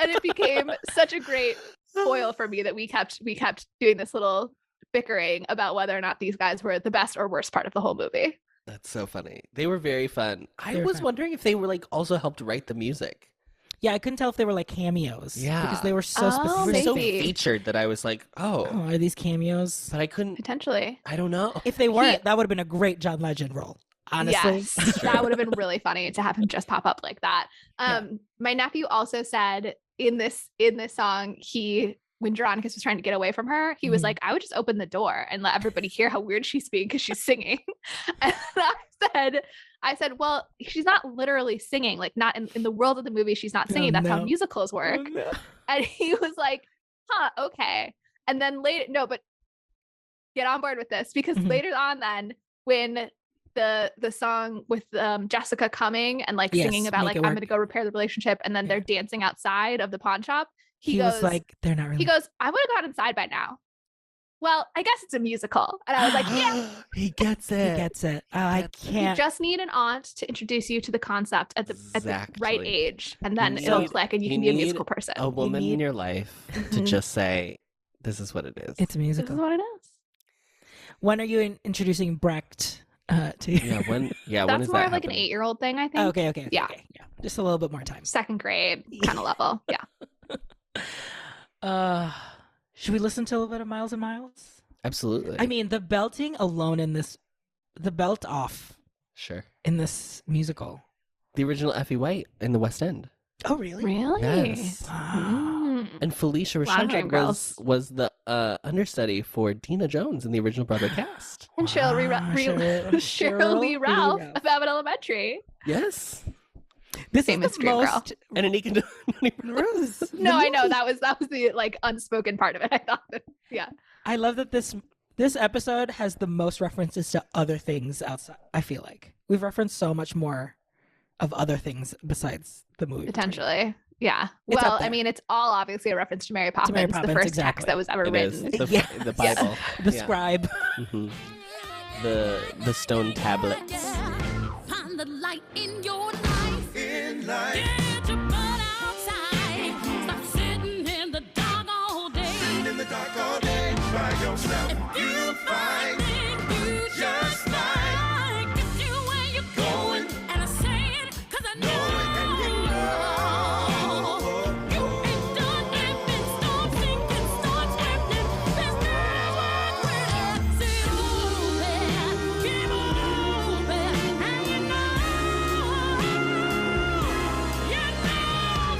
Speaker 3: And it became such a great foil for me that we kept doing this little bickering about whether or not these guys were the best or worst part of the whole movie.
Speaker 2: That's so funny. They were very fun. I was wondering if they were like also helped write the music.
Speaker 1: Yeah, I couldn't tell if they were like cameos.
Speaker 2: Yeah.
Speaker 1: Because they were so specific.
Speaker 2: They were so featured that I was like, oh,
Speaker 1: are these cameos?
Speaker 2: But I couldn't.
Speaker 3: Potentially.
Speaker 2: I don't know.
Speaker 1: If they weren't, that would have been a great John Legend role. Honestly.
Speaker 3: Yes, that would have been really funny to have him just pop up like that. My nephew also said in this song, when Jeronicus was trying to get away from her, he was like, I would just open the door and let everybody hear how weird she's being because she's singing. And I said, well, she's not literally singing, like not in the world of the movie, she's not singing. That's how musicals work. Oh, no. And he was like, okay. And then but get on board with this because later on then when the song with Jessica coming and like singing about like, I'm going to go repair the relationship. And then they're dancing outside of the pawn shop. He goes,
Speaker 1: was like, they're not really.
Speaker 3: He goes, I would have gone inside by now. well, I guess it's a musical. And I was like, yeah.
Speaker 2: He gets it.
Speaker 1: He gets it. I can't.
Speaker 3: You just need an aunt to introduce you to the concept at the right age. And then
Speaker 2: You
Speaker 3: it'll
Speaker 2: need-
Speaker 3: click and you
Speaker 2: you
Speaker 3: can be a
Speaker 2: need
Speaker 3: musical person.
Speaker 2: A woman
Speaker 1: need-
Speaker 2: in your life to
Speaker 3: Mhm.
Speaker 2: just say, this is what it is.
Speaker 1: It's a
Speaker 3: This is
Speaker 1: musical.
Speaker 3: what it is.
Speaker 1: When are you introducing Brecht to you?
Speaker 2: when is
Speaker 3: That's more
Speaker 2: that
Speaker 3: of like an
Speaker 2: happening?
Speaker 3: 8-year-old thing, I think.
Speaker 1: Okay.
Speaker 3: Yeah.
Speaker 1: Just a little bit more time.
Speaker 3: Second grade kind of level. Yeah.
Speaker 1: Should we listen to a little bit of Miles and Miles?
Speaker 2: Absolutely.
Speaker 1: I mean, the belting alone the belt off
Speaker 2: sure.
Speaker 1: in this musical.
Speaker 2: The original Effie White in the West End.
Speaker 1: Oh, really?
Speaker 3: Really?
Speaker 2: Yes.
Speaker 3: Mm.
Speaker 2: And Felicia
Speaker 3: Lot of
Speaker 2: Rashad
Speaker 3: Dreamgirls.
Speaker 2: was the understudy for Dina Jones in the original Broadway cast.
Speaker 3: And Cheryl Lee
Speaker 1: Cheryl
Speaker 3: Ralph
Speaker 1: Ralph.
Speaker 3: of Abbott Elementary.
Speaker 2: Yes.
Speaker 1: This
Speaker 3: Famous
Speaker 1: is the
Speaker 3: Dream Girl.
Speaker 1: most
Speaker 2: And Anika
Speaker 1: Rose.
Speaker 3: No, I know that was the like unspoken part of it. I thought that, yeah.
Speaker 1: I love that this episode has the most references to other things outside. I feel like we've referenced so much more of other things besides the movie.
Speaker 3: Potentially. Yeah.
Speaker 1: It's up
Speaker 3: Well, I
Speaker 1: there.
Speaker 3: mean, it's all obviously a reference to Mary Poppins,
Speaker 1: Mary
Speaker 3: the
Speaker 1: Poppins,
Speaker 3: first
Speaker 1: exactly.
Speaker 3: text that was ever
Speaker 2: It is.
Speaker 3: written.
Speaker 1: Yeah.
Speaker 2: The Bible.
Speaker 1: The
Speaker 2: Yeah.
Speaker 1: scribe.
Speaker 2: Mhm. The stone tablets.
Speaker 4: Find the light in your life.
Speaker 5: In life,
Speaker 4: Get your butt outside. Stop sitting in the dark all day.
Speaker 5: in the dark all day by yourself, you find
Speaker 4: You
Speaker 5: just like
Speaker 4: get you where you're going. And I say it 'cause I know.
Speaker 5: and you know.
Speaker 4: You ain't done living, storm sinking, start swimming. There's nowhere where sit moving, keep moving, and you know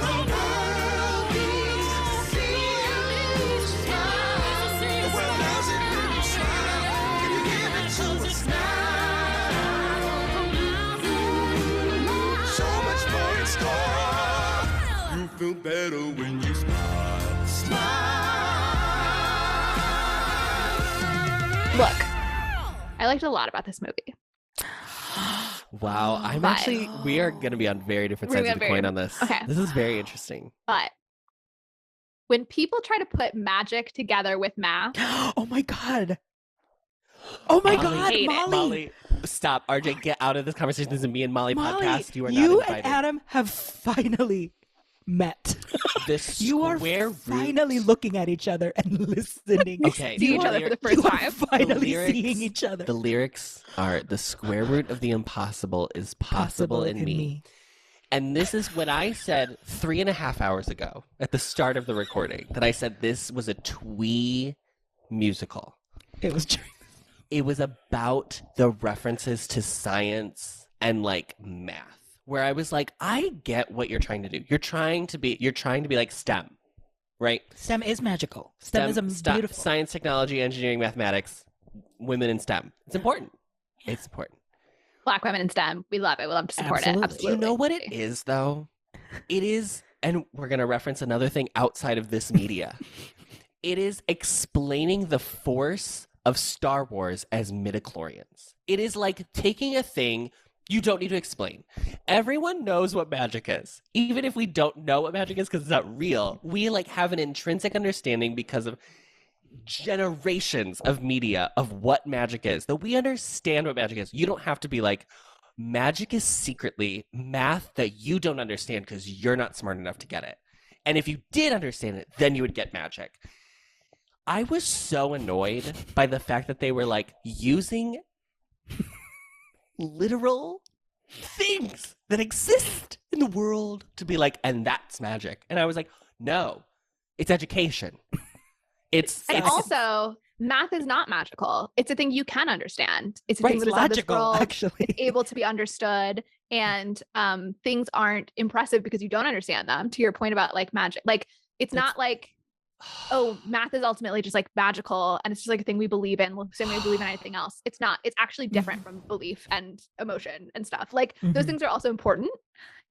Speaker 5: The world needs to see you smile. The world loves it when you smile. Can you give it to us now? So much more in store. You feel better when you smile. Smile.
Speaker 3: Look, I liked a lot about this movie.
Speaker 2: Wow. We are going to be on very different
Speaker 3: We're
Speaker 2: sides
Speaker 3: gonna
Speaker 2: of
Speaker 3: be
Speaker 2: the coin
Speaker 3: very-
Speaker 2: on this.
Speaker 3: Okay.
Speaker 2: This is very interesting.
Speaker 3: But when people try to put magic together with math,
Speaker 1: Oh my god. Oh my
Speaker 2: Molly,
Speaker 1: god,
Speaker 3: hate it.
Speaker 1: Molly.
Speaker 2: Stop. RJ, get out of this conversation. This is a me and Molly
Speaker 1: Molly,
Speaker 2: podcast. You are not
Speaker 1: you
Speaker 2: invited.
Speaker 1: and Adam have finally met.
Speaker 2: This
Speaker 1: You are
Speaker 2: square root-
Speaker 1: finally looking at each other and listening.
Speaker 2: Okay.
Speaker 3: see
Speaker 1: You
Speaker 3: each
Speaker 1: are-
Speaker 3: other for the
Speaker 1: you
Speaker 3: first
Speaker 1: are
Speaker 3: time.
Speaker 1: finally
Speaker 2: lyrics-
Speaker 1: seeing each other.
Speaker 2: The lyrics are the square root of the impossible is possible in me. And this is what I said 3.5 hours ago at the start of the recording, that I said this was a twee musical.
Speaker 1: It was true.
Speaker 2: It was about the references to science and like math, where I was like, I get what you're trying to do. You're trying to be like STEM, right?
Speaker 1: STEM is magical. STEM is beautiful.
Speaker 2: Science, technology, engineering, mathematics, women in STEM. It's important. It's important.
Speaker 3: Black women in STEM, we love it. We love to support
Speaker 1: Absolutely.
Speaker 3: it.
Speaker 2: Do
Speaker 3: Absolutely.
Speaker 2: you know what it is, though? It is, and we're going to reference another thing outside of this media. It is explaining the force of Star Wars as midichlorians. It is like taking a thing you don't need to explain. Everyone knows what magic is. Even if we don't know what magic is because it's not real, we like have an intrinsic understanding because of generations of media of what magic is. That we understand what magic is. You don't have to be like, magic is secretly math that you don't understand because you're not smart enough to get it. And if you did understand it, then you would get magic. I was so annoyed by the fact that they were like using literal things that exist in the world to be like, and that's magic. And I was like, no, it's education. It's
Speaker 3: And also, math is not magical. It's a thing you can understand. It's a
Speaker 1: Right,
Speaker 3: thing
Speaker 1: it's
Speaker 3: that is of this
Speaker 1: logical,
Speaker 3: world.
Speaker 1: actually.
Speaker 3: It's able to be understood, and things aren't impressive because you don't understand them. To your point about like magic, like it's not like, oh, math is ultimately just like magical and it's just like a thing we believe in, same way we believe in anything else. It's not. It's actually different from belief and emotion and stuff. Like those
Speaker 1: Mhm.
Speaker 3: things are also important.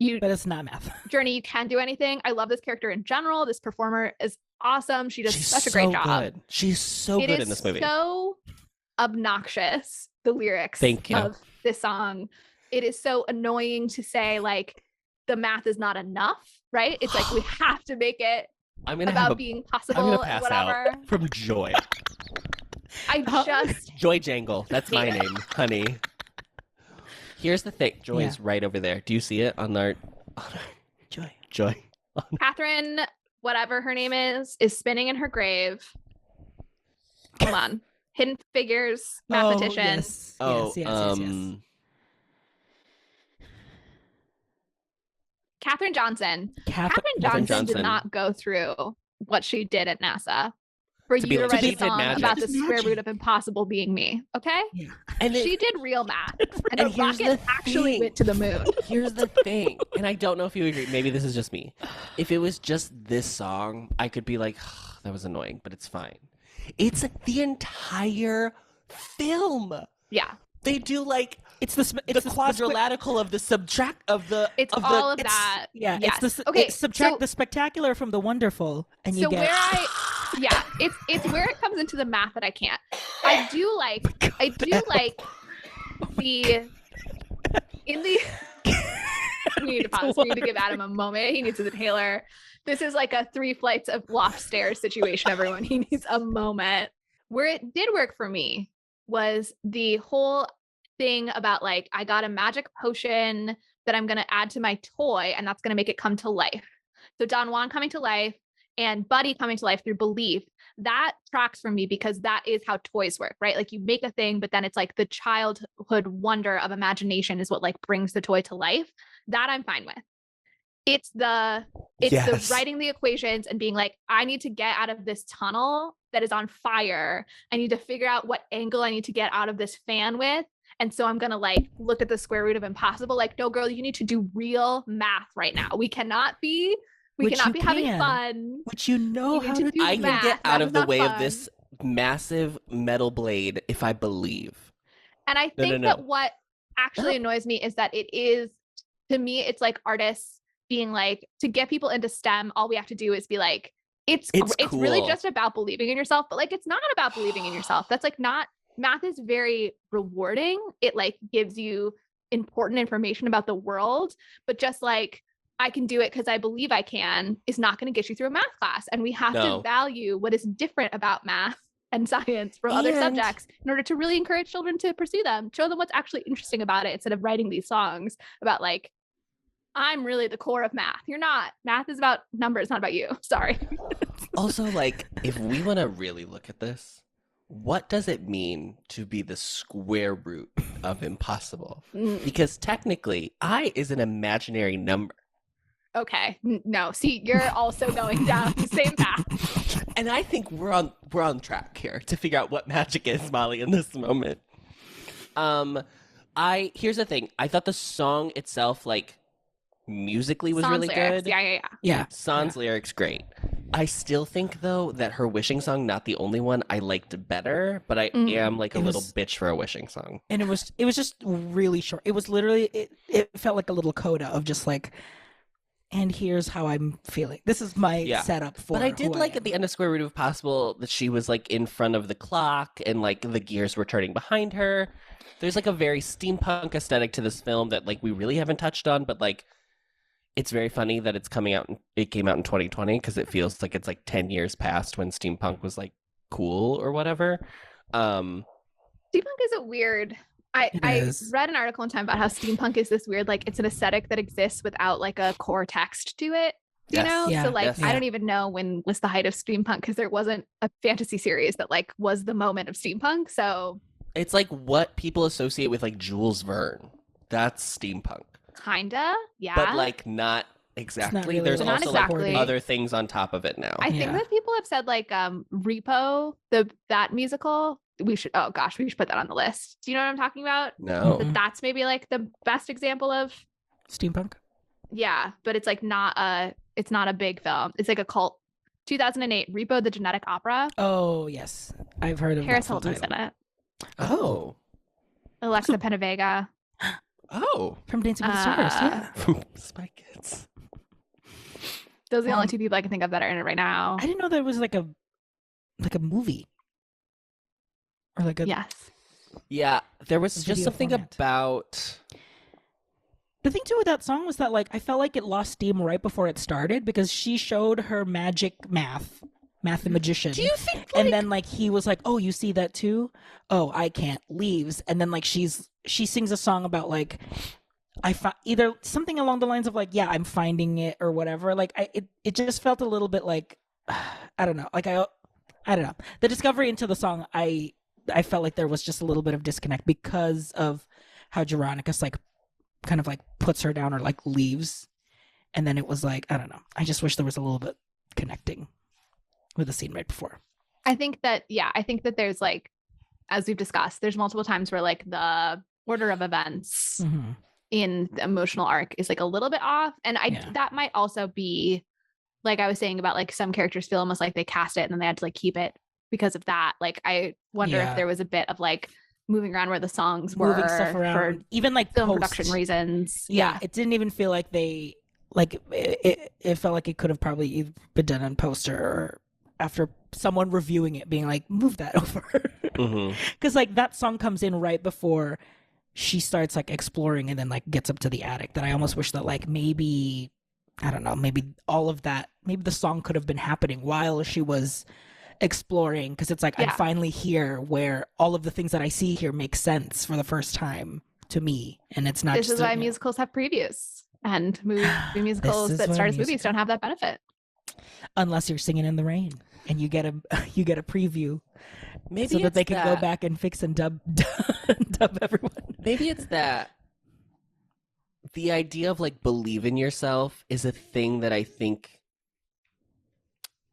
Speaker 1: But it's not math.
Speaker 3: Journey, you can do anything. I love this character in general. This performer is awesome. She does
Speaker 2: she's
Speaker 3: such a great
Speaker 2: so
Speaker 3: job.
Speaker 2: good. She's so
Speaker 3: It
Speaker 2: good
Speaker 3: is
Speaker 2: in this movie.
Speaker 3: so obnoxious, the lyrics
Speaker 2: Thank you.
Speaker 3: of this song. It is so annoying to say like the math is not enough, right? It's like we have to make it
Speaker 2: I'm gonna
Speaker 3: about
Speaker 2: have a,
Speaker 3: being
Speaker 2: I'm
Speaker 3: possible
Speaker 2: gonna
Speaker 3: and
Speaker 2: pass
Speaker 3: whatever.
Speaker 2: out from joy. Joy Jangle. That's my name, honey. Here's the thing. Joy is right over there. Do you see it on our Joy?
Speaker 3: Catherine, whatever her name is spinning in her grave. Hold on. Hidden Figures mathematician.
Speaker 1: Yes.
Speaker 3: Catherine Johnson. Catherine Johnson did not go through what she did at NASA for you to write a song about the square root of impossible being me. Okay?
Speaker 1: Yeah.
Speaker 3: And she did real math. And the rocket actually went to the moon.
Speaker 2: Here's the thing. And I don't know if you agree. Maybe this is just me. If it was just this song, I could be like, oh, that was annoying, but it's fine. It's the entire film.
Speaker 3: Yeah.
Speaker 2: They do like
Speaker 1: it's the
Speaker 2: quadrilateral of the subtract of the.
Speaker 3: It's of all of that.
Speaker 1: Yeah.
Speaker 3: Yes.
Speaker 1: It's subtract the spectacular from the wonderful, and you get.
Speaker 3: It's where it comes into the math that I can't. I do like the in the. We need to pause. We need to give Adam a moment. He needs an inhaler. This is like a 3 flights of loft stairs situation, everyone. He needs a moment. Where it did work for me was the whole thing about like, I got a magic potion that I'm going to add to my toy, and that's going to make it come to life. So Don Juan coming to life and Buddy coming to life through belief, that tracks for me because that is how toys work, right? Like you make a thing, but then it's like the childhood wonder of imagination is what like brings the toy to life. That I'm fine with. It's the writing the equations and being like, I need to get out of this tunnel that is on fire. I need to figure out what angle I need to get out of this fan with. And so I'm going to like look at the square root of impossible. Like, no, girl, you need to do real math right now. We cannot be having fun.
Speaker 1: Which you know how to do.
Speaker 2: I can get out of the way of this massive metal blade if I believe.
Speaker 3: And I think that what actually annoys me is that it is, to me, it's like artists being like, to get people into STEM, all we have to do is be like, it's cool. Really just about believing in yourself, but like, it's not about believing in yourself. That's like not, math is very rewarding. It like gives you important information about the world, but just like, I can do it because I believe I can is not going to get you through a math class. And we have to value what is different about math and science from other subjects in order to really encourage children to pursue them, show them what's actually interesting about it instead of writing these songs about like, I'm really the core of math. You're not. Math is about numbers, not about you. Sorry.
Speaker 2: Also, like, if we want to really look at this, what does it mean to be the square root of impossible? Because technically, I is an imaginary number.
Speaker 3: Okay. No. See, you're also going down the same path.
Speaker 2: And I think we're on track here to figure out what magic is, Molly, in this moment. Here's the thing. I thought the song itself, like, musically was really
Speaker 3: lyrics.
Speaker 2: good.
Speaker 3: Yeah.
Speaker 2: Sans lyrics, great. I still think though that her wishing song, not the only one, I liked better, but I am like a little bitch for a wishing song.
Speaker 1: And it was just really short. It was literally it felt like a little coda of just like, and here's how I'm feeling. This is my setup for.
Speaker 2: But I did like at the end of Square Root of Possible that she was like in front of the clock and like the gears were turning behind her. There's like a very steampunk aesthetic to this film that like we really haven't touched on, but like it's very funny that it came out in 2020 because it feels like it's like 10 years past when steampunk was like cool or whatever.
Speaker 3: Steampunk is a weird. I read an article one time about how steampunk is this weird, like it's an aesthetic that exists without like a core text to it, you know?
Speaker 1: Yeah.
Speaker 3: So like, I don't even know when was the height of steampunk because there wasn't a fantasy series that like was the moment of steampunk. So
Speaker 2: it's like what people associate with like Jules Verne. That's steampunk.
Speaker 3: Kinda, yeah.
Speaker 2: But like not exactly.
Speaker 1: Really
Speaker 2: There's also
Speaker 3: exactly.
Speaker 2: like other things on top of it now.
Speaker 3: I think that people have said like Repo, that musical. We should put that on the list. Do you know what I'm talking about?
Speaker 2: No.
Speaker 3: That's maybe like the best example of
Speaker 1: steampunk.
Speaker 3: Yeah, but it's like it's not a big film. It's like a cult. 2008, Repo the Genetic Opera.
Speaker 1: Oh yes, I've heard of
Speaker 3: Paris Hilton's in it.
Speaker 2: Oh.
Speaker 3: Alexa Penavega.
Speaker 2: Oh.
Speaker 1: From Dancing with the Stars, yeah.
Speaker 2: From Spy Kids.
Speaker 3: Those are the only two people I can think of that are in it right now.
Speaker 1: I didn't know there was like a movie. Or like a
Speaker 2: Yeah, there was just something
Speaker 1: format.
Speaker 2: about
Speaker 1: the thing too with that song was that like I felt like it lost steam right before it started because she showed her magic math mathematician.
Speaker 2: Do you think
Speaker 1: and then like he was like, oh, you see that too? Oh, I can't, leaves. And then like she sings a song about like either something along the lines of like, yeah, I'm finding it or whatever. Like it just felt a little bit like I don't know. Like I don't know. The discovery into the song, I felt like there was just a little bit of disconnect because of how Jeronicus like kind of like puts her down or like leaves. And then it was like, I don't know. I just wish there was a little bit connecting with the scene right before.
Speaker 3: I think that there's like, as we've discussed, there's multiple times where like the order of events in the emotional arc is like a little bit off. And that might also be, like I was saying about like some characters feel almost like they cast it and then they had to like keep it because of that. Like I wonder if there was a bit of like moving around where the songs were,
Speaker 1: moving stuff around, for even like
Speaker 3: film production reasons.
Speaker 1: Yeah, it didn't even feel like they like it felt like it could have probably been done on poster or after someone reviewing it being like, move that over. Because like that song comes in right before she starts like exploring and then like gets up to the attic, that I almost wish that like maybe, I don't know, maybe all of that, maybe the song could have been happening while she was exploring, because it's like I'm finally here where all of the things that I see here make sense for the first time to me. And it's not
Speaker 3: this is why musicals have previews, and movie musicals that start as movies don't have that benefit
Speaker 1: unless you're singing in the rain and you get a preview, maybe so that they can go back and fix and dub everyone.
Speaker 2: Maybe it's that the idea of like believe in yourself is a thing that I think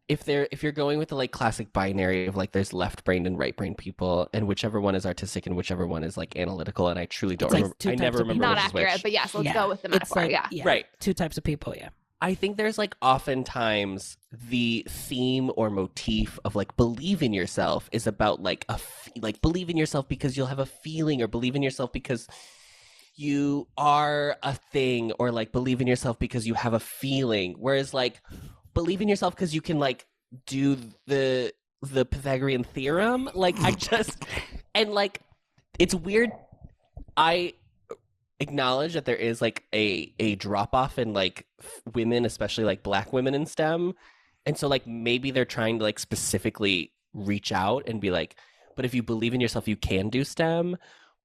Speaker 2: if you're going with the like classic binary of like there's left brain and right brain people, and whichever one is artistic and whichever one is like analytical, and I truly don't remember. I never remember.
Speaker 3: Not accurate, but yes, let's go with the metaphor.
Speaker 1: Like,
Speaker 2: right.
Speaker 1: Two types of people. Yeah.
Speaker 2: I think there's like oftentimes the theme or motif of like believe in yourself is about like like believe in yourself because you'll have a feeling, or believe in yourself because you are a thing, or like believe in yourself because you have a feeling. Whereas like believe in yourself because you can like do the Pythagorean theorem. Like I just, and like it's weird. I acknowledge that there is like a drop off in like women, especially like Black women in STEM, and so like maybe they're trying to like specifically reach out and be like, but if you believe in yourself you can do STEM.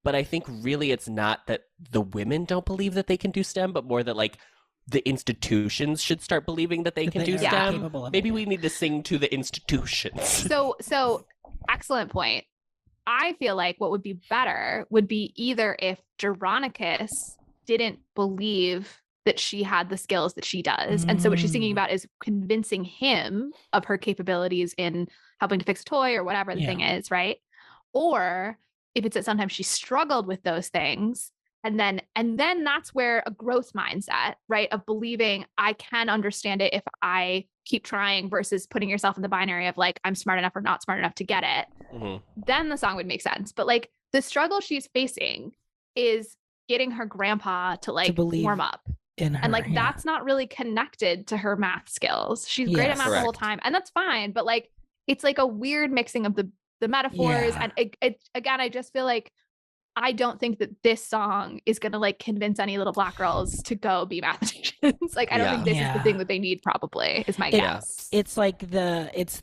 Speaker 2: But I think really it's not that the women don't believe that they can do STEM, but more that like the institutions should start believing that they can do STEM. Maybe we need to sing to the institutions.
Speaker 3: So excellent point. I feel like what would be better would be either if Jeronicus didn't believe that she had the skills that she does. And so what she's thinking about is convincing him of her capabilities in helping to fix a toy or whatever the thing is, right? Or if it's that sometimes she struggled with those things, and then that's where a growth mindset, right, of believing I can understand it if I keep trying, versus putting yourself in the binary of like I'm smart enough or not smart enough to get it, then the song would make sense. But like the struggle she's facing is getting her grandpa to like warm up
Speaker 1: in her,
Speaker 3: and like that's not really connected to her math skills. She's great at math the whole time, and that's fine, but like it's like a weird mixing of the metaphors. And it again, I just feel like I don't think that this song is going to like convince any little Black girls to go be mathematicians. Like, I don't think this is the thing that they need, probably, is my guess.
Speaker 1: It's like it's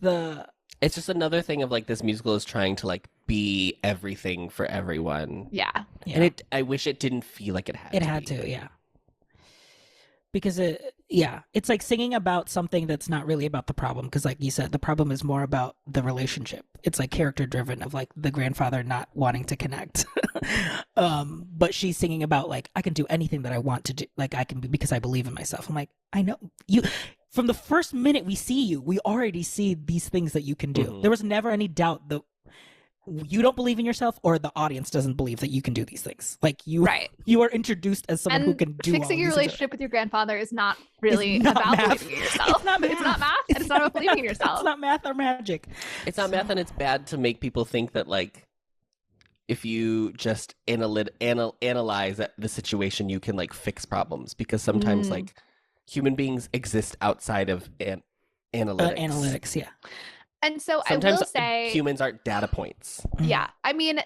Speaker 2: just another thing of like this musical is trying to like be everything for everyone.
Speaker 3: Yeah.
Speaker 2: And I wish it didn't feel like it had to.
Speaker 1: Yeah. Because it's like singing about something that's not really about the problem. Because like you said, the problem is more about the relationship. It's like character driven of like the grandfather not wanting to connect. But she's singing about like, I can do anything that I want to do. Like I can be, because I believe in myself. I'm like, I know you, from the first minute we see you, we already see these things that you can do. There was never any doubt that you don't believe in yourself, or the audience doesn't believe that you can do these things. Like you are introduced as someone who can do
Speaker 3: fixing your relationship with your grandfather is not really about believing in yourself. It's not math. And it's not about believing in yourself.
Speaker 1: It's not math or magic.
Speaker 2: It's not math, and it's bad to make people think that like if you just analyze the situation, you can like fix problems, because sometimes like human beings exist outside of analytics.
Speaker 1: Yeah.
Speaker 3: And so
Speaker 2: sometimes
Speaker 3: I will say
Speaker 2: humans aren't data points.
Speaker 3: Yeah. I mean,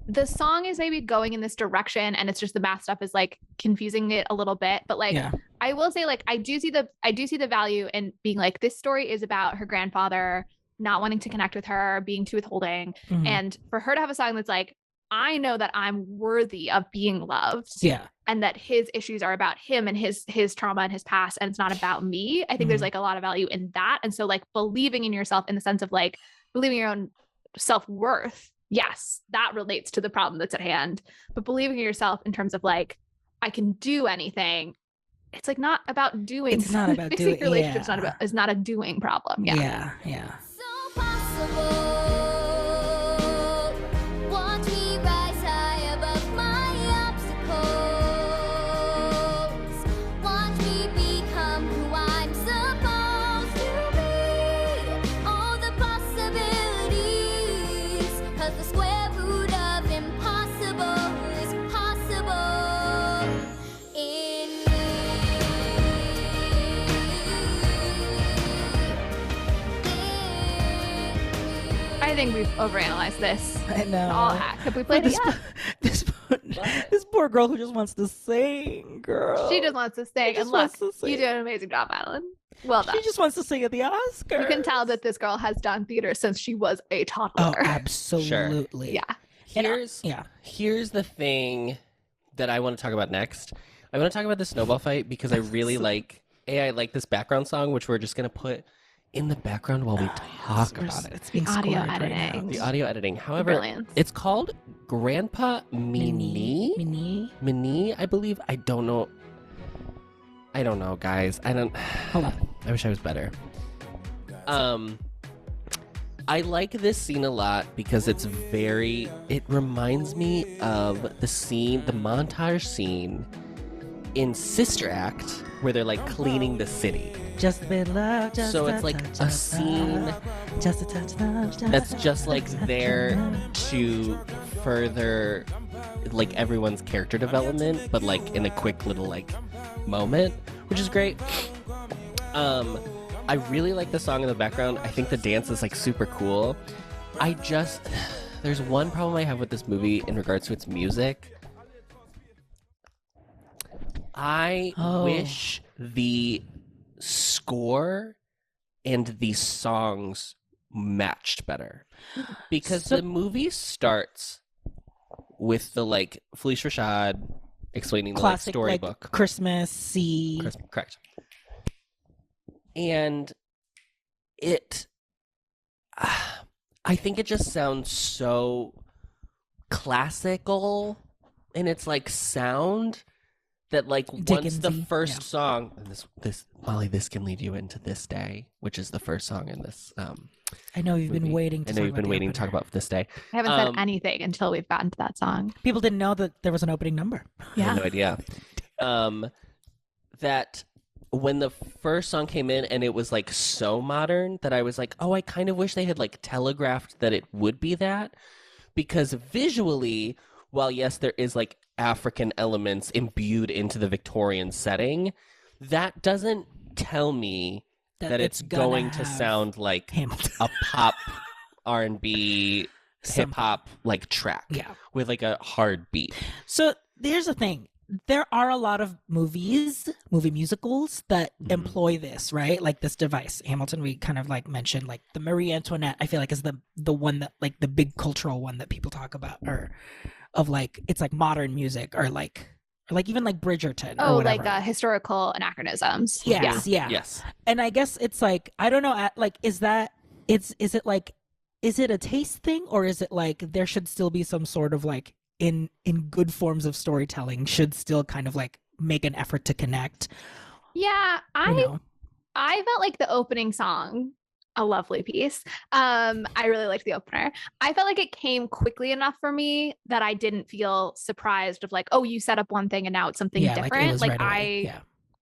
Speaker 3: the song is maybe going in this direction, and it's just the math stuff is like confusing it a little bit. But like, I will say, like, I do see the value in being like, this story is about her grandfather not wanting to connect with her, being too withholding.
Speaker 1: Mhm.
Speaker 3: And for her to have a song that's like, I know that I'm worthy of being loved.
Speaker 1: Yeah.
Speaker 3: And that his issues are about him and his trauma and his past, and it's not about me. I think there's like a lot of value in that. And so like believing in yourself in the sense of like believing your own self-worth. Yes, that relates to the problem that's at hand. But believing in yourself in terms of like, I can do anything. It's like not about doing.
Speaker 1: It's not about
Speaker 3: fixing
Speaker 1: doing.
Speaker 3: relationships.
Speaker 1: Yeah.
Speaker 3: It's not a doing problem. Yeah.
Speaker 1: Yeah.
Speaker 6: So possible. Watch me rise high above my obstacles. Watch me become who I'm supposed to be. All the possibilities. 'Cause the square root of impossible is possible in
Speaker 3: I think we've overanalyzed this.
Speaker 1: I know.
Speaker 3: All hack. Have we played it yet?
Speaker 1: This poor girl who just wants to sing, girl.
Speaker 3: She just wants to sing.
Speaker 1: just
Speaker 3: And look,
Speaker 1: wants to sing.
Speaker 3: you did an amazing job, Madeline. Well done.
Speaker 1: She just wants to sing at the Oscars.
Speaker 3: You can tell that this girl has done theater since she was a
Speaker 1: Oh,
Speaker 3: toddler.
Speaker 1: absolutely.
Speaker 3: Yeah.
Speaker 2: Here's the thing that I want to talk about next. I want to talk about the snowball fight because I really like this background song, which we're just gonna put in the background while we talk about it.
Speaker 1: It's being
Speaker 3: Audio
Speaker 1: scored right
Speaker 3: editing.
Speaker 1: now.
Speaker 2: The audio editing. However,
Speaker 3: Brilliance.
Speaker 2: it's called Grandpa Mini. Mini, I believe. I don't know, guys.
Speaker 1: Hold on.
Speaker 2: I wish I was better. I like this scene a lot because it reminds me of the montage scene in Sister Act where they're like cleaning the city.
Speaker 1: Just a bit of love, just
Speaker 2: So
Speaker 1: a
Speaker 2: it's like
Speaker 1: touch
Speaker 2: a
Speaker 1: of
Speaker 2: scene
Speaker 1: love, just a touch of love,
Speaker 2: that's
Speaker 1: a
Speaker 2: just like
Speaker 1: touch of
Speaker 2: there
Speaker 1: love.
Speaker 2: to further like everyone's character development, but like in a quick little like moment, which is great. I really like the song in the background. I think the dance is like super cool. There's one problem I have with this movie in regards to its music. I wish the score and the songs matched better, because the movie starts with the like Felice Rashad explaining the
Speaker 1: Classic,
Speaker 2: like, storybook,
Speaker 1: like, Christmas scene.
Speaker 2: correct, and I think it just sounds so classical in its like sound that like once the
Speaker 1: Dickensy,
Speaker 2: first song, and this Molly, this can lead you into This Day, which is the first song in this
Speaker 1: I know you've been
Speaker 2: movie.
Speaker 1: waiting to
Speaker 2: I know you've been waiting to talk about This Day.
Speaker 3: I haven't said anything until we've gotten to that song.
Speaker 1: People didn't know that there was an opening number.
Speaker 2: I had no idea. That when the first song came in and it was like so modern that I was like, oh, I kind of wish they had like telegraphed that it would be that, because visually, while yes, there is like African elements imbued into the Victorian setting, that doesn't tell me that it's going to sound like
Speaker 1: Hamilton.
Speaker 2: a pop R&B hip hop like track with like a hard beat.
Speaker 1: So here's the thing. There are a lot of movie musicals that employ this, right? Like this device. Hamilton, we kind of like mentioned, like the Marie Antoinette, I feel like is the one that like the big cultural one that people talk about, or of like, it's like modern music, or like even like Bridgerton.
Speaker 3: Oh,
Speaker 1: or whatever.
Speaker 3: like historical anachronisms.
Speaker 1: Yes,
Speaker 2: Yes.
Speaker 1: And I guess it's like, I don't know, like, is it like, is it a taste thing, or is it like there should still be some sort of like in good forms of storytelling should still kind of like make an effort to connect?
Speaker 3: Yeah,
Speaker 1: You know?
Speaker 3: I felt like the opening song, a lovely piece. I really liked the opener. I felt like it came quickly enough for me that I didn't feel surprised of like, oh, you set up one thing and now it's something different.
Speaker 1: Like, it was
Speaker 3: like
Speaker 1: right away.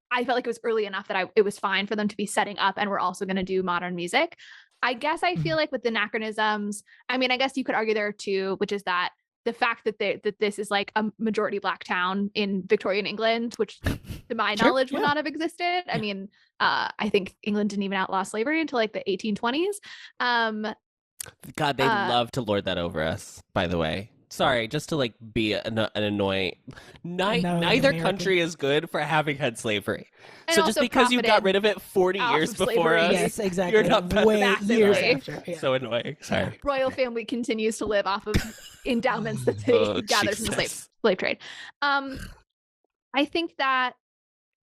Speaker 3: I felt like it was early enough that it was fine for them to be setting up, and we're also going to do modern music. I guess I feel like with the anachronisms, I mean, I guess you could argue there too, which is that the fact that this is like a majority Black town in Victorian England, which to my knowledge would not have existed. I mean, I think England didn't even outlaw slavery until like the 1820s.
Speaker 2: God, they'd love to lord that over us, by the way. sorry, just to like be an annoying. Neither country is good for having had slavery.
Speaker 3: And
Speaker 2: so just because you got rid of it 40 years before us,
Speaker 1: yes, exactly.
Speaker 2: you're not
Speaker 1: way years after. Yeah.
Speaker 2: So annoying. Sorry.
Speaker 3: Royal family continues to live off of endowments that they gathered from the slave trade. I think that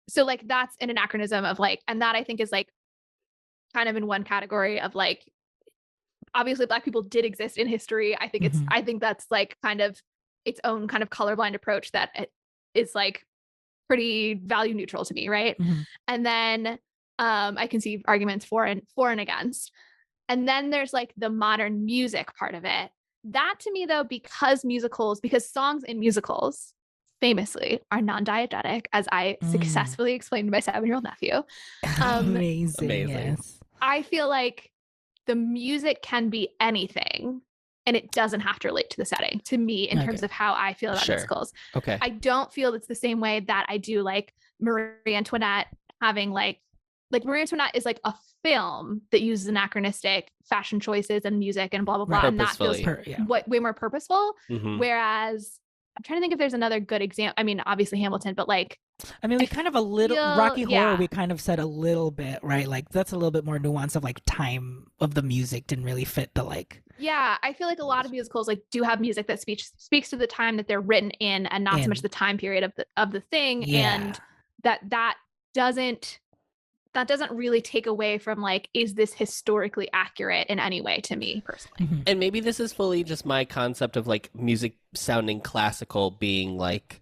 Speaker 3: so like that's an anachronism of like, and that I think is like kind of in one category of like, obviously Black people did exist in history. I think I think that's like kind of its own kind of colorblind approach that is like pretty value neutral to me, right? And then I can see arguments for and against. And then there's like the modern music part of it. That to me though, because songs in musicals famously are non-diegetic, as I successfully explained to my 7-year-old nephew.
Speaker 1: Amazing. Yes.
Speaker 3: I feel like the music can be anything and it doesn't have to relate to the setting to me in terms of how I feel about musicals.
Speaker 2: Okay.
Speaker 3: I don't feel it's the same way that I do like Marie Antoinette having like Marie Antoinette is like a film that uses anachronistic fashion choices and music and blah, blah, blah. And that feels way more purposeful. Whereas I'm trying to think if there's another good example. I mean, obviously Hamilton, but like,
Speaker 1: I mean, we kind of Rocky Horror, we kind of said a little bit, right? Like that's a little bit more nuance of like time of the music didn't really fit the like.
Speaker 3: Yeah, I feel like a lot of musicals like do have music that speaks to the time that they're written in and not so much the time period of the thing.
Speaker 1: Yeah.
Speaker 3: And that doesn't really take away from like, is this historically accurate in any way to me personally?
Speaker 2: And maybe this is fully just my concept of like music sounding classical being like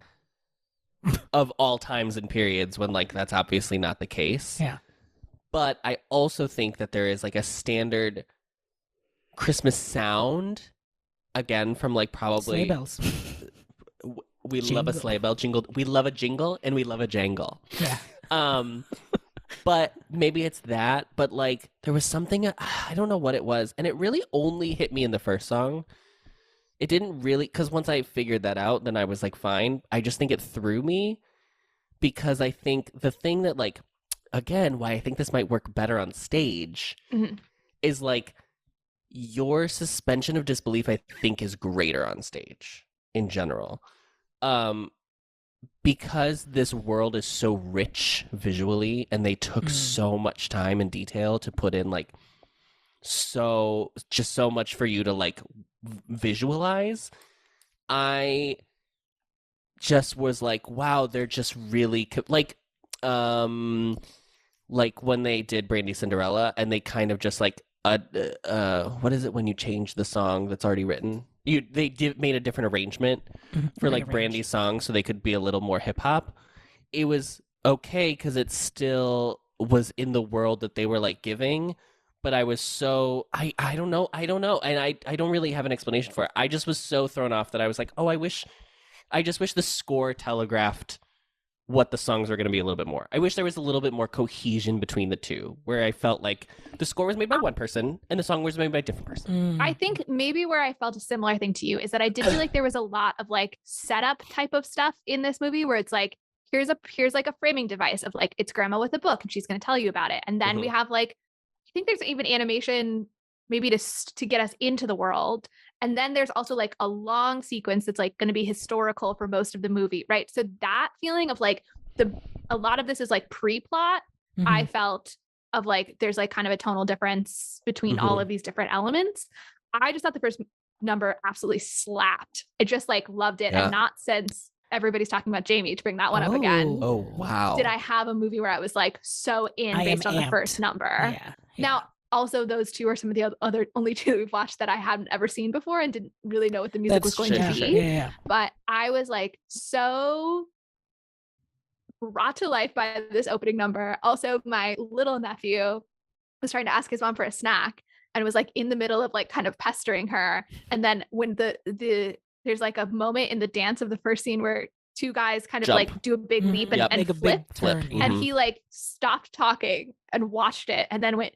Speaker 2: of all times and periods when like that's obviously not the case.
Speaker 1: Yeah.
Speaker 2: But I also think that there is like a standard Christmas sound, again, from like probably
Speaker 1: sleigh bells.
Speaker 2: We love a sleigh bell jingle. We love a jingle and we love a jangle.
Speaker 1: Yeah.
Speaker 2: But maybe it's that. But like there was something, I don't know what it was. And it really only hit me in the first song. It didn't really, because once I figured that out, then I was like, fine. I just think it threw me because I think the thing that like, again, why I think this might work better on stage is like your suspension of disbelief, I think, is greater on stage in general. Because this world is so rich visually and they took so much time and detail to put in like so much for you to like visualize. I just was like, wow, they're just really like when they did Brandy Cinderella and they kind of just like what is it when you change the song that's already written? They made a different arrangement for like Brandy's song so they could be a little more hip hop. It was okay because it still was in the world that they were like giving, but I was so I don't know, and I don't really have an explanation for it. I just was so thrown off that I was like, oh, I just wish the score telegraphed what the songs were going to be a little bit more. I wish there was a little bit more cohesion between the two, where I felt like the score was made by one person and the song was made by a different person.
Speaker 3: I think maybe where I felt a similar thing to you is that I did feel like there was a lot of like setup type of stuff in this movie where it's like, here's like a framing device of like, it's grandma with a book and she's going to tell you about it. And then we have like, I think there's even animation maybe to get us into the world. And then there's also like a long sequence that's like going to be historical for most of the movie, right? So that feeling of like a lot of this is like pre-plot. I felt of like there's like kind of a tonal difference between all of these different elements. I just thought the first number absolutely slapped. I just like loved it, and not since everybody's talking about Jamie to bring that one up again.
Speaker 2: Oh wow!
Speaker 3: Did I have a movie where I was like so based on the first number?
Speaker 1: Yeah.
Speaker 3: Now. Also, those two are some of the other only two we've watched that I hadn't ever seen before and didn't really know what the music was going to be.
Speaker 1: Yeah.
Speaker 3: But I was like so brought to life by this opening number. Also, my little nephew was trying to ask his mom for a snack and was like in the middle of like kind of pestering her. And then when there's like a moment in the dance of the first scene where two guys kind of like do a big leap and flip. And he like stopped talking and watched it and then went,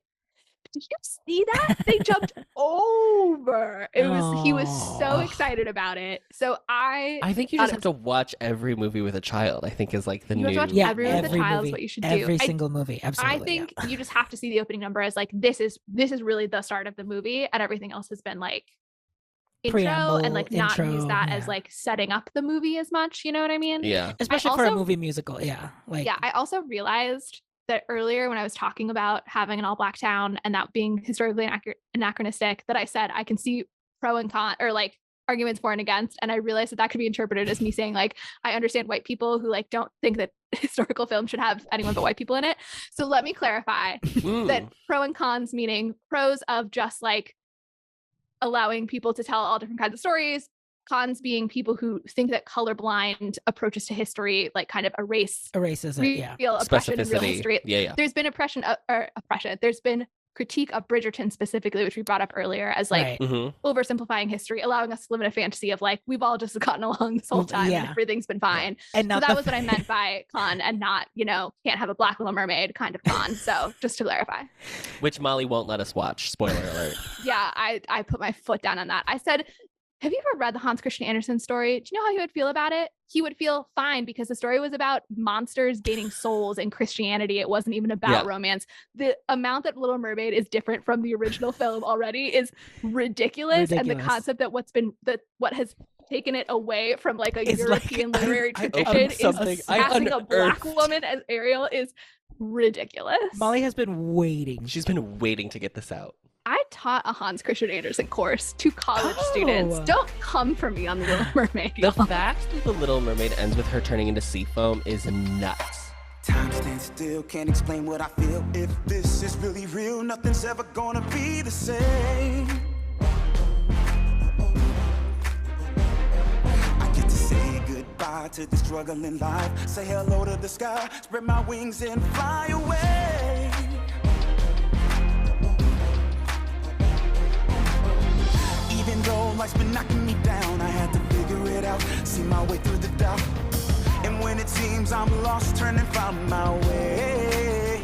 Speaker 3: did you see that? They jumped over. He was so excited about it. So I
Speaker 2: think you just have to watch every movie with a child. I think is like the new.
Speaker 3: Watch every movie with a child is what you should do.
Speaker 1: Every single movie, absolutely.
Speaker 3: I think you just have to see the opening number as like this is really the start of the movie, and everything else has been like intro
Speaker 1: Preamble,
Speaker 3: and like not
Speaker 1: intro,
Speaker 3: use that as
Speaker 1: yeah.
Speaker 3: like setting up the movie as much. You know what I mean?
Speaker 2: Yeah.
Speaker 1: Especially for a
Speaker 3: also-
Speaker 1: movie musical. Yeah. Like,
Speaker 3: Yeah, I also realized that earlier when I was talking about having an all black town and that being historically anachronistic, that I said I can see pro and con or like arguments for and against. And I realized that that could be interpreted as me saying like, I understand white people who like don't think that historical film should have anyone but white people in it. So let me clarify that pro and cons, meaning pros of just like allowing people to tell all different kinds of stories, cons being people who think that colorblind approaches to history like kind of
Speaker 1: erases it. Yeah.
Speaker 3: real oppression in real
Speaker 2: Specificity.
Speaker 3: history.
Speaker 2: Yeah.
Speaker 3: There's been oppression. There's been critique of Bridgerton specifically, which we brought up earlier as like
Speaker 1: Right.
Speaker 2: Mm-hmm.
Speaker 3: oversimplifying history, allowing us to live in a fantasy of like we've all just gotten along this whole time
Speaker 1: Yeah.
Speaker 3: and everything's been fine.
Speaker 1: And
Speaker 3: So
Speaker 1: not
Speaker 3: that
Speaker 1: the
Speaker 3: was what I meant by con, and not, you know, can't have a Black Little Mermaid kind of con. So just to clarify.
Speaker 2: Which Molly won't let us watch. Spoiler alert.
Speaker 3: Yeah, I put my foot down on that. I said, have you ever read the Hans Christian Andersen story? Do you know how he would feel about it? He would feel fine because the story was about monsters gaining souls in Christianity. It wasn't even about romance. The amount that Little Mermaid is different from the original film already is ridiculous. And the concept that what has taken it away from like a
Speaker 1: It's
Speaker 3: European
Speaker 1: like,
Speaker 3: literary
Speaker 1: I
Speaker 3: tradition is
Speaker 1: something. I
Speaker 3: casting a Black
Speaker 2: unearthed.
Speaker 3: woman as Ariel is ridiculous.
Speaker 1: Molly has been waiting.
Speaker 2: She's been waiting to get this out.
Speaker 3: I taught a Hans Christian Andersen course to college students.
Speaker 1: Oh.
Speaker 3: Don't come for me on the Little Mermaid.
Speaker 2: The
Speaker 3: y'all.
Speaker 2: fact that the Little Mermaid ends with her turning into sea foam is nuts.
Speaker 5: Time stands still, can't explain what I feel. If this is really real, nothing's ever gonna be the same. I get to say goodbye to the struggling life. Say hello to the sky, spread my wings and fly away. Even though life's been knocking me down, I had to figure it out, see my way through the doubt. And when it seems I'm lost, turn and find my way.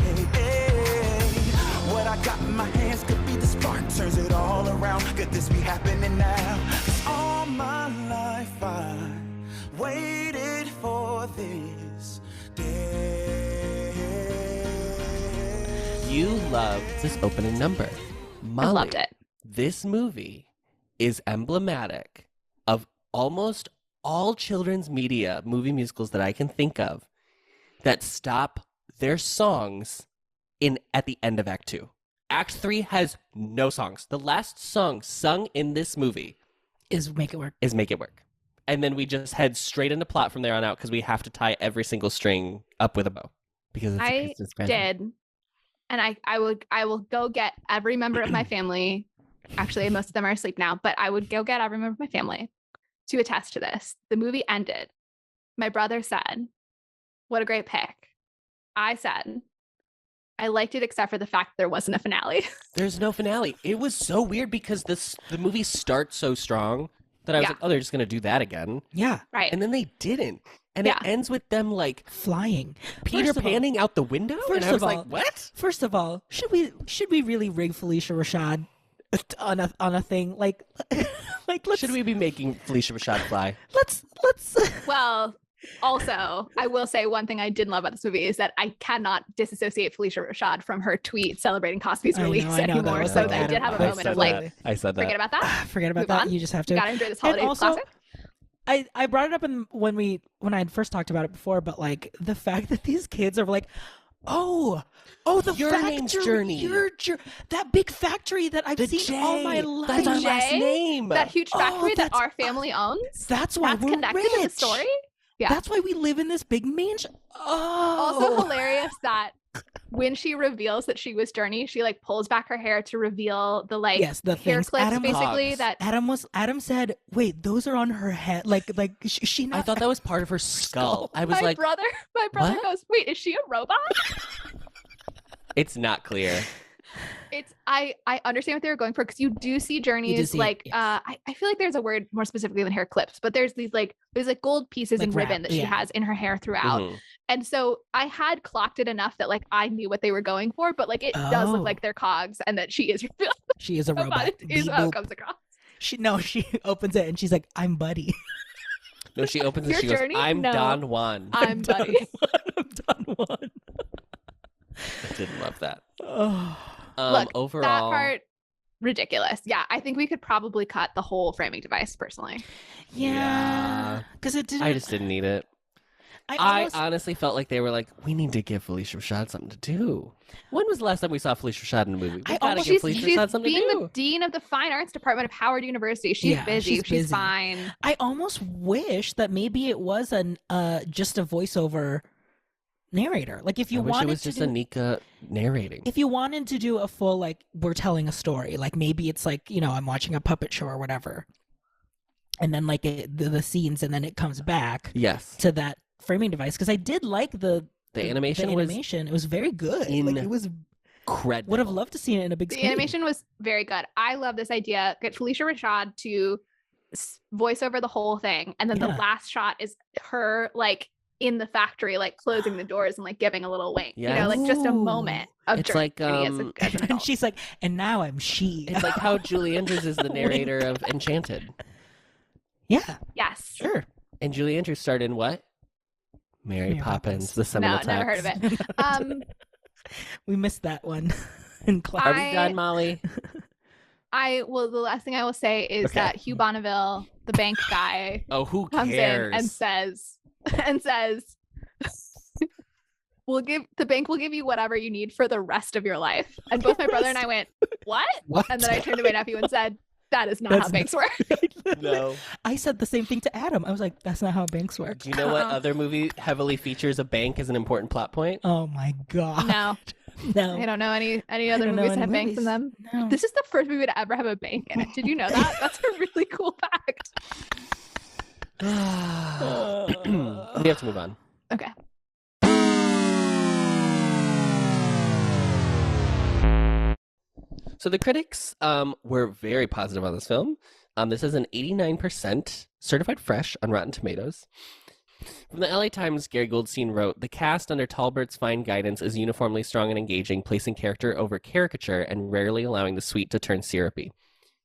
Speaker 5: What I got in my hands could be the spark, turns it all around. Could this be happening now? 'Cause all my life I waited for this day.
Speaker 2: You loved this opening number. Molly,
Speaker 3: I loved it.
Speaker 2: This movie is emblematic of almost all children's media movie musicals that I can think of that stop their songs at the end of Act 2. Act 3 has no songs. The last song sung in this movie
Speaker 1: Is Make It Work.
Speaker 2: And then we just head straight into plot from there on out because we have to tie every single string up with a bow. Because it's a
Speaker 3: I
Speaker 2: Christmas present.
Speaker 3: did. And I will go get every member of my family. Actually, most of them are asleep now, but I would go get every member of my family to attest to this. The movie ended. My brother said, "What a great pick." I said, I liked it except for the fact there wasn't a finale.
Speaker 2: There's no finale. It was so weird because the movie starts so strong that I was
Speaker 3: Yeah.
Speaker 2: like, oh, they're just going to do that again.
Speaker 1: Yeah.
Speaker 3: Right.
Speaker 2: And then they didn't. And it
Speaker 3: Yeah.
Speaker 2: ends with them like
Speaker 1: Flying.
Speaker 2: Peter
Speaker 1: First of all-
Speaker 2: panning out the window. And
Speaker 1: first
Speaker 2: I was
Speaker 1: of
Speaker 2: like,
Speaker 1: all-
Speaker 2: what?
Speaker 1: First of all, should we really rig Felicia Rashad on a thing? Like let's
Speaker 2: Should we be making Felicia Rashad fly?
Speaker 1: let's
Speaker 3: Well, also, I will say one thing I didn't love about this movie is that I cannot disassociate Felicia Rashad from her tweet celebrating Cosby's
Speaker 1: I know,
Speaker 3: release
Speaker 1: I know, that
Speaker 3: anymore.
Speaker 1: was
Speaker 3: So
Speaker 1: like
Speaker 3: I did have a
Speaker 1: Adam-
Speaker 3: moment of like,
Speaker 2: I said that.
Speaker 3: forget about that.
Speaker 1: forget about
Speaker 3: Move
Speaker 1: that.
Speaker 3: on.
Speaker 1: You just have to.
Speaker 3: You gotta enjoy this
Speaker 1: And
Speaker 3: holiday
Speaker 1: also,
Speaker 3: classic.
Speaker 1: I brought it up when I had first talked about it before, but like the fact that these kids are like, oh, the
Speaker 2: Your
Speaker 1: factory,
Speaker 2: name's Journey.
Speaker 1: that big factory that I've
Speaker 2: The
Speaker 1: seen all my
Speaker 2: J.
Speaker 1: life.
Speaker 2: That's our
Speaker 3: J?
Speaker 2: last name.
Speaker 3: That huge
Speaker 1: Oh,
Speaker 3: factory that
Speaker 1: that's-
Speaker 3: our family owns.
Speaker 1: That's why
Speaker 3: That's
Speaker 1: we're
Speaker 3: connected
Speaker 1: rich.
Speaker 3: to the story. Yeah.
Speaker 1: That's why we live in this big mansion. Oh,
Speaker 3: Also hilarious that when she reveals that she was Journey, she like pulls back her hair to reveal the like
Speaker 1: Yes, the
Speaker 3: hair
Speaker 1: things.
Speaker 3: clips
Speaker 1: Adam-
Speaker 3: basically
Speaker 2: Hogs.
Speaker 3: that
Speaker 1: Adam said, "Wait, those are on her head. Like she not."
Speaker 2: I thought that was part of her skull. I was
Speaker 3: my
Speaker 2: like,
Speaker 3: brother
Speaker 2: what?
Speaker 3: goes, "Wait, is she a robot?"
Speaker 2: it's not clear.
Speaker 3: It's I understand what they were going for because you do see Journey's
Speaker 1: see it,
Speaker 3: like
Speaker 1: yes.
Speaker 3: I feel like there's a word more specifically than hair clips, but there's gold pieces
Speaker 1: Like
Speaker 3: and
Speaker 1: wrap,
Speaker 3: ribbon that she
Speaker 1: yeah.
Speaker 3: has in her hair throughout.
Speaker 2: Mhm.
Speaker 3: And so I had clocked it enough that like I knew what they were going for, but like it does
Speaker 1: Oh.
Speaker 3: look like they're cogs and that she is
Speaker 1: she is a robot.
Speaker 3: is
Speaker 1: Beep
Speaker 3: how it
Speaker 1: boop.
Speaker 3: comes across.
Speaker 1: She opens it and she's like, "I'm Buddy."
Speaker 2: No, she opens and
Speaker 3: Your
Speaker 2: she goes,
Speaker 3: Journey?
Speaker 2: I'm
Speaker 3: No.
Speaker 2: Don Juan.
Speaker 3: I'm Buddy.
Speaker 1: I'm done one.
Speaker 2: I didn't love that.
Speaker 1: Oh.
Speaker 3: Look,
Speaker 2: Overall,
Speaker 3: that part ridiculous. Yeah, I think we could probably cut the whole framing device personally.
Speaker 1: Yeah, because it didn't.
Speaker 2: I just didn't need it. I honestly felt like they were like, we need to give Felicia Rashad something to do. When was the last time we saw Felicia Rashad in a movie? We gotta give Felicia Rashad something to do.
Speaker 3: She's being the dean of the Fine Arts Department of Howard University. She's busy. She's fine.
Speaker 1: I almost wish that maybe it was just a voiceover narrator. Like if you wanted
Speaker 2: it was just Anika narrating.
Speaker 1: If you wanted to do a full like we're telling a story, like maybe it's like, you know, I'm watching a puppet show or whatever, and then like the scenes, and then it comes back.
Speaker 2: Yes.
Speaker 1: To that framing device, because I did like the
Speaker 2: animation.
Speaker 1: It was very good. Like, it was
Speaker 2: incredible.
Speaker 1: Would have loved to see it in a big screen.
Speaker 3: The animation was very good. I love this idea. Get Felicia Rashad to voice over the whole thing, and then the last shot is her like in the factory, like closing the doors and like giving a little wink.
Speaker 2: Yes.
Speaker 3: You know, like just a moment of
Speaker 2: it's
Speaker 3: journey
Speaker 2: like
Speaker 3: as an
Speaker 1: and
Speaker 3: adult.
Speaker 1: she's like, and now I'm she.
Speaker 2: It's like how Julie Andrews is the narrator of Enchanted.
Speaker 1: Yeah.
Speaker 3: Yes.
Speaker 1: Sure.
Speaker 2: And Julie Andrews starred in what? Mary Poppins, the seminal text.
Speaker 3: No, never heard of it.
Speaker 1: We missed that one in class.
Speaker 2: Are we done, Molly?
Speaker 3: The last thing I will say is that Hugh Bonneville, the bank guy,
Speaker 2: who
Speaker 3: comes
Speaker 2: cares?
Speaker 3: in and says, the bank will give you whatever you need for the rest of your life. And both my brother and I went, what? And then I turned to my nephew and said, that is not how banks work.
Speaker 2: No.
Speaker 1: I said the same thing to Adam. I was like, that's not how banks work.
Speaker 2: Do you know what other movie heavily features a bank as an important plot point?
Speaker 1: Oh my God.
Speaker 3: No. I don't know any other movies that have banks in them.
Speaker 1: No.
Speaker 3: This is the first movie to ever have a bank in it. Did you know that? That's a really cool fact.
Speaker 2: We have to move on.
Speaker 3: Okay.
Speaker 2: So the critics were very positive on this film. This is an 89% certified fresh on Rotten Tomatoes. From the LA Times, Gary Goldstein wrote, "The cast under Talbert's fine guidance is uniformly strong and engaging, placing character over caricature and rarely allowing the sweet to turn syrupy.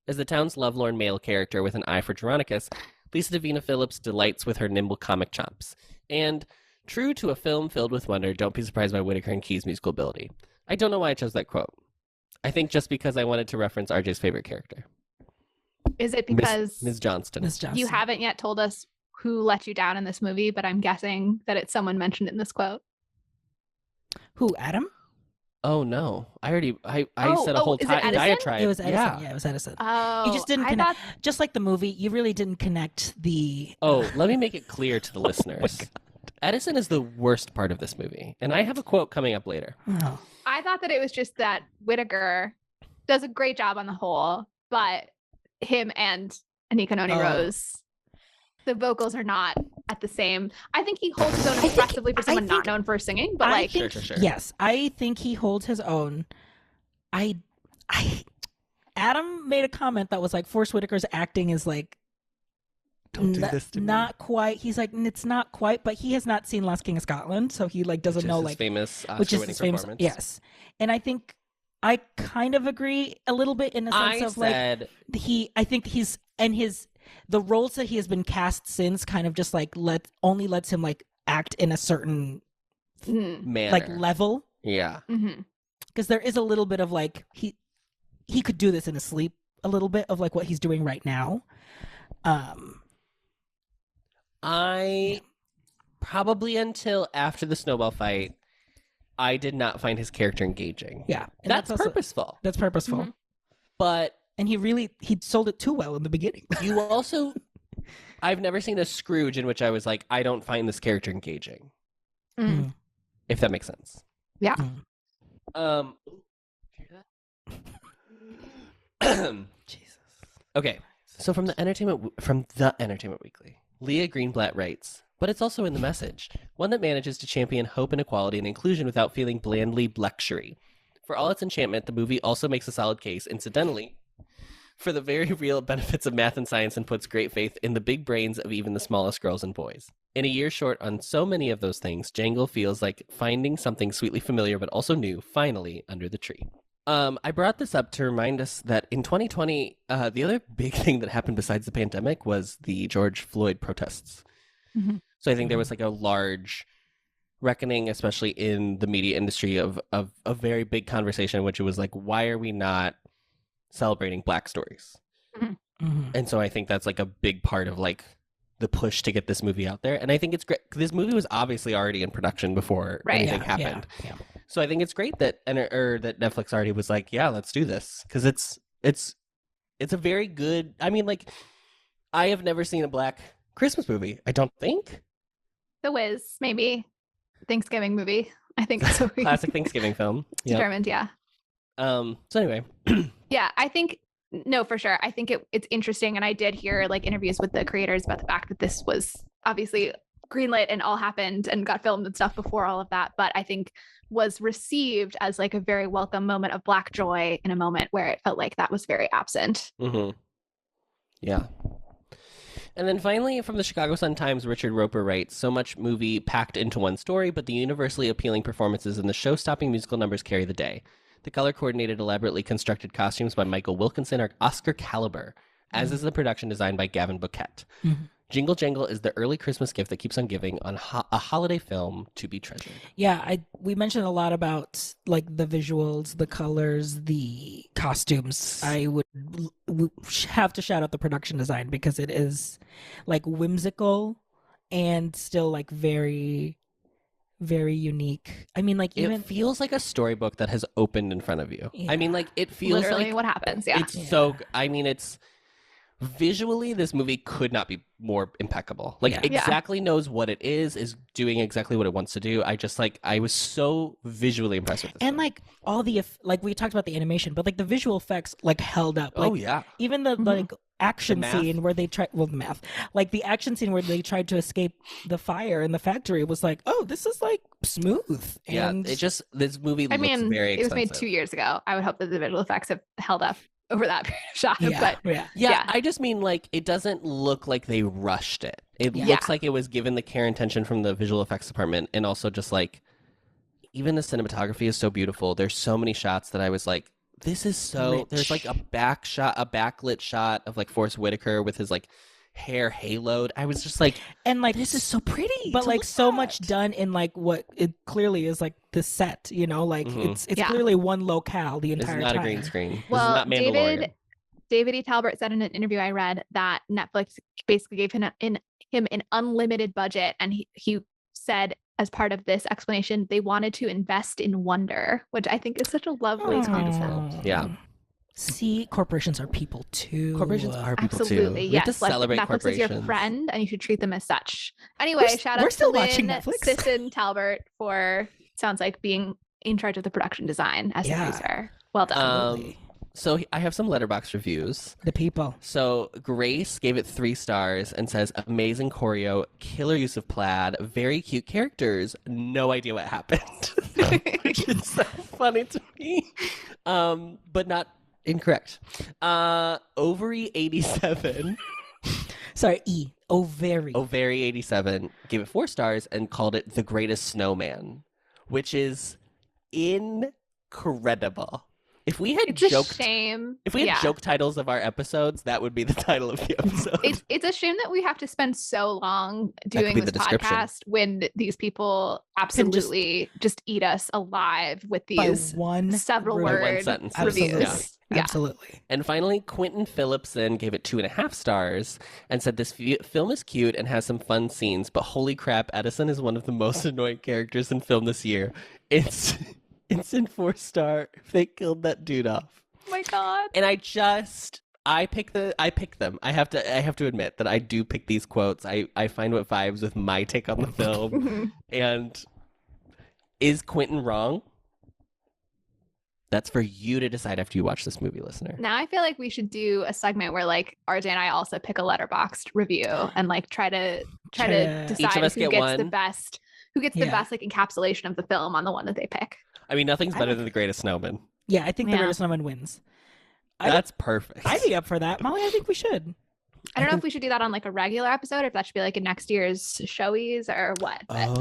Speaker 2: As the town's lovelorn male character with an eye for Jeronicus, Lisa Davina Phillips delights with her nimble comic chops. And true to a film filled with wonder, don't be surprised by Whittaker and Key's musical ability." I don't know why I chose that quote. I think just because I wanted to reference RJ's favorite character.
Speaker 3: Is it because
Speaker 2: Ms. Johnston.
Speaker 3: You haven't yet told us who let you down in this movie, but I'm guessing that it's someone mentioned in this quote.
Speaker 1: Who, Adam?
Speaker 2: Oh no! I said a whole diatribe.
Speaker 1: It was Edison. Yeah, it was Edison.
Speaker 3: Oh,
Speaker 1: you just didn't connect. Just like the movie, you really didn't connect the.
Speaker 2: Oh, let me make it clear to the listeners. Edison is the worst part of this movie, and I have a quote coming up later.
Speaker 1: Oh.
Speaker 3: I thought that it was just that Whittaker does a great job on the whole, but him and Anika Noni Rose, the vocals are not at the same. I think he holds his own impressively for someone not known for singing, but like,
Speaker 2: sure.
Speaker 1: Yes, I think he holds his own. Adam made a comment that was like, Forrest Whitaker's acting is like,
Speaker 2: don't do this to me.
Speaker 1: Not quite. He's like, it's not quite, but he has not seen Last King of Scotland, so he like doesn't know like
Speaker 2: famous
Speaker 1: which is
Speaker 2: his
Speaker 1: famous.
Speaker 2: Performance.
Speaker 1: Yes, and I think I kind of agree a little bit in the sense of like I think the roles that he has been cast since kind of just like only lets him like act in a certain
Speaker 2: manner,
Speaker 1: like level.
Speaker 2: Yeah,
Speaker 1: because there is a little bit of like he could do this in his sleep, a little bit of like what he's doing right now.
Speaker 2: I probably until after the snowball fight, I did not find his character engaging.
Speaker 1: Yeah,
Speaker 2: and that's purposeful.
Speaker 1: That's purposeful.
Speaker 2: Mm-hmm. But
Speaker 1: he sold it too well in the beginning.
Speaker 2: You also, I've never seen a Scrooge in which I was like, I don't find this character engaging.
Speaker 1: Mm.
Speaker 2: If that makes sense.
Speaker 3: Yeah.
Speaker 1: Jesus.
Speaker 2: Okay. So from the Entertainment Weekly, Leah Greenblatt writes, "But it's also in the message, one that manages to champion hope and equality and inclusion without feeling blandly lectury. For all its enchantment, the movie also makes a solid case, incidentally, for the very real benefits of math and science and puts great faith in the big brains of even the smallest girls and boys. In a year short on so many of those things, Jangle feels like finding something sweetly familiar but also new, finally, under the tree." I brought this up to remind us that in 2020, the other big thing that happened besides the pandemic was the George Floyd protests.
Speaker 1: Mm-hmm.
Speaker 2: So I think there was like a large reckoning, especially in the media industry, of a very big conversation, which was like, why are we not celebrating Black stories.
Speaker 1: Mm-hmm.
Speaker 2: And so I think that's like a big part of like the push to get this movie out there. And I think it's great. This movie was obviously already in production before anything happened.
Speaker 1: Yeah.
Speaker 2: So I think it's great that that Netflix already was like, yeah, let's do this, because it's a very good. I mean, like, I have never seen a Black Christmas movie. I don't think.
Speaker 3: The Wiz, maybe Thanksgiving movie. I think it's a
Speaker 2: classic Thanksgiving film.
Speaker 3: Determined, yeah.
Speaker 2: So anyway,
Speaker 3: yeah, I think. No, for sure. I think it's interesting. And I did hear like interviews with the creators about the fact that this was obviously greenlit and all happened and got filmed and stuff before all of that. But I think was received as like a very welcome moment of Black joy in a moment where it felt like that was very absent.
Speaker 2: Mm-hmm. Yeah. And then finally, from the Chicago Sun-Times, Richard Roper writes, so much movie packed into one story, but the universally appealing performances and the show-stopping musical numbers carry the day. The color-coordinated, elaborately constructed costumes by Michael Wilkinson are Oscar caliber, as is the production design by Gavin Bouquet.
Speaker 1: Mm-hmm.
Speaker 2: Jingle Jangle is the early Christmas gift that keeps on giving on a holiday film to be treasured.
Speaker 1: Yeah, we mentioned a lot about like the visuals, the colors, the costumes. I would have to shout out the production design because it is like whimsical and still like very, very unique. I mean, like, even
Speaker 2: it feels like a storybook that has opened in front of you.
Speaker 1: Yeah.
Speaker 2: I mean, like, it feels
Speaker 3: literally
Speaker 2: like
Speaker 3: what happens. Yeah,
Speaker 2: it's so. I mean, it's visually, this movie could not be more impeccable. Like, exactly knows what it is doing exactly what it wants to do. I was so visually impressed with this.
Speaker 1: And like all the like we talked about the animation, but like the visual effects like held up. Like,
Speaker 2: oh yeah,
Speaker 1: even the like action scene where they tried the math, like the action scene where they tried to escape the fire in the factory was like, oh, this is like smooth. And
Speaker 2: this movie looks very expensive.
Speaker 3: It was made 2 years ago. I would hope that the visual effects have held up over that period of shot.
Speaker 1: Yeah,
Speaker 2: I just mean, like, it doesn't look like they rushed it. It looks like it was given the care and attention from the visual effects department, and also just like even the cinematography is so beautiful. There's so many shots that I was like, this is so rich. There's like a backlit shot of like Forrest Whitaker with his like hair haloed. I was just like,
Speaker 1: and like,
Speaker 2: this is so pretty,
Speaker 1: but like so much done in like what it clearly is like the set, you know, like it's clearly one locale the entire time.
Speaker 2: This is not a green screen.
Speaker 3: Well,
Speaker 2: this is not Mandalorian.
Speaker 3: David E. Talbert said in an interview I read that Netflix basically gave him an unlimited budget, and he said as part of this explanation they wanted to invest in wonder, which I think is such a lovely concept.
Speaker 2: Yeah.
Speaker 1: See, corporations are people too.
Speaker 2: Corporations are people
Speaker 3: Absolutely,
Speaker 2: too.
Speaker 3: Yes.
Speaker 2: We have to celebrate
Speaker 3: Netflix
Speaker 2: corporations.
Speaker 3: is your friend, and you should treat them as such. Anyway, shout out
Speaker 1: we're still
Speaker 3: to
Speaker 1: watching
Speaker 3: Lynn
Speaker 1: Netflix.
Speaker 3: Sisson Talbert for sounds like being in charge of the production design as the producer. Well done.
Speaker 2: So I have some Letterboxd reviews.
Speaker 1: The people.
Speaker 2: So Grace gave it 3 stars and says, amazing choreo, killer use of plaid, very cute characters, no idea what happened. Which is so funny to me. But not incorrect. Ovary 87.
Speaker 1: Sorry, Ovary
Speaker 2: 87 gave it 4 stars and called it the greatest snowman, which is incredible. If we had joke titles of our episodes, that would be the title of the episode.
Speaker 3: It's a shame that we have to spend so long doing this podcast when these people absolutely just eat us alive with these several word reviews.
Speaker 1: Yeah. Absolutely.
Speaker 2: And finally, Quentin Phillipson gave it 2.5 stars and said this film is cute and has some fun scenes, but holy crap, Edison is one of the most annoying characters in film this year. It's in 4-star. They killed that dude off.
Speaker 3: Oh my god!
Speaker 2: And I pick them. I have to admit that I do pick these quotes. I find what vibes with my take on the film. And is Quentin wrong? That's for you to decide after you watch this movie, listener.
Speaker 3: Now I feel like we should do a segment where like RJ and I also pick a Letterboxd review and like try to decide who gets the best like encapsulation of the film on the one that they pick.
Speaker 2: I mean, nothing's better than The Greatest Snowman.
Speaker 1: Yeah, I think The Greatest Snowman wins.
Speaker 2: That's perfect.
Speaker 1: I'd be up for that. Molly, I think we should.
Speaker 3: I don't know if we should do that on like a regular episode or if that should be like in next year's Showies or what. But,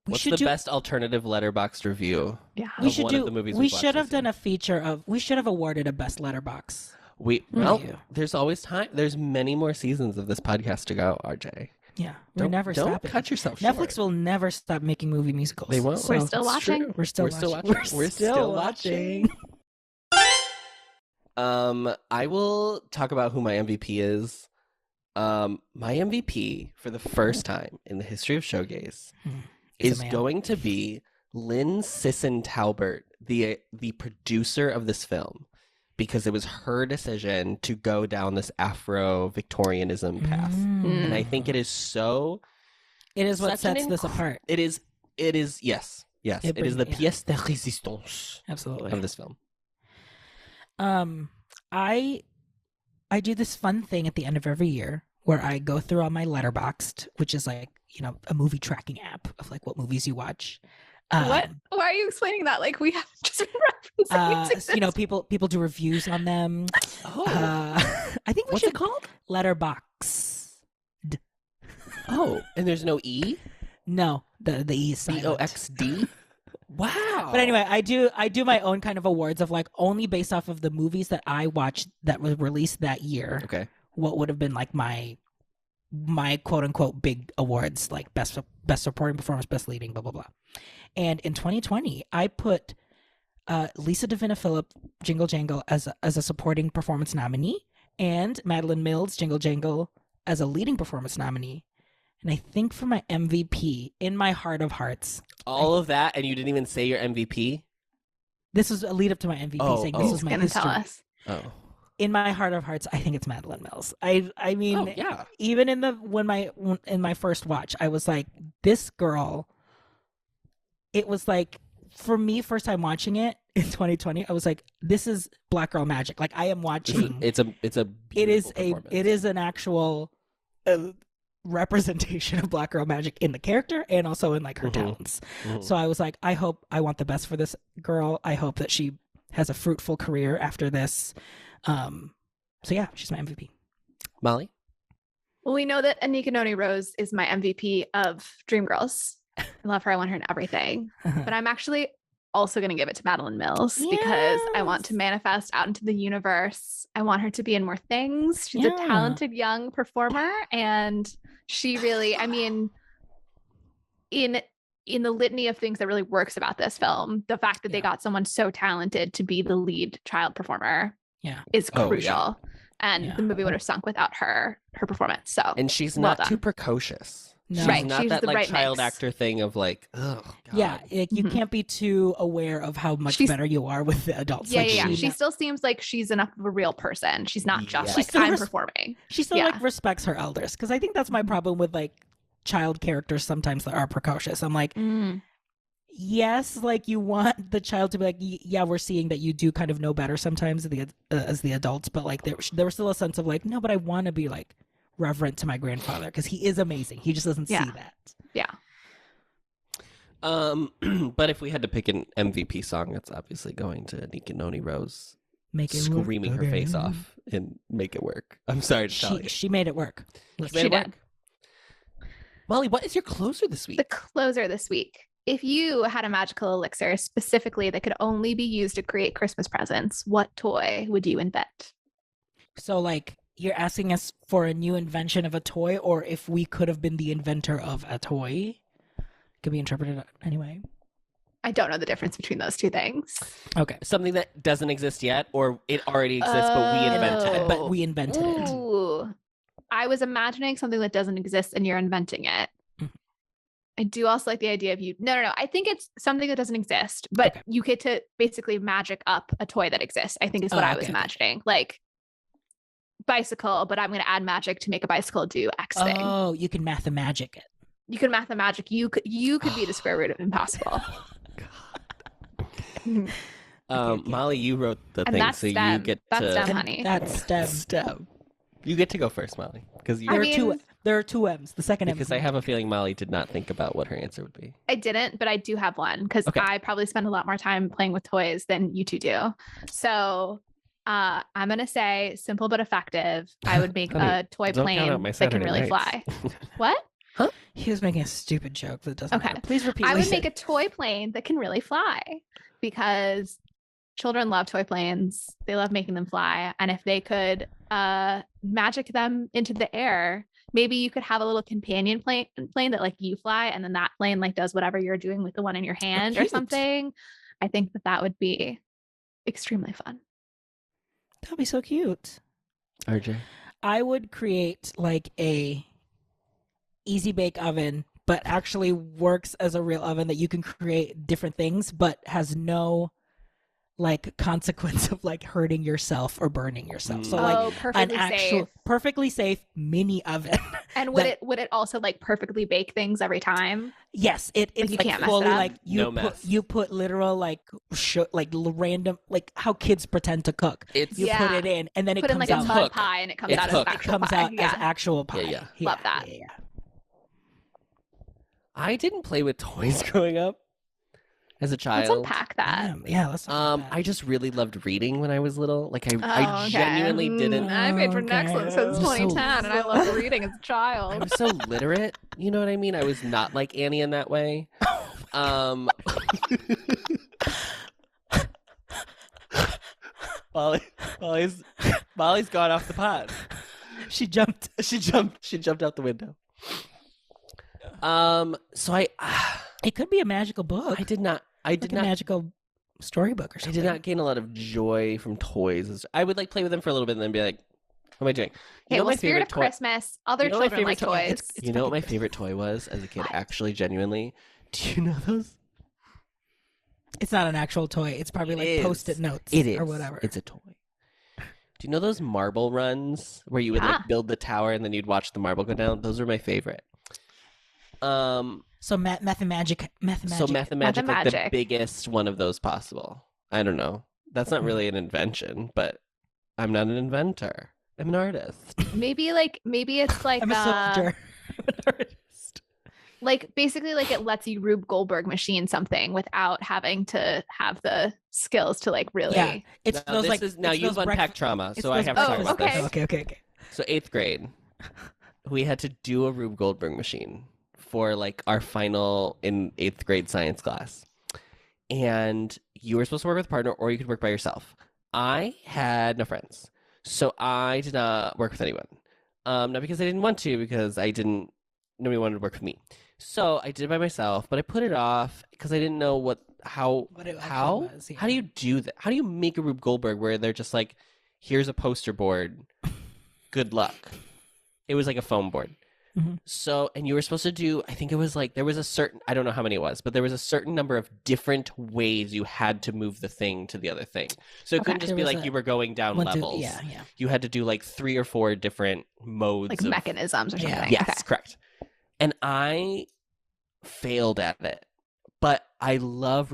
Speaker 2: What's the best alternative Letterboxd review?
Speaker 3: Yeah.
Speaker 1: We should have done a feature of, we should have awarded a best Letterboxd.
Speaker 2: There's always time. There's many more seasons of this podcast to go, RJ.
Speaker 1: Yeah, we're never stopping.
Speaker 2: Don't cut yourself short.
Speaker 1: Netflix will never stop making movie musicals.
Speaker 2: They won't.
Speaker 3: We're still watching.
Speaker 1: We're still watching.
Speaker 2: I will talk about who my MVP is. My MVP for the first time in the history of Showgays is going to be Lynn Sisson Talbert, the producer of this film, because it was her decision to go down this afro-victorianism path. And I think it is so...
Speaker 1: It is what sets this apart.
Speaker 2: It is, yes. It is the pièce de résistance of this film.
Speaker 1: I do this fun thing at the end of every year where I go through all my Letterboxd, which is like, a movie tracking app of like what movies you watch.
Speaker 3: What? Why are you explaining that? Like we have just been referencing
Speaker 1: people do reviews on them. I think
Speaker 2: what's it called?
Speaker 1: Letterboxd.
Speaker 2: Oh, and there's no E?
Speaker 1: No, the E is silent.
Speaker 2: BOXD? Wow.
Speaker 1: But anyway, I do my own kind of awards of like only based off of the movies that I watched that was released that year.
Speaker 2: Okay.
Speaker 1: What would have been like my quote unquote big awards, like best supporting performance, best leading, blah blah blah. And in 2020, I put Lisa Davina Phillip, Jingle Jangle, as a supporting performance nominee, and Madeline Mills, Jingle Jangle, as a leading performance nominee. And I think for my MVP, in my heart of hearts,
Speaker 2: all of that, and you didn't even say your MVP?
Speaker 1: This was a lead up to my MVP, saying this was my history.
Speaker 3: Tell us.
Speaker 2: Oh.
Speaker 1: In my heart of hearts, I think it's Madeline Mills. I mean,
Speaker 2: yeah.
Speaker 1: Even in my first watch, I was like, this girl. It was like, for me, first time watching it in 2020, I was like, this is Black Girl Magic. Like I am watching.
Speaker 2: It
Speaker 1: is an actual representation of Black Girl Magic in the character and also in like her talents. So I was like, I want the best for this girl. I hope that she has a fruitful career after this. So yeah, she's my MVP.
Speaker 2: Molly?
Speaker 3: Well, we know that Anika Noni Rose is my MVP of Dreamgirls. I love her. I want her in everything. But I'm actually also going to give it to Madeline Mills because I want to manifest out into the universe. I want her to be in more things. She's a talented young performer, and she really, I mean, in the litany of things that really works about this film, the fact that they got someone so talented to be the lead child performer is crucial. And the movie would have sunk without her performance. So,
Speaker 2: and she's not too precocious.
Speaker 1: No.
Speaker 2: She's not she's that like right child mix. Actor thing of like, oh God.
Speaker 1: Yeah, you can't be too aware of how much better you are with the adults.
Speaker 3: Yeah, she still seems like she's enough of a real person. She's not just like I'm performing.
Speaker 1: She still like respects her elders, because I think that's my problem with like child characters sometimes that are precocious. I'm like, yes, like you want the child to be like, yeah, we're seeing that you do kind of know better sometimes as the adults, but like there was still a sense of like, no, but I want to be like reverent to my grandfather because he is amazing. He just doesn't see that.
Speaker 3: Yeah.
Speaker 2: But if we had to pick an MVP song, it's obviously going to Anika Noni Rose screaming her face off and Make It Work. I'm sorry to tell you.
Speaker 1: She made it work.
Speaker 3: She did.
Speaker 2: Molly, what is your closer this week?
Speaker 3: The closer this week. If you had a magical elixir specifically that could only be used to create Christmas presents, what toy would you invent?
Speaker 1: So like, you're asking us for a new invention of a toy, or if we could have been the inventor of a toy? Could be interpreted anyway.
Speaker 3: I don't know the difference between those two things.
Speaker 2: Okay. Something that doesn't exist yet, or it already exists, but we invented it.
Speaker 1: But we invented it.
Speaker 3: I was imagining something that doesn't exist and you're inventing it. I do also like the idea of you. No. I think it's something that doesn't exist, but you get to basically magic up a toy that exists, I think is what I was imagining. Like, bicycle, but I'm going to add magic to make a bicycle do X thing.
Speaker 1: Oh, you can math-magic it.
Speaker 3: You can math-magic. You could be the square root of impossible.
Speaker 2: Molly, you wrote the thing, so
Speaker 3: STEM.
Speaker 2: you get
Speaker 3: that's
Speaker 2: to.
Speaker 3: STEM, honey.
Speaker 1: That's STEM.
Speaker 2: You get to go first, Molly, because
Speaker 1: there are two M's. The second M.
Speaker 2: Because I have a feeling Molly did not think about what her answer would be.
Speaker 3: I didn't, but I do have one because I probably spend a lot more time playing with toys than you two do. So. I'm going to say simple but effective. I would make a toy plane that can really fly. What?
Speaker 1: Huh? He was making a stupid joke that doesn't matter. Please repeat.
Speaker 3: I would make a toy plane that can really fly because children love toy planes. They love making them fly. And if they could magic them into the air, maybe you could have a little companion plane that like you fly, and then that plane like does whatever you're doing with the one in your hand or something. I think that would be extremely fun.
Speaker 1: That'd be so cute.
Speaker 2: RJ.
Speaker 1: I would create like a easy bake oven, but actually works as a real oven that you can create different things, but has no like consequence of like hurting yourself or burning yourself. So like
Speaker 3: perfectly
Speaker 1: an actual
Speaker 3: safe.
Speaker 1: perfectly safe mini oven.
Speaker 3: And would it also like perfectly bake things every time?
Speaker 1: Yes, it's
Speaker 3: Like, you
Speaker 1: like
Speaker 3: can't mess
Speaker 1: fully
Speaker 3: it up?
Speaker 1: like you put literal like random like how kids pretend to cook.
Speaker 2: It's
Speaker 1: You put it in and then it
Speaker 3: Put in
Speaker 1: comes
Speaker 3: like a
Speaker 1: out.
Speaker 3: mud pie and it comes
Speaker 2: It's
Speaker 3: out as
Speaker 2: hook.
Speaker 1: It
Speaker 3: actual
Speaker 1: comes
Speaker 3: pie.
Speaker 1: out as actual pie.
Speaker 2: Yeah.
Speaker 3: Love that.
Speaker 1: Yeah.
Speaker 2: I didn't play with toys growing up as a child.
Speaker 3: Let's unpack that.
Speaker 1: Yeah, let's talk about
Speaker 2: I just really loved reading when I was little. Like I
Speaker 3: okay.
Speaker 2: genuinely didn't.
Speaker 3: I paid for
Speaker 1: Okay.
Speaker 3: excellence since
Speaker 2: I'm so-
Speaker 3: 2010, and I loved reading as a
Speaker 2: I
Speaker 3: child.
Speaker 2: was so literate. You know what I mean? I was not like Annie in that way. Molly's gone off the pod.
Speaker 1: She jumped.
Speaker 2: She jumped out the window. So
Speaker 1: It could be a magical book.
Speaker 2: I did not
Speaker 1: like a magical storybook or
Speaker 2: I
Speaker 1: something.
Speaker 2: did not gain a lot of joy from toys. I would like play with them for a little bit and then be like, what am I doing?
Speaker 3: Okay, well,
Speaker 2: my
Speaker 3: Spirit of
Speaker 2: favorite toy?
Speaker 3: Christmas. Other
Speaker 2: You know my
Speaker 3: children like
Speaker 2: favorite toy?
Speaker 3: toys.
Speaker 2: You know what my favorite toy was as a kid?
Speaker 3: What?
Speaker 2: Actually, genuinely. Do you know those?
Speaker 1: It's not an actual toy. It's probably
Speaker 2: It
Speaker 1: like
Speaker 2: is.
Speaker 1: Post-it notes
Speaker 2: It is.
Speaker 1: or whatever.
Speaker 2: It's a toy. Do you know those marble runs where you would
Speaker 3: Yeah.
Speaker 2: like build the tower and then you'd watch the marble go down? Those were my favorite.
Speaker 1: So Mathemagic.
Speaker 2: So Mathemagic, like the
Speaker 3: Mathemagic.
Speaker 2: biggest one of those possible. I don't know. That's not really an invention, but I'm not an inventor. I'm an artist.
Speaker 3: Maybe it's like
Speaker 1: I'm a soldier. I'm an artist.
Speaker 3: like basically like it lets you Rube Goldberg machine something without having to have the skills to like really.
Speaker 1: Yeah, it's
Speaker 2: Now,
Speaker 1: those
Speaker 2: this
Speaker 1: like
Speaker 2: is, now
Speaker 1: it's
Speaker 2: you've
Speaker 1: those
Speaker 2: unpacked
Speaker 1: breakfast-
Speaker 2: trauma,
Speaker 1: it's
Speaker 2: so I
Speaker 1: those
Speaker 2: have to talk
Speaker 3: breakfast-
Speaker 2: about
Speaker 3: okay.
Speaker 2: this.
Speaker 1: Okay.
Speaker 2: So 8th grade, we had to do a Rube Goldberg machine for like our final in 8th grade science class. And you were supposed to work with a partner or you could work by yourself. I had no friends. So I did not work with anyone. Not because I didn't want to, because nobody wanted to work with me. So I did it by myself, but I put it off because I didn't know how
Speaker 1: What it actually
Speaker 2: how
Speaker 1: was, yeah.
Speaker 2: how do you do that? How do you make a Rube Goldberg where they're just like, here's a poster board, good luck. It was like a foam board.
Speaker 1: Mhm.
Speaker 2: So, and you were supposed to do, I think it was like, there was a certain, I don't know how many it was, but there was a certain number of different ways you had to move the thing to the other thing. So it couldn't just
Speaker 1: There
Speaker 2: be
Speaker 1: was
Speaker 2: like
Speaker 1: a
Speaker 2: you were going down
Speaker 1: 1, 2,
Speaker 2: levels.
Speaker 1: yeah.
Speaker 2: You had to do like 3 or 4 different modes
Speaker 3: Like
Speaker 2: of
Speaker 3: mechanisms or
Speaker 1: Yeah.
Speaker 3: something.
Speaker 2: Yes,
Speaker 3: Okay.
Speaker 2: correct. And I failed at it. But I love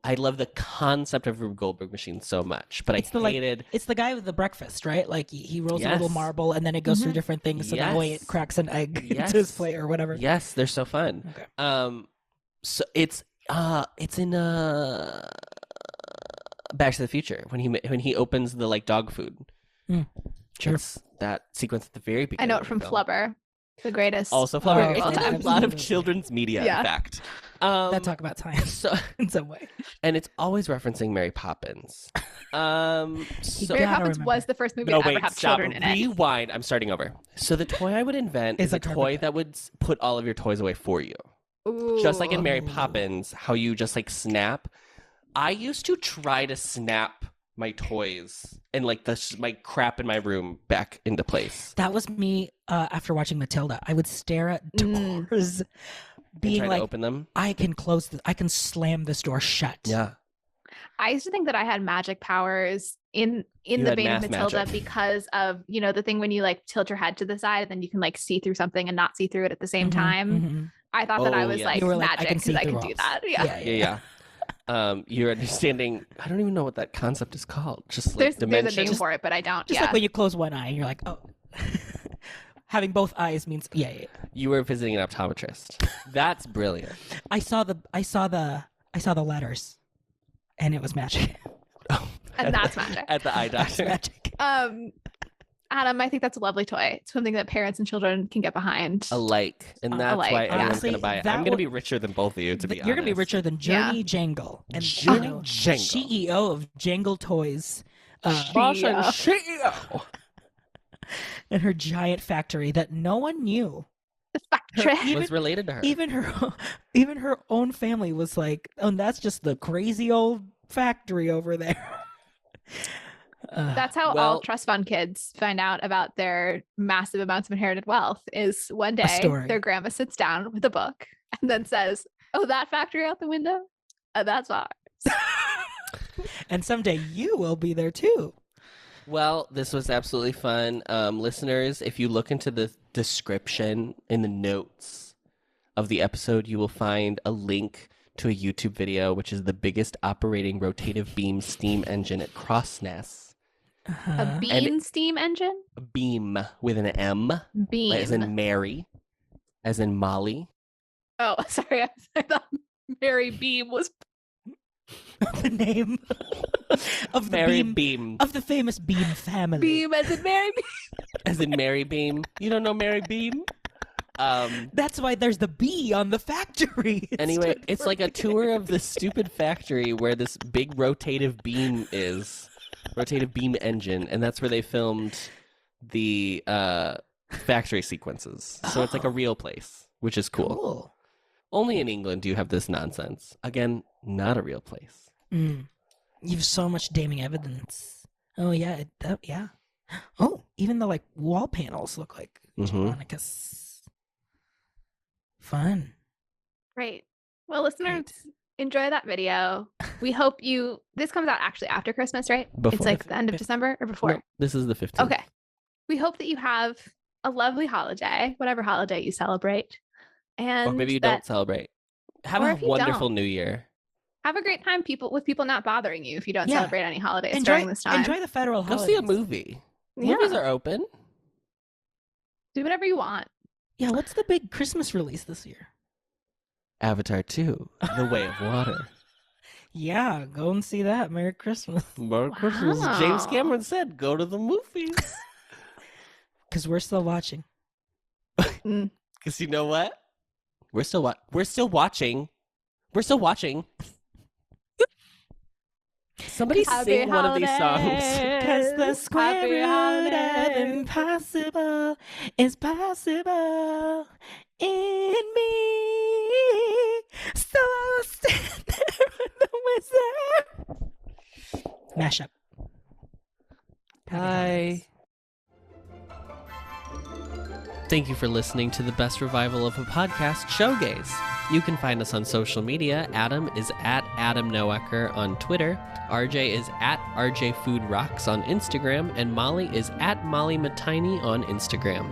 Speaker 2: I love the concept of Rube Goldberg machine so much. But
Speaker 1: It's
Speaker 2: I
Speaker 1: the,
Speaker 2: hated
Speaker 1: It's the guy with the breakfast, right? Like he rolls a little
Speaker 2: Yes.
Speaker 1: marble and then it goes through different things, so that way
Speaker 2: Yes.
Speaker 1: it cracks an egg
Speaker 2: Yes.
Speaker 1: into his plate or whatever.
Speaker 2: Yes, they're so fun.
Speaker 1: Okay.
Speaker 2: So it's in Back to the Future when he opens the like dog food.
Speaker 1: Sure.
Speaker 2: It's that sequence at the very
Speaker 3: I
Speaker 2: beginning.
Speaker 3: know
Speaker 2: of
Speaker 3: it
Speaker 2: the
Speaker 3: from
Speaker 2: film.
Speaker 3: Flubber, the greatest.
Speaker 2: Also Flubber.
Speaker 1: Oh,
Speaker 2: It's
Speaker 3: yeah,
Speaker 2: in a lot of
Speaker 1: absolutely.
Speaker 2: children's media,
Speaker 3: Yeah.
Speaker 2: in fact.
Speaker 1: That talk about science
Speaker 2: So
Speaker 1: in some way.
Speaker 2: and it's always referencing Mary Poppins. So
Speaker 3: Mary
Speaker 1: gotta
Speaker 3: Poppins
Speaker 1: remember.
Speaker 3: was the first movie
Speaker 2: no,
Speaker 3: to ever
Speaker 2: wait,
Speaker 3: have
Speaker 2: stop.
Speaker 3: children in it.
Speaker 2: Rewind. I'm starting over. So the toy I would invent
Speaker 1: It's
Speaker 2: is
Speaker 1: a
Speaker 2: a toy
Speaker 1: carpet
Speaker 2: that would put all of your toys away for you. Just like in Mary
Speaker 1: Ooh.
Speaker 2: Poppins, how you just like snap. I used to try to snap my toys and like my crap in my room back into place.
Speaker 1: That was me after watching Matilda. I would stare at
Speaker 3: Mm.
Speaker 1: doors,
Speaker 2: And
Speaker 1: being
Speaker 2: try
Speaker 1: like,
Speaker 2: to open them.
Speaker 1: I can slam this door shut.
Speaker 2: Yeah.
Speaker 3: I used to think that I had magic powers in
Speaker 2: You
Speaker 3: the
Speaker 2: had
Speaker 3: vein of
Speaker 2: math
Speaker 3: Matilda
Speaker 2: magic.
Speaker 3: because of the thing when you like tilt your head to the side and then you can like see through something and not see through it at the same
Speaker 1: Mhm,
Speaker 3: time.
Speaker 1: mhm.
Speaker 3: I thought that I
Speaker 2: Oh,
Speaker 3: was
Speaker 2: yes.
Speaker 3: like
Speaker 1: You were like,
Speaker 3: magic
Speaker 1: I can see
Speaker 3: because I
Speaker 1: through
Speaker 3: can do
Speaker 1: walls.
Speaker 3: that. Yeah.
Speaker 2: Yeah. You're understanding. I don't even know what that concept is called. Just like
Speaker 3: There's a
Speaker 2: dimension.
Speaker 3: name for it, but I don't.
Speaker 1: Just
Speaker 3: yeah.
Speaker 1: like when you close one eye and you're like, oh. Having both eyes means yeah.
Speaker 2: You were visiting an optometrist. That's brilliant.
Speaker 1: I saw the letters, and it was magic.
Speaker 3: And that's magic.
Speaker 2: At the eye
Speaker 1: That's
Speaker 2: doctor.
Speaker 1: magic.
Speaker 3: Adam, I think that's a lovely toy. It's something that parents and children can get behind.
Speaker 2: Alike. And that's
Speaker 3: Alike,
Speaker 2: why
Speaker 3: yeah.
Speaker 2: everyone's
Speaker 1: Honestly,
Speaker 2: going to buy it.
Speaker 1: that
Speaker 2: I'm going to
Speaker 1: would-
Speaker 2: be richer than both of you, to be honest.
Speaker 1: You're gonna be richer than
Speaker 3: Yeah.
Speaker 1: Journey Jangle and
Speaker 2: Journey Jangle.
Speaker 1: CEO of Jangle Toys,
Speaker 2: Boss and
Speaker 3: Yeah.
Speaker 2: CEO.
Speaker 1: and her giant factory that no one knew.
Speaker 3: The factory.
Speaker 1: Even-
Speaker 2: Was related to her.
Speaker 1: Even her own family was like, "Oh, that's just the crazy old factory over there."
Speaker 3: That's how all trust fund kids find out about their massive amounts of inherited wealth is one day their grandma sits down with a book and then says, oh, that factory out the window? That's ours.
Speaker 1: And someday you will be there too.
Speaker 2: Well, this was absolutely fun. Listeners, if you look into the description in the notes of the episode, you will find a link to a YouTube video, which is the biggest operating rotative beam steam engine at Crossness.
Speaker 3: A beam steam engine?
Speaker 2: A beam with an M.
Speaker 3: Beam.
Speaker 2: As in Mary. As in Molly.
Speaker 3: Oh, sorry. I thought Mary Beam was
Speaker 1: the name of the
Speaker 2: Mary Beam.
Speaker 1: Of the famous Beam family.
Speaker 3: Beam as in Mary Beam.
Speaker 2: As in Mary Beam. You don't know Mary Beam?
Speaker 1: That's why there's the B on the factory.
Speaker 2: Anyway, it's like a tour of this stupid factory where this big rotative beam is. Rotative beam engine, and that's where they filmed the factory sequences. So it's like a real place, which is cool. Only in England do you have this nonsense. Again, not a real place.
Speaker 1: You have so much damning evidence. Oh yeah, yeah. Oh, even the like wall panels look like Jeronicus. Fun.
Speaker 3: Great. Well, listeners, enjoy that video. We hope this comes out actually after Christmas, right?
Speaker 2: Before.
Speaker 3: It's like the end of December or before?
Speaker 2: No, this is the 15th.
Speaker 3: Okay. We hope that you have a lovely holiday, whatever holiday you celebrate. And
Speaker 2: or maybe you don't celebrate. Have a wonderful new year.
Speaker 3: Have a great time with people not bothering you if you don't celebrate any holidays during this time.
Speaker 1: Enjoy the federal holidays.
Speaker 2: Go see a movie.
Speaker 3: Yeah.
Speaker 2: Movies are open.
Speaker 3: Do whatever you want.
Speaker 1: Yeah, what's the big Christmas release this year?
Speaker 2: Avatar 2, The Way of Water.
Speaker 1: Yeah, go and see that. Merry Christmas.
Speaker 2: Merry Christmas. James Cameron said, go to the movies.
Speaker 1: Because we're still watching.
Speaker 2: Because you know what? We're still watching. We're still watching. Somebody sing one of these songs.
Speaker 1: Because the square root of impossible is possible in me. So I will stand there with the wizard. Mashup.
Speaker 2: Bye. Thank you for listening to the best revival of a podcast, Showgays. You can find us on social media. Adam is at Adam Noecker on Twitter. RJ is at RJ Food Rocks on Instagram. And Molly is at Molly Matiny on Instagram.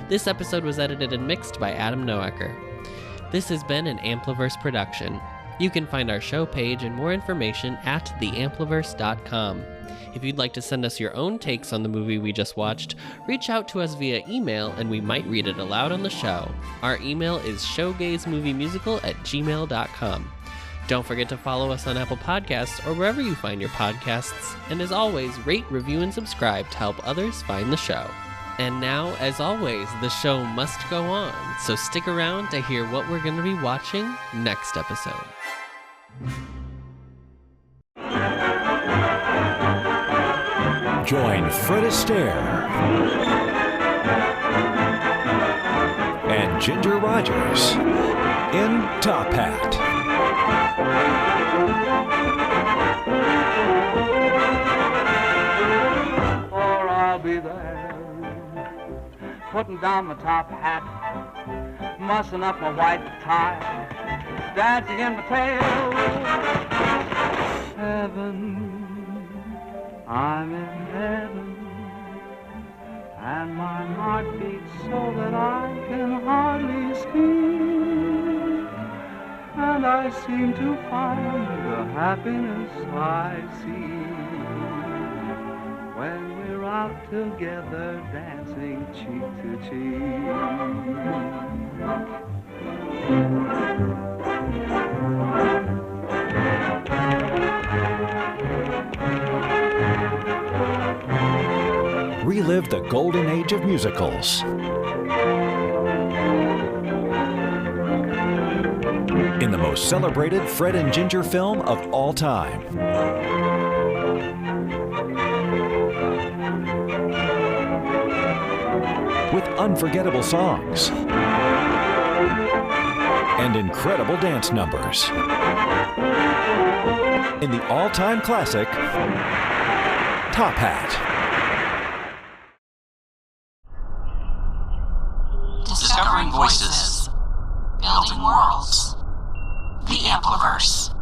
Speaker 2: This episode was edited and mixed by Adam Noecker. This has been an Ampliverse production. You can find our show page and more information at theampliverse.com. If you'd like to send us your own takes on the movie we just watched, reach out to us via email and we might read it aloud on the show. Our email is showgaysmoviemusical@gmail.com. Don't forget to follow us on Apple Podcasts or wherever you find your podcasts. And as always, rate, review, and subscribe to help others find the show. And now, as always, the show must go on, so stick around to hear what we're going to be watching next episode.
Speaker 7: Join Fred Astaire and Ginger Rogers in Top Hat.
Speaker 8: For I'll be there, putting down my top hat, mussing up my white tie, dancing in my tail. Heaven, I'm in heaven, and my heart beats so that I can hardly speak, and I seem to find the happiness I see when we're out together dancing cheek to
Speaker 7: Relive the golden age of musicals. In the most celebrated Fred and Ginger film of all time. With unforgettable songs and incredible dance numbers. In the all-time classic, Top Hat.
Speaker 9: Discovering voices. Building worlds. The Ampliverse.